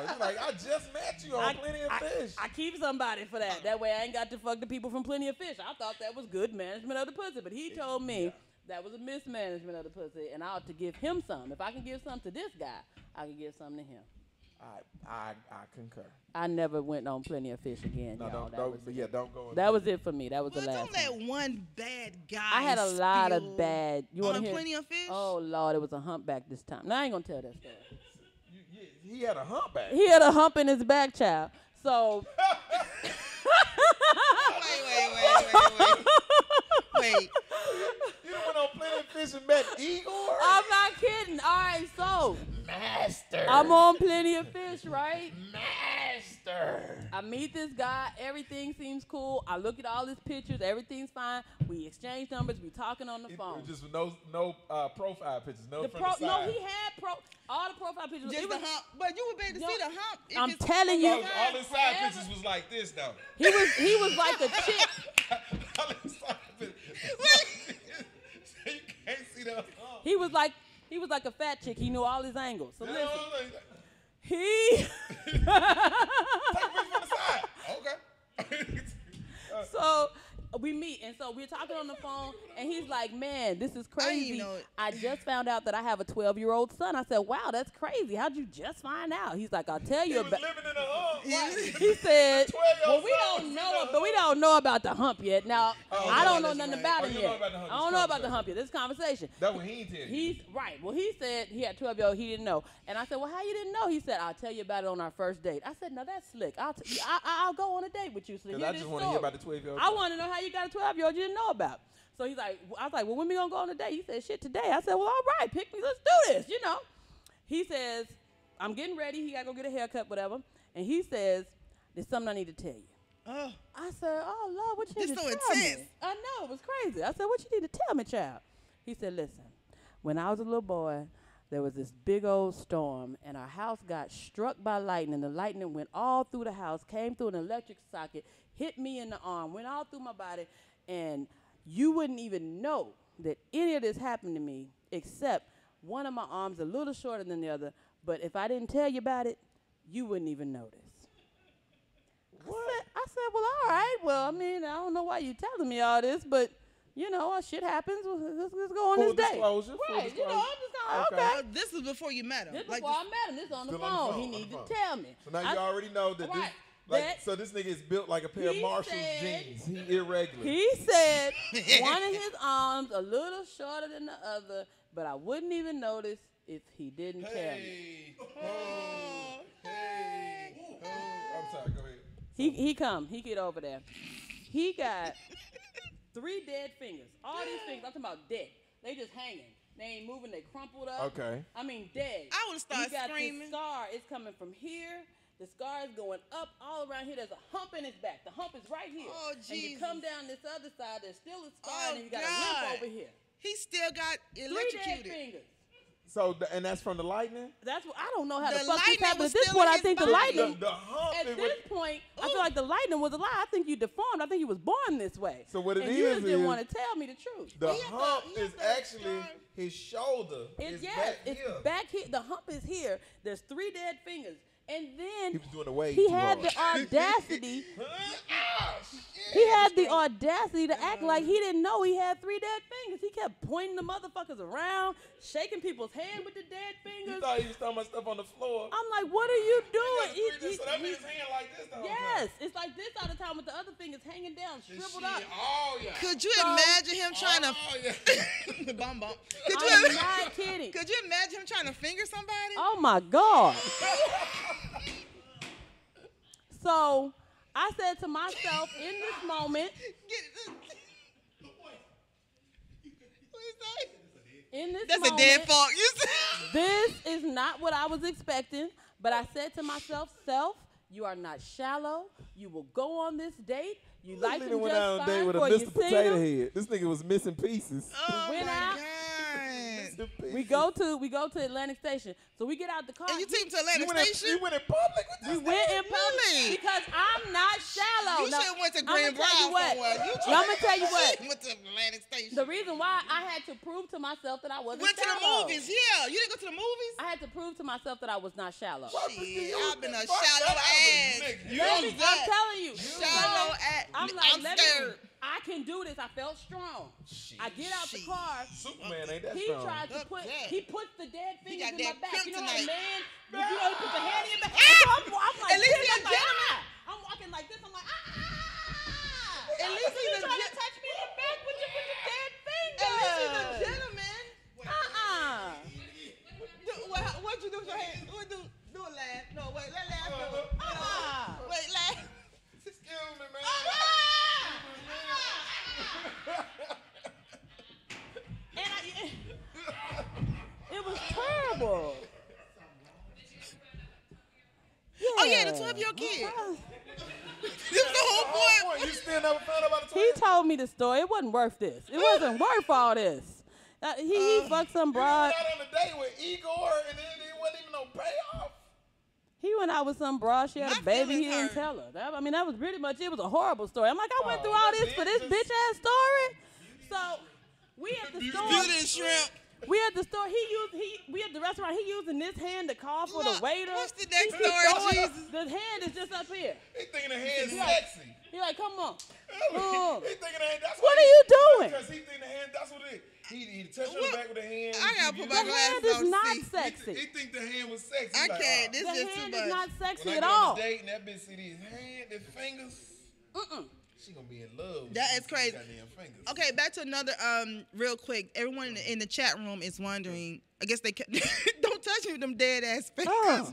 you're like, I just met you on Plenty of Fish. I keep somebody for that. That way I ain't got to fuck the people from Plenty of Fish. I thought that was good management of the pussy, but he told me that was a mismanagement of the pussy, and I ought to give him some. If I can give some to this guy, I can give some to him. I concur. I never went on Plenty of Fish again. No, y'all. don't go. That was it for me. That was the last Don't let one. one bad guy. I had a lot of bad. You want on to hear? Plenty of Fish? Oh Lord, it was a humpback this time. No, I ain't gonna tell that story. He had a humpback. He had a hump in his back, child. So. Wait. You done went on Plenty of Fish and met Igor? I'm not kidding. All right, so. Master. I'm on Plenty of Fish, right? Master. I meet this guy. Everything seems cool. I look at all his pictures. Everything's fine. We exchange numbers. We talking on the phone. Just no profile pictures. No from the side. No, he had all the profile pictures. Just the hump. But you would be able to see the hump. I'm telling you. All his side pictures was like this, though. He was like a chick. All his side pictures. So you can't see the hump. He was like a fat chick. He knew all his angles. So listen. Take a picture from the side. Okay. So we meet, and so we're talking on the phone, and he's like, man, this is crazy. I just found out that I have a 12-year-old son. I said, wow, that's crazy. How'd you just find out? He's like, I'll tell you about. He was living in a hump. He said, well, we don't know about the hump yet. Now, I don't know nothing about it yet. I don't know about the hump yet. This conversation. That's what he did. He's right. Well, he said he had 12-year-old. He didn't know. And I said, well, how you didn't know? He said, I'll tell you about it on our first date. I said, no, that's slick. I'll go on a date with you. So I just want to hear about the 12-year-old. I want to know how you got a 12-year-old you didn't know about. So he's like, I was like, well, when we gonna go on a date? He said, shit, today. I said, well, all right, pick me. Let's do this. You know. He says, I'm getting ready. He got to go get a haircut, whatever. And he says, there's something I need to tell you. Oh. I said, oh, Lord, what you need to so tell intense. me? I know, it was crazy. I said, what you need to tell me, child? He said, listen, when I was a little boy, there was this big old storm, and our house got struck by lightning. The lightning went all through the house, came through an electric socket, hit me in the arm, went all through my body, and you wouldn't even know that any of this happened to me except one of my arms a little shorter than the other, but if I didn't tell you about it, you wouldn't even notice. What? I said, well, all right. Well, I mean, I don't know why you're telling me all this, but, you know, shit happens. Let's go on Full this disclosure, date. full Right. disclosure. You know, I'm just going, okay. This was before you met him. This before I met him. This on the phone. He needed to tell me. So now you already know that right. so this nigga is built like a pair of Marshall's jeans. He irregular. He said one of his arms a little shorter than the other, but I wouldn't even notice if he didn't tell me. I'm sorry, go ahead. He get over there. He got 3 dead fingers. All these fingers, I'm talking about dead. They just hanging. They ain't moving, they crumpled up. Okay. I mean dead. I would've started screaming. He got this scar, it's coming from here. The scar is going up all around here. There's a hump in his back. The hump is right here. Oh, Jesus. And you come down this other side, there's still a scar, Oh, and then you got God. a limp over here. He still got 3 electrocuted. dead fingers. So and that's from the lightning? That's what I don't know how The the fuck this lightning happened. was At this still point, in I his think the body. lightning. The hump. At this point, I feel like the lightning was a lie. I think you deformed. I think you was born this way. So what it and you is just didn't is want to tell me the truth. The He had hump the- he is had the actually scar. his shoulder. It's back it's here. back here. The hump is here. There's 3 dead fingers. And then He was doing the wave he too had hard. the audacity. He had the audacity to act like he didn't know he had 3 dead fingers. He kept pointing the motherfuckers around, shaking people's hand with the dead fingers. You thought he was throwing my stuff on the floor. I'm like, what are you doing? So that means his hand like this the whole Yes, time. it's like this all the time with the other fingers hanging down, This shriveled shit, up. oh yeah. Could you So- imagine him trying to yeah. bum bum? Could I'm you? not kidding. Could you imagine him trying to finger somebody? Oh my God. So I said to myself in this moment, in this That's moment, a dead fuck. You said. this is not what I was expecting, but I said to myself, self, you are not shallow. You will go on this date. You like him went just out on a date fine with a before you Mr. seen Potato him. Head. This nigga was missing pieces. Oh went my out. God. We go to Atlantic Station. So we get out the car. And you took him to Atlantic Station? You went in public with this We went in nigga? public Really? because I'm not shallow. You Now, should have went to I'ma Grand tell you Drive what. somewhere. Now, I'm gonna tell you what. Went to Atlantic Station. The reason why I had to prove to myself that I wasn't Went to the shallow. movies. Yeah, you didn't go to the movies. I had to prove to myself that I was not shallow. Shit, I've been a Fuck shallow that, I was a ass. nigga. You Let me- know I'm that. telling you. Shallow ass. I'm like, I'm let me. scared. I can do this. I felt strong. I get out the Shit. car. Superman ain't that He strong. tried to Look put. that. He put the dead He fingers got in my that back. You know, a kryptonite. man. You know, he put the hand in your back. Ah! So I'm like, At least this, he a I'm like, gentleman. I'm walking like this. I'm like, At least He he's a trying to gen- touch me in the back with your dead At least he's a fingers. gentleman. What'd you do with your hand? What do? Do a laugh. No, wait. Let laugh. Do it. Wait, laugh. Excuse me, man. And it was terrible. Oh yeah, the 12-year-old kid. This was the whole point. You still never found out about the He 12? told me the story. It wasn't worth this. It wasn't worth all this. He fucked some You broad. went out on a date with Igor and then it wasn't even no payoff. He went out with some broad. She had My a baby. He feelings didn't hurt. tell her. That was pretty much. It was a horrible story. I'm like, I went through all that's this for it. this Just- bitch ass story. So we at the store. Beauty and shrimp. We at the store. We at the restaurant. He using this hand to call for the Look, waiter. what's the next He story, throwing- Jesus? The hand is just up here. He thinking the hand's Yeah. sexy. He like, come on. He thinking the hand, that's What why are you doing? Because he think the hand, that's what it is. He touched her What? back with the hand. I gotta put The my hand glasses is on to not see. sexy. He think the hand was sexy. I He like, can't. "Oh." This The is too hand much. is not sexy When I at go on all. a date and that bitch see these hand, these fingers, she gonna be in love. with That these is crazy. goddamn fingers. Okay, back to another. Real quick. Everyone in the chat room is wondering. I guess they don't touch me with them dead ass fingers. Oh,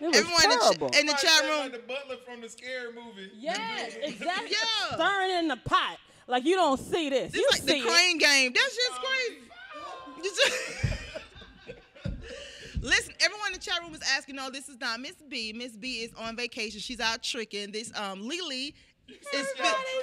it was Everyone terrible. in the Like chat that, room. like the butler from the scary movie. Yes, exactly. Yeah. Stirring in the pot. Like you don't see this. This You like see the crane game. That shit's crazy. You just- Listen, everyone in the chat room is asking, no, this is not Miss B. Miss B is on vacation. She's out tricking. This Lily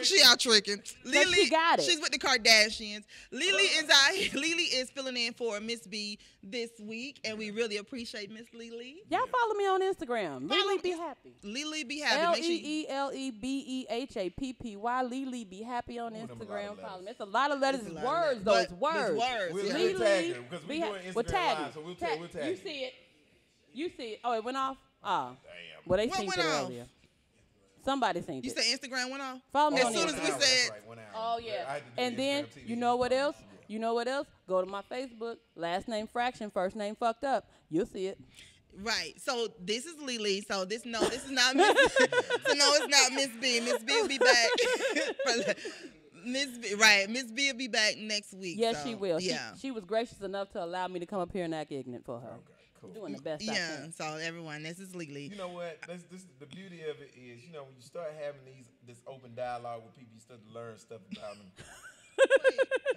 she out tricking. Lily, she got it. She's with the Kardashians. Lily is out here. Lily is filling in for Miss B this week, and we really appreciate Miss Lily. Y'all follow me on Instagram. Lily be happy. Lily be happy. Make sure you- LeeLeBehappy. Lily be happy on Ooh, them a lot of Instagram. letters. Follow me. It's a lot of letters. It's It's a lot of words letters. though. But It's words. it's words. We'll, Yeah. we'll tag her because be we're doing well, Instagram tag live, me. so we'll tag You you. see it. You see it. Oh, it went off? Oh. Damn. Well, they What seen it went off? earlier. Somebody seen You it. said Instagram went off? Follow me As on soon as we Instagram. said, Oh, yeah. And then, you know what else? You know what else? Go to my Facebook. Last name fraction, first name fucked up. You'll see it. right. So this is Lily. So this is not Miss. So no, it's not Miss B. Miss B will be back. Miss B, right? Miss B will be back next week. Yes, so, she will. Yeah. She was gracious enough to allow me to come up here and act ignorant for her. Okay, cool. Doing the best I Yeah. can. So everyone, this is Lily. You know what? This the beauty of it is, you know, when you start having this open dialogue with people, you start to learn stuff about them.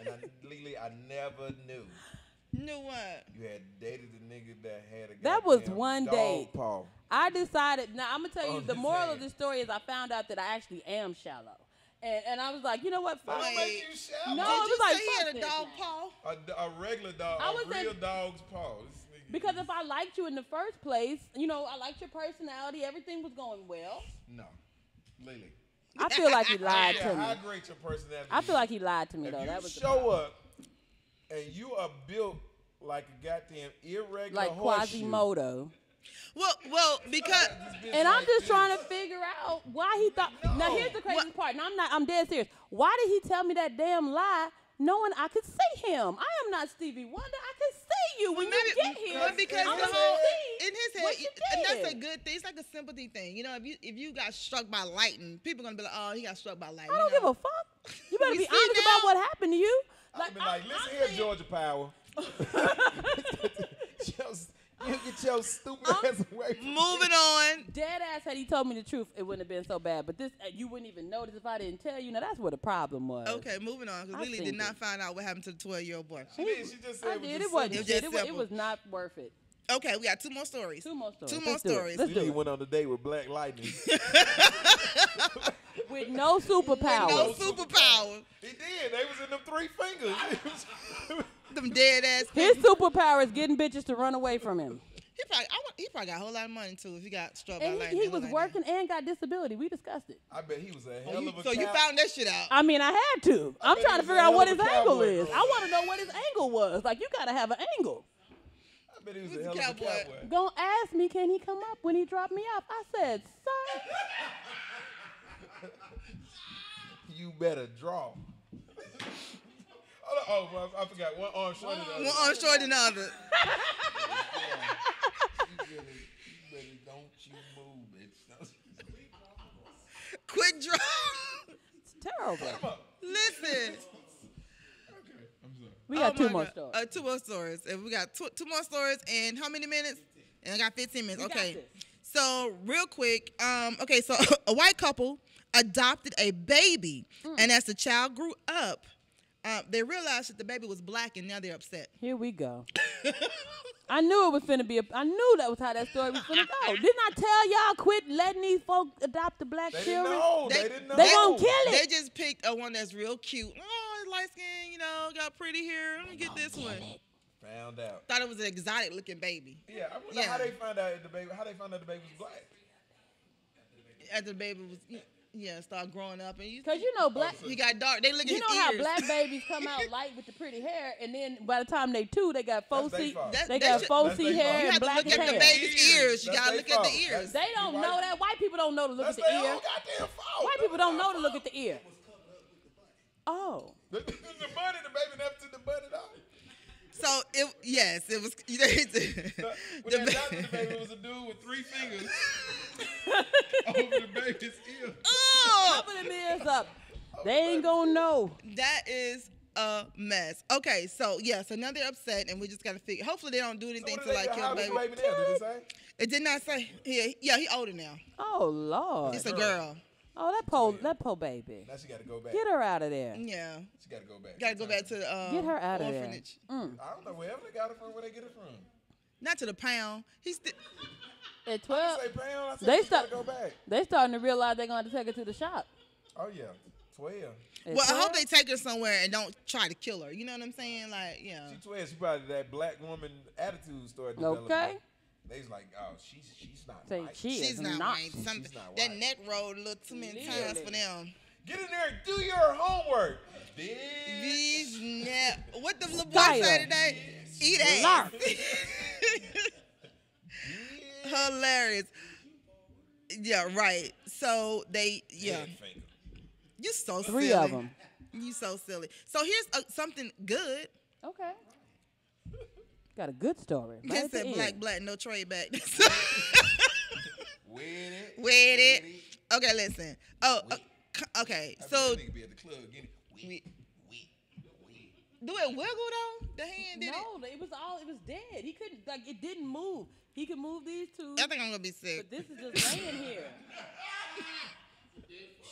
And Lily, I never knew Knew what? you had dated a nigga that had a That was goddamn one dog date. paw. I decided. Now I'm gonna tell you On the his moral of hand. the story is I found out that I actually am shallow, and I was like, you know what? Fuck. That don't make you shallow. No, Did it you was like, say he fuck had a this dog now. paw? A regular dog, I a was real in- dog's paw. This nigga- Because if I liked you in the first place, you know, I liked your personality, everything was going well. No, Lily. I feel like he lied Yeah, to how me. great your personality I is. feel like he lied to me If though. you That was the show problem. up and you are built like a goddamn irregular Like horseshoe, Quasimodo. Well, because And I'm just trying to figure out why he thought. Now here's the crazy part. And I'm dead serious. Why did he tell me that damn lie, knowing I could see him? I am not Stevie Wonder. I can see you when you get here. But because I'm the gonna whole see in his what head, you and did. that's a good thing. It's like a sympathy thing. You know, if you got struck by lightning, people gonna be like, oh, he got struck by lightning. I don't give a fuck. You better You be see honest now? about what happened to you. I've been like, listen I'm here, saying- Georgia Power. You get your stupid ass away from me. Moving on. Dead ass, had he told me the truth, it wouldn't have been so bad. But this, you wouldn't even notice if I didn't tell you. Now that's where the problem was. Okay, moving on. Because I Lily think did not it. find out what happened to the 12-year-old boy. She just said I it was did. just It wasn't It was shit. just It simple. was not worth it. Okay, we got two more stories. Two more stories. Two more Let's do it. stories. Let's do He it. went on a date with Black Lightning. With no superpower. No superpower. He did. They was in them 3 fingers. Them dead ass. His superpower is getting bitches to run away from him. He probably got a whole lot of money too if he got struck by And lightning. he was like working and got disability. We discussed it. I bet he was a that. hell of a So you cow- found that shit out. I mean, I had to. I'm bet trying he to was a figure out hell what of his a angle cowboy, is. bro. I want to know what his angle was. Like, you got to have an angle. I bet he was He a was hell a of a cowboy. cowboy. Gonna ask me, can he come up when he dropped me off? I said, sir. You better draw. Oh, I forgot. One arm shorter than the One other. arm shorter than the other. You really don't you move, bitch. Quick draw. It's terrible. Listen. We got two my more God. stories. 2 more stories. And we got two more stories in how many minutes? And I got 15 minutes. We got Okay. this. So real quick, okay, so a white couple adopted a baby, and as the child grew up, they realized that the baby was black, and now they're upset. Here we go. I knew it was finna be I knew that was how that story was finna go. Didn't I tell y'all quit letting these folk adopt the black They didn't children? know. They didn't know. They gonna kill They it. just picked one that's real cute. Oh, light skin, got pretty hair. Let me get this one. Found out. Thought it was an exotic looking baby. Yeah, I wonder Yeah. how they found out the baby. How they found out the baby was black. After the baby was, start growing up, and Cause you know black. he got dark. They look at You his know how ears. black babies come out light with the pretty hair, and then by the time they 2, they got That's they 4C. fault. They That got should- 4C that's they hair fault. You and have to black look at the hair. baby's ears. You That's gotta they look at the fault. ears. They don't Right. know that. White people don't know to look That's at the their ear. own goddamn fault. White people don't know to look at the ear. Oh. The bunny, the baby never took the bunny off. So it was. When they adopted the baby, it was a dude with 3 fingers over the baby's ear. Oh, Open them ears up. They ain't gonna know. that is a mess. Okay, so so now they're upset, and we just gotta figure. Hopefully, they don't do anything So to what like kill how the does baby. the baby now? Did it say? It did not say. Yeah, he older now. Oh Lord. It's a girl. Oh, that poor baby. Now she got to go back. Get her out of there. Yeah, She got to go back. gotta go back to the Get her out of there. orphanage. I don't know wherever they got it from. Where they get it from? Not to the pound. He's At I 12, say pound. I said They she got to start- go back. they starting to realize they're gonna have to take her to the shop. Oh yeah, 12. At well. I 12? hope they take her somewhere and don't try to kill her. You know what I'm saying? Like, yeah. She 12. She probably that black woman attitude started developing. Okay. They was like, oh, she's not. Say white. she She's is not not. white. Something She's not that white. neck rolled a little too many times for them. Get in there and do your homework, bitch. These what the little boy Skylar. say today? Eat ass. Hilarious. Yeah, right. So they, Head finger. you so 3 silly. of them. You so silly. So here's something good. Okay. Got a good story. Right Just at the said end. black, no trade back. With it. With it. Okay, listen. Oh, okay. I bet So that nigga be at the club getting we- do it wiggle though? The hand did it? No, it was dead. He couldn't, it didn't move. He could move these 2, I think I'm gonna be sick. but this is just laying here.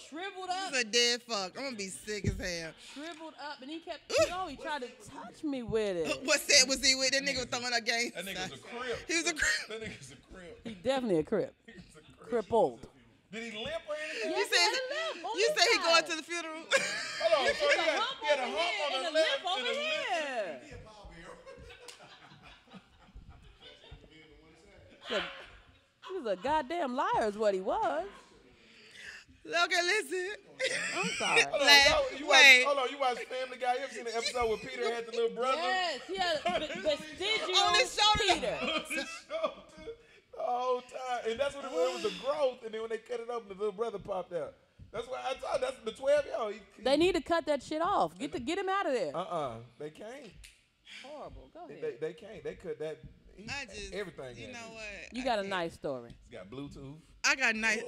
Shriveled up, This is a dead fuck. I'm gonna be sick as hell. shriveled up, and he kept, he tried to touch me with it. What set was he with? That nigga was throwing a game. That nigga was a crip. He was a crip. That nigga's a crip. He definitely a crip. He's a crip. Crippled. Did he limp or anything? Yes, You he had a said limp on you this said he going side. to the funeral. Hold on. So he He had a hump and on a the limp left over and a limp. here. He was a goddamn liar is what he was. Okay, listen. I'm sorry. Hold on, Laugh. you Wait. Hold on, you watch Family Guy? You ever seen the episode where Peter had the little brother? Yes, he had a vestigial On his shoulder. Peter. Oh and then when they cut it open, the little brother popped out. That's why I thought that's the 12-year-old. They need to cut that shit off. Get him out of there. They can't. Horrible. Go ahead. They can't. They cut that. Everything. You know what? You got a nice story. He's got Bluetooth. I got nice.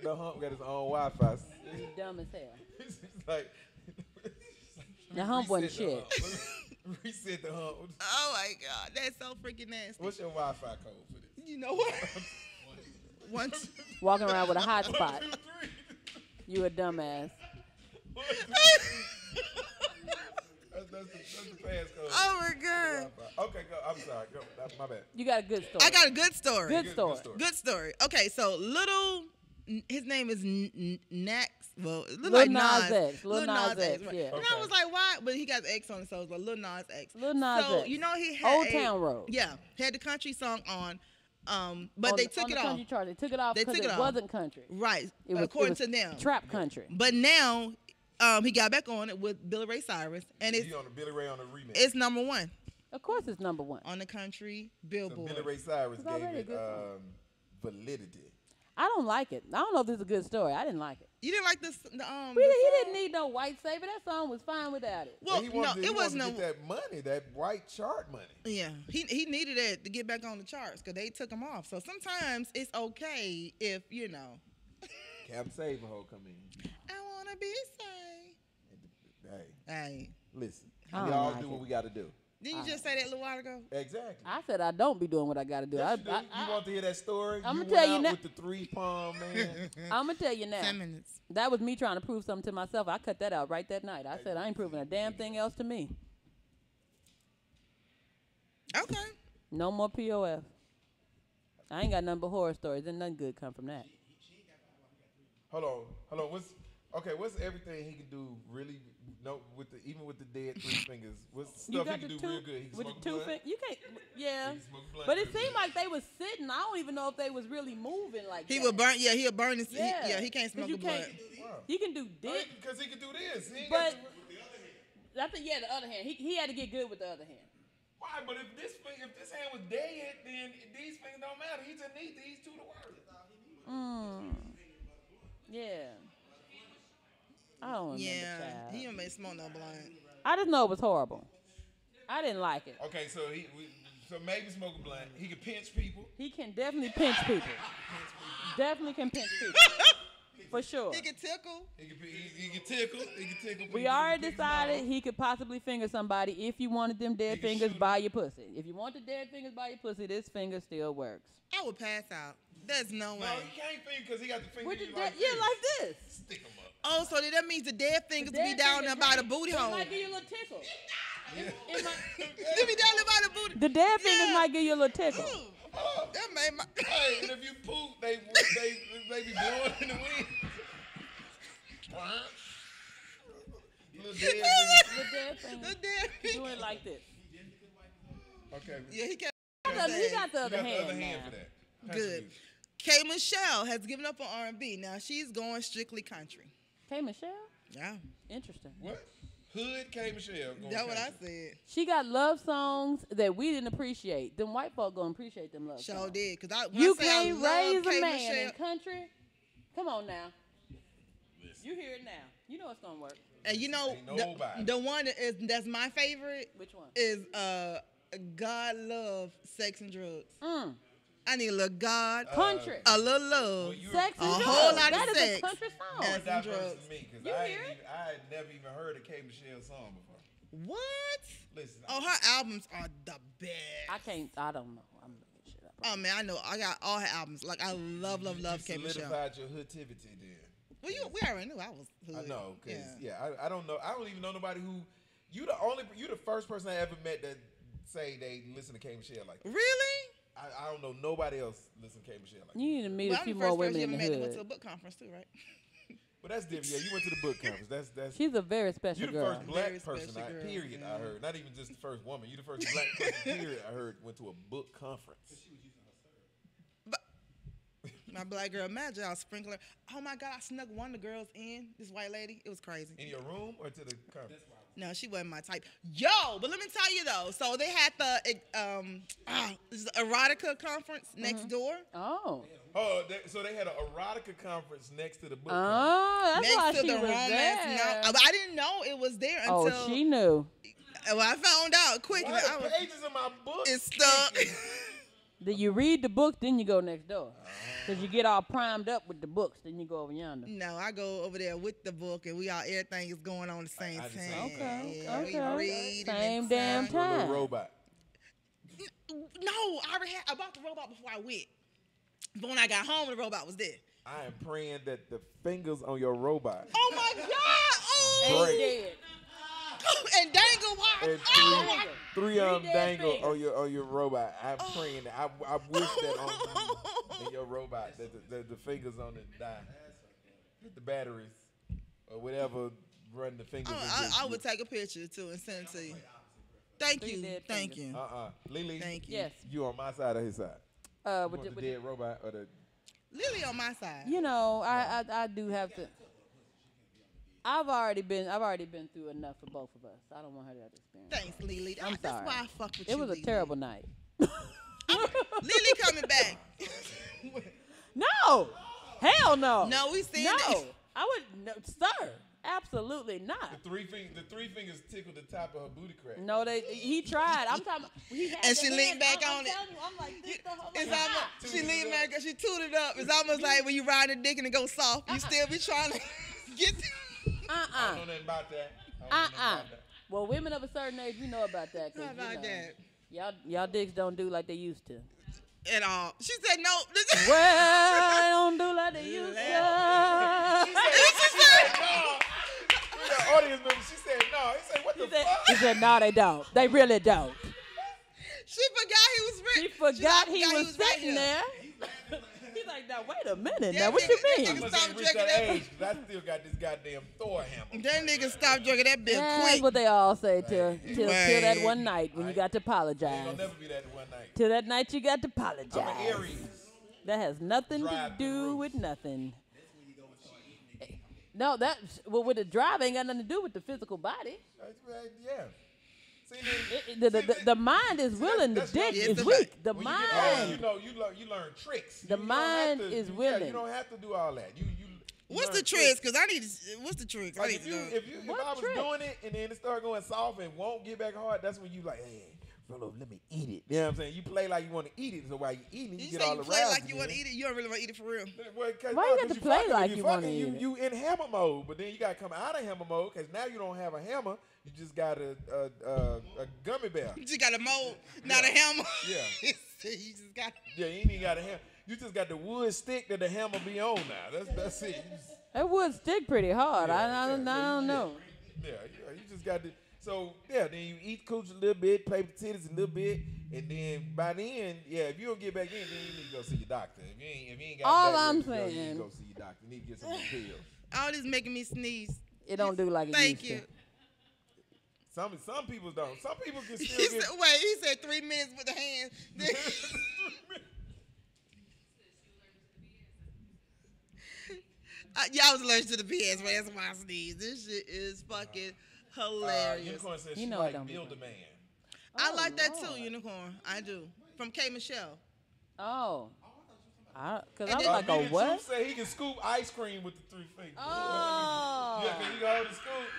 The hump got his own Wi-Fi. You dumb as hell. It's like The hump wasn't shit. Reset the hump. Oh my God, that's so freaking nasty. What's your Wi-Fi code for this? You know what? Once. Walking around with a hotspot. You a dumbass. That's the passcode. Oh my God. Okay, go. I'm sorry. Go. That's my bad. You got a good story. I got a good story. Good story. Okay, so his name is Nax. Well, it looked Lil like Nas Nas. X. Lil Nas X, right. yeah. And I was like, why? But he got the X on it, so it was like Lil Nas X. Lil Nas so, X. you know, he had Old Town Road. Yeah, had the country song on, but they took it off. They took it off because it wasn't country. Right, According to them. Trap country. But now, he got back on it with Billy Ray Cyrus, and it's on the Billy Ray on the remix. It's #1. Of course, it's #1 on the country So Billboard. Billy Ray Cyrus It's gave already a it good song. validity. I don't like it. I don't know if this is a good story. I didn't like it. You didn't like this? He song? didn't need no white savior. That song was fine without it. Well, He no, wanted to- he it wanted wasn't. to get that money, that white chart money. Yeah, he needed it to get back on the charts because they took him off. So sometimes it's okay if you know. Captain Saberho come in. I wanna be saved. Hey, Listen, we I don't all like do what it. we got to do. didn't you just say that a little while ago? Exactly. I said I don't be doing what I got to do. Yes, you do. I You want to hear that story? I'ma You tell went you out now- with the 3-palm man. I'm gonna tell you now. 10 minutes. That was me trying to prove something to myself. I cut that out right that night. I said I ain't proving a damn thing else to me. Okay. No more POF. I ain't got nothing but horror stories, and nothing good come from that. Hold on. What's everything he can do really? No, even with the dead 3 fingers. What's stuff he can do real good? He can with smoke the two blunt. fingers. You can't. Yeah. He can smoke blunt But it real good. seemed like they was sitting. I don't even know if they was really moving like He that. will burn. Yeah, he'll burn his. Yeah. He can't 'Cause smoke you a blunt. Wow. He can do dick, Because he can do this. He ain't but got to, I think the other hand. He had to get good with the other hand. why? But if this hand was dead, then these fingers don't matter. He just needs these two to work. Yeah. I don't remember. Yeah, child. he don't make smoke no blunt. I just know it was horrible. I didn't like it. Okay, so so maybe smoke a blunt. He can pinch people. He can definitely pinch people. Definitely can pinch people. For sure. He can tickle. He can tickle. He can tickle. We people. already He can decided he could possibly finger somebody. If you wanted them dead He can fingers shoot by your pussy. If you want the dead fingers by your pussy, this finger still works. I would pass out. There's no No, way. he can't finger because he got the finger With the like yeah, this. like this. Stick him up. Oh, so that means the dead fingers The be dead down there fingers by the might- booty it hole. might give you a little tickle. It might- They be down there by the booty. the dead fingers Yeah. might give you a little tickle. Oh, that made my. Hey, and if you poop, they be blowing in the wind. Little dead fingers. The dead fingers. The dead Do fingers. it like this. Okay. Yeah, he can't. He got the You other got the other hand hand now. for that. Country Good. music. K. Michelle has given up on R&B. Now she's going strictly country. Hey, Michelle? Yeah, Interesting. What? Hood K. Michelle. going that's what I country. said. She got love songs that we didn't appreciate. Them white folk gonna appreciate them love Sure songs. did. Cause I when You I say I can't love raise K. a man Michelle, in country. Come on now. You hear it now. You know it's gonna work. and you know Ain't nobody. the one that's my favorite Which one? is God love sex and drugs. Mm. I need a little God, Country. a little love. you- Sex and a drugs. whole lot of That is sex. a country song. That's- That drugs. versus me, because You I hear it? had never even heard a K. Michelle song before. What? Listen. Oh, her albums are the best. I don't know. I'm looking shit up. Oh man, I know. I got all her albums. Like I love K. You Michelle. solidified your hoodtivity then. Well, we already knew I was hood. I know, because, Yeah. I don't know. I don't even know nobody who, you the first person I ever met that say they listen to K. Michelle like that. Really? I don't know nobody else listen to K. Michelle like that. You need to meet Well, a I'm few the more first women person in you the ever met that went to a hood. book conference too, right? But that's different. Yeah, you went to the book conference. That's She's a very special you the girl. first black Very person, special girl, period, yeah. I heard. Not even just the first woman. You the first black person, period, I heard went to a book conference. But my black girl magic, I was sprinkling. Oh my God, I snuck one of the girls in. This white lady, it was crazy. In your room or to the conference? No, she wasn't my type. Yo, but let me tell you though. So they had the erotica conference next door. Oh. Oh, so they had an erotica conference next to the book. Oh, that's why Next to she the was romance. there. No, I didn't know it was there until. Oh, she knew. Well, I found out quickly. Why the pages of my book? It's stuck. Then you read the book, then you go next door. Because you get all primed up with the books, then you go over yonder. No, I go over there with the book, and everything is going on the same I just- time. Okay, Yeah, we okay. read Same and damn Little time. robot. No, I bought the robot before I went. But when I got home, the robot was there. I am praying that the fingers on your robot Oh my God! Oh, break. Dead. and dangle wire. And Oh my. three of them dead dangle fingers. on your robot. I'm praying that I wish that on your robot that the fingers on it die. Get the batteries or whatever run the fingers. I would take a picture too and send it to you. Thank Three you. dead Thank fingers. you. Lily. Thank you. Yes. You on my side or his side? You With want the, the with dead robot or the? Lily on my side. You know, I do have to. I've already been through enough for both of us. I don't want her to have to experience. Thanks, Lily. I'm That's sorry. why I fuck with It you. was a Lily. terrible night. Lily coming back. No, hell no. No, we seen no. it. I would, no, sir. Absolutely not. The three fingers tickled the top of her booty crack. No, he tried. I'm talking. He had And the she leaned hand- back I'm on it. telling you, I'm like this the whole. It's Ah. almost, she leaned back and she tooted up. It's almost like when you ride a dick and it goes soft. You still be trying to get. I don't know nothing about that. I don't know nothing about that. Well, women of a certain age, we know about that. 'Cause, How about that? Y'all dicks don't do like they used to. At all. She said no. Well, they don't do like they used to. We got audience members. She said no. He said, what the fuck? He said, no, they don't. They really don't. She forgot he was He rich. forgot he was right sitting here. there. He's like, now, wait a minute. Yeah, Now, what you nigga, I mean? nigga, must Stop ain't reached that drinking that. age because I still got this goddamn Thor hammer. That nigga stopped drinking that bill That's quick. what they all say till Man. that one night when you got to Ain't gonna apologize. never be that one night. Till that night you got to I'm apologize. an Aries. That has nothing to Drive to the do roof. with nothing. No, with the drive ain't got nothing to do with the physical body. That's right, yeah. See, then, The mind is willing, the that's dick not- is It's weak. The when you get older, mind. you learn tricks. The You don't mind have to- is yeah, willing. you don't have to do all that. You What's learn the tricks? Because I need to. What's the tricks? I Like need if to you know. if What I was trick? doing it and then it started going soft and won't get back hard, that's when you like, hey, Rolo, let me eat it. You know what I'm saying? You play like you want to eat it, so while you eating, you You get say all you the play rousing like you want to in. eat it. You don't really want to eat it for real. Well, 'cause Why you no, got 'cause to play fucking- like when you wanna fucking, eat it? You in hammer mode, but then you got to come out of hammer mode because now you don't have a hammer. You just got a gummy bear. You just got a mold, not a hammer. Yeah. you just got. Yeah, you ain't even got a hammer. You just got the wood stick that the hammer be on now. That's it. You just- That would stick pretty hard. I Yeah, don't know. Yeah, you just got to. So yeah, then you eat cooch a little bit, play with titties a little bit, and then by then, yeah, if you don't get back in, then you need to go see your doctor. If you ain't got All that I'm ready to go, you need saying- to go see your doctor. You need to get some pills. All this making me sneeze. It don't do like it Thank used you. to. Some people don't. Some people can He still said, get. wait, he said 3 minutes with the hands. Yeah, I was allergic to the BS, man. That's why I sneeze. This shit is fucking hilarious. Unicorn says You she know it like don't be Build a right. Man. I Oh, like that Lord. too, Unicorn. I do. From K. Michelle. Oh. Because I And was then- like, Nigga a Truth what? say he can scoop ice cream with the 3 fingers. Oh. Yeah, can you go hold the scoop?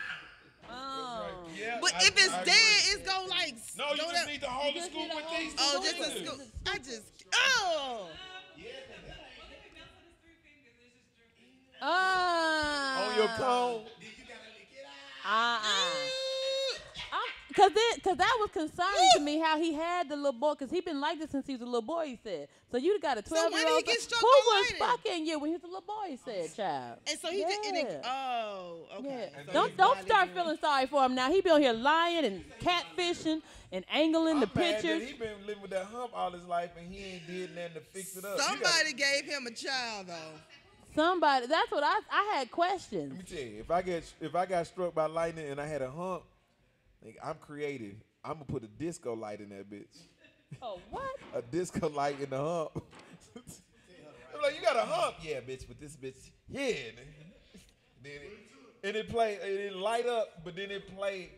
Oh. Right. Yeah, But I- if it's I dead, agree. it's gonna like. No, you go just down- need to hold the just scoop need to with hold these. the Oh, two just a fingers. scoop. I just. Oh. Oh. On your cone. Because that was concerning to me how he had the little boy, because he been like this since he was a little boy, he said. So you got a So when did he 12-year-old. get struck Who by was lightning? fucking you when he was a little boy, he said, child. And so he yeah. just. And it, oh, okay. Yeah. So Don't he's don't finally start doing- feeling sorry for him now. He be on here lying and catfishing and angling the I'm mad that pictures. he been living with that hump all his life and he ain't did nothing to fix it up. Somebody gave him a child though. Somebody, that's what I had Let me questions. tell you, if I got struck by lightning and I had a hump, like, I'm creative. I'm gonna put a disco light in that bitch. Oh, what? A disco light in the hump. I'm like, you got a hump? Yeah, bitch, but this bitch, yeah. Then and it light up, but then it play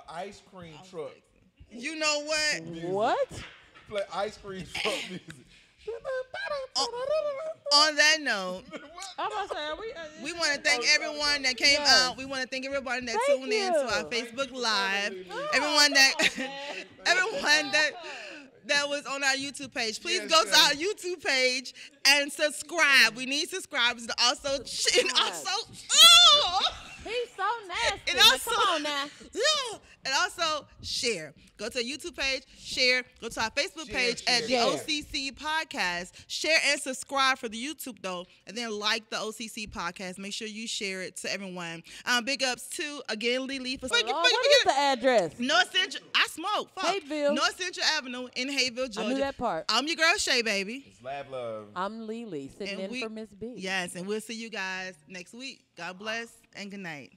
ice cream truck. You know what? What? Play ice cream truck music. On that note, I'm about to say, we want to thank everyone that came out. We want to thank everybody that tuned in to our Facebook Live. Everyone that was on our YouTube page. Please go to our YouTube page and subscribe. We need subscribers to also he's so nasty. And also, come on now. Yeah. And also share. Go to our YouTube page, share. Go to our Facebook page at the OCC Podcast. Share and subscribe for the YouTube though. And then like the OCC Podcast. Make sure you share it to everyone. Big ups to again Lee for what is the address? North Central. I smoke. Fuck. Hayville. North Central Avenue in Hayville, Georgia. I knew that part. I'm your girl Shay Baby. It's Lab Love. I'm Lily sitting in for Miss B. Yes, and we'll see you guys next week. God bless and good night.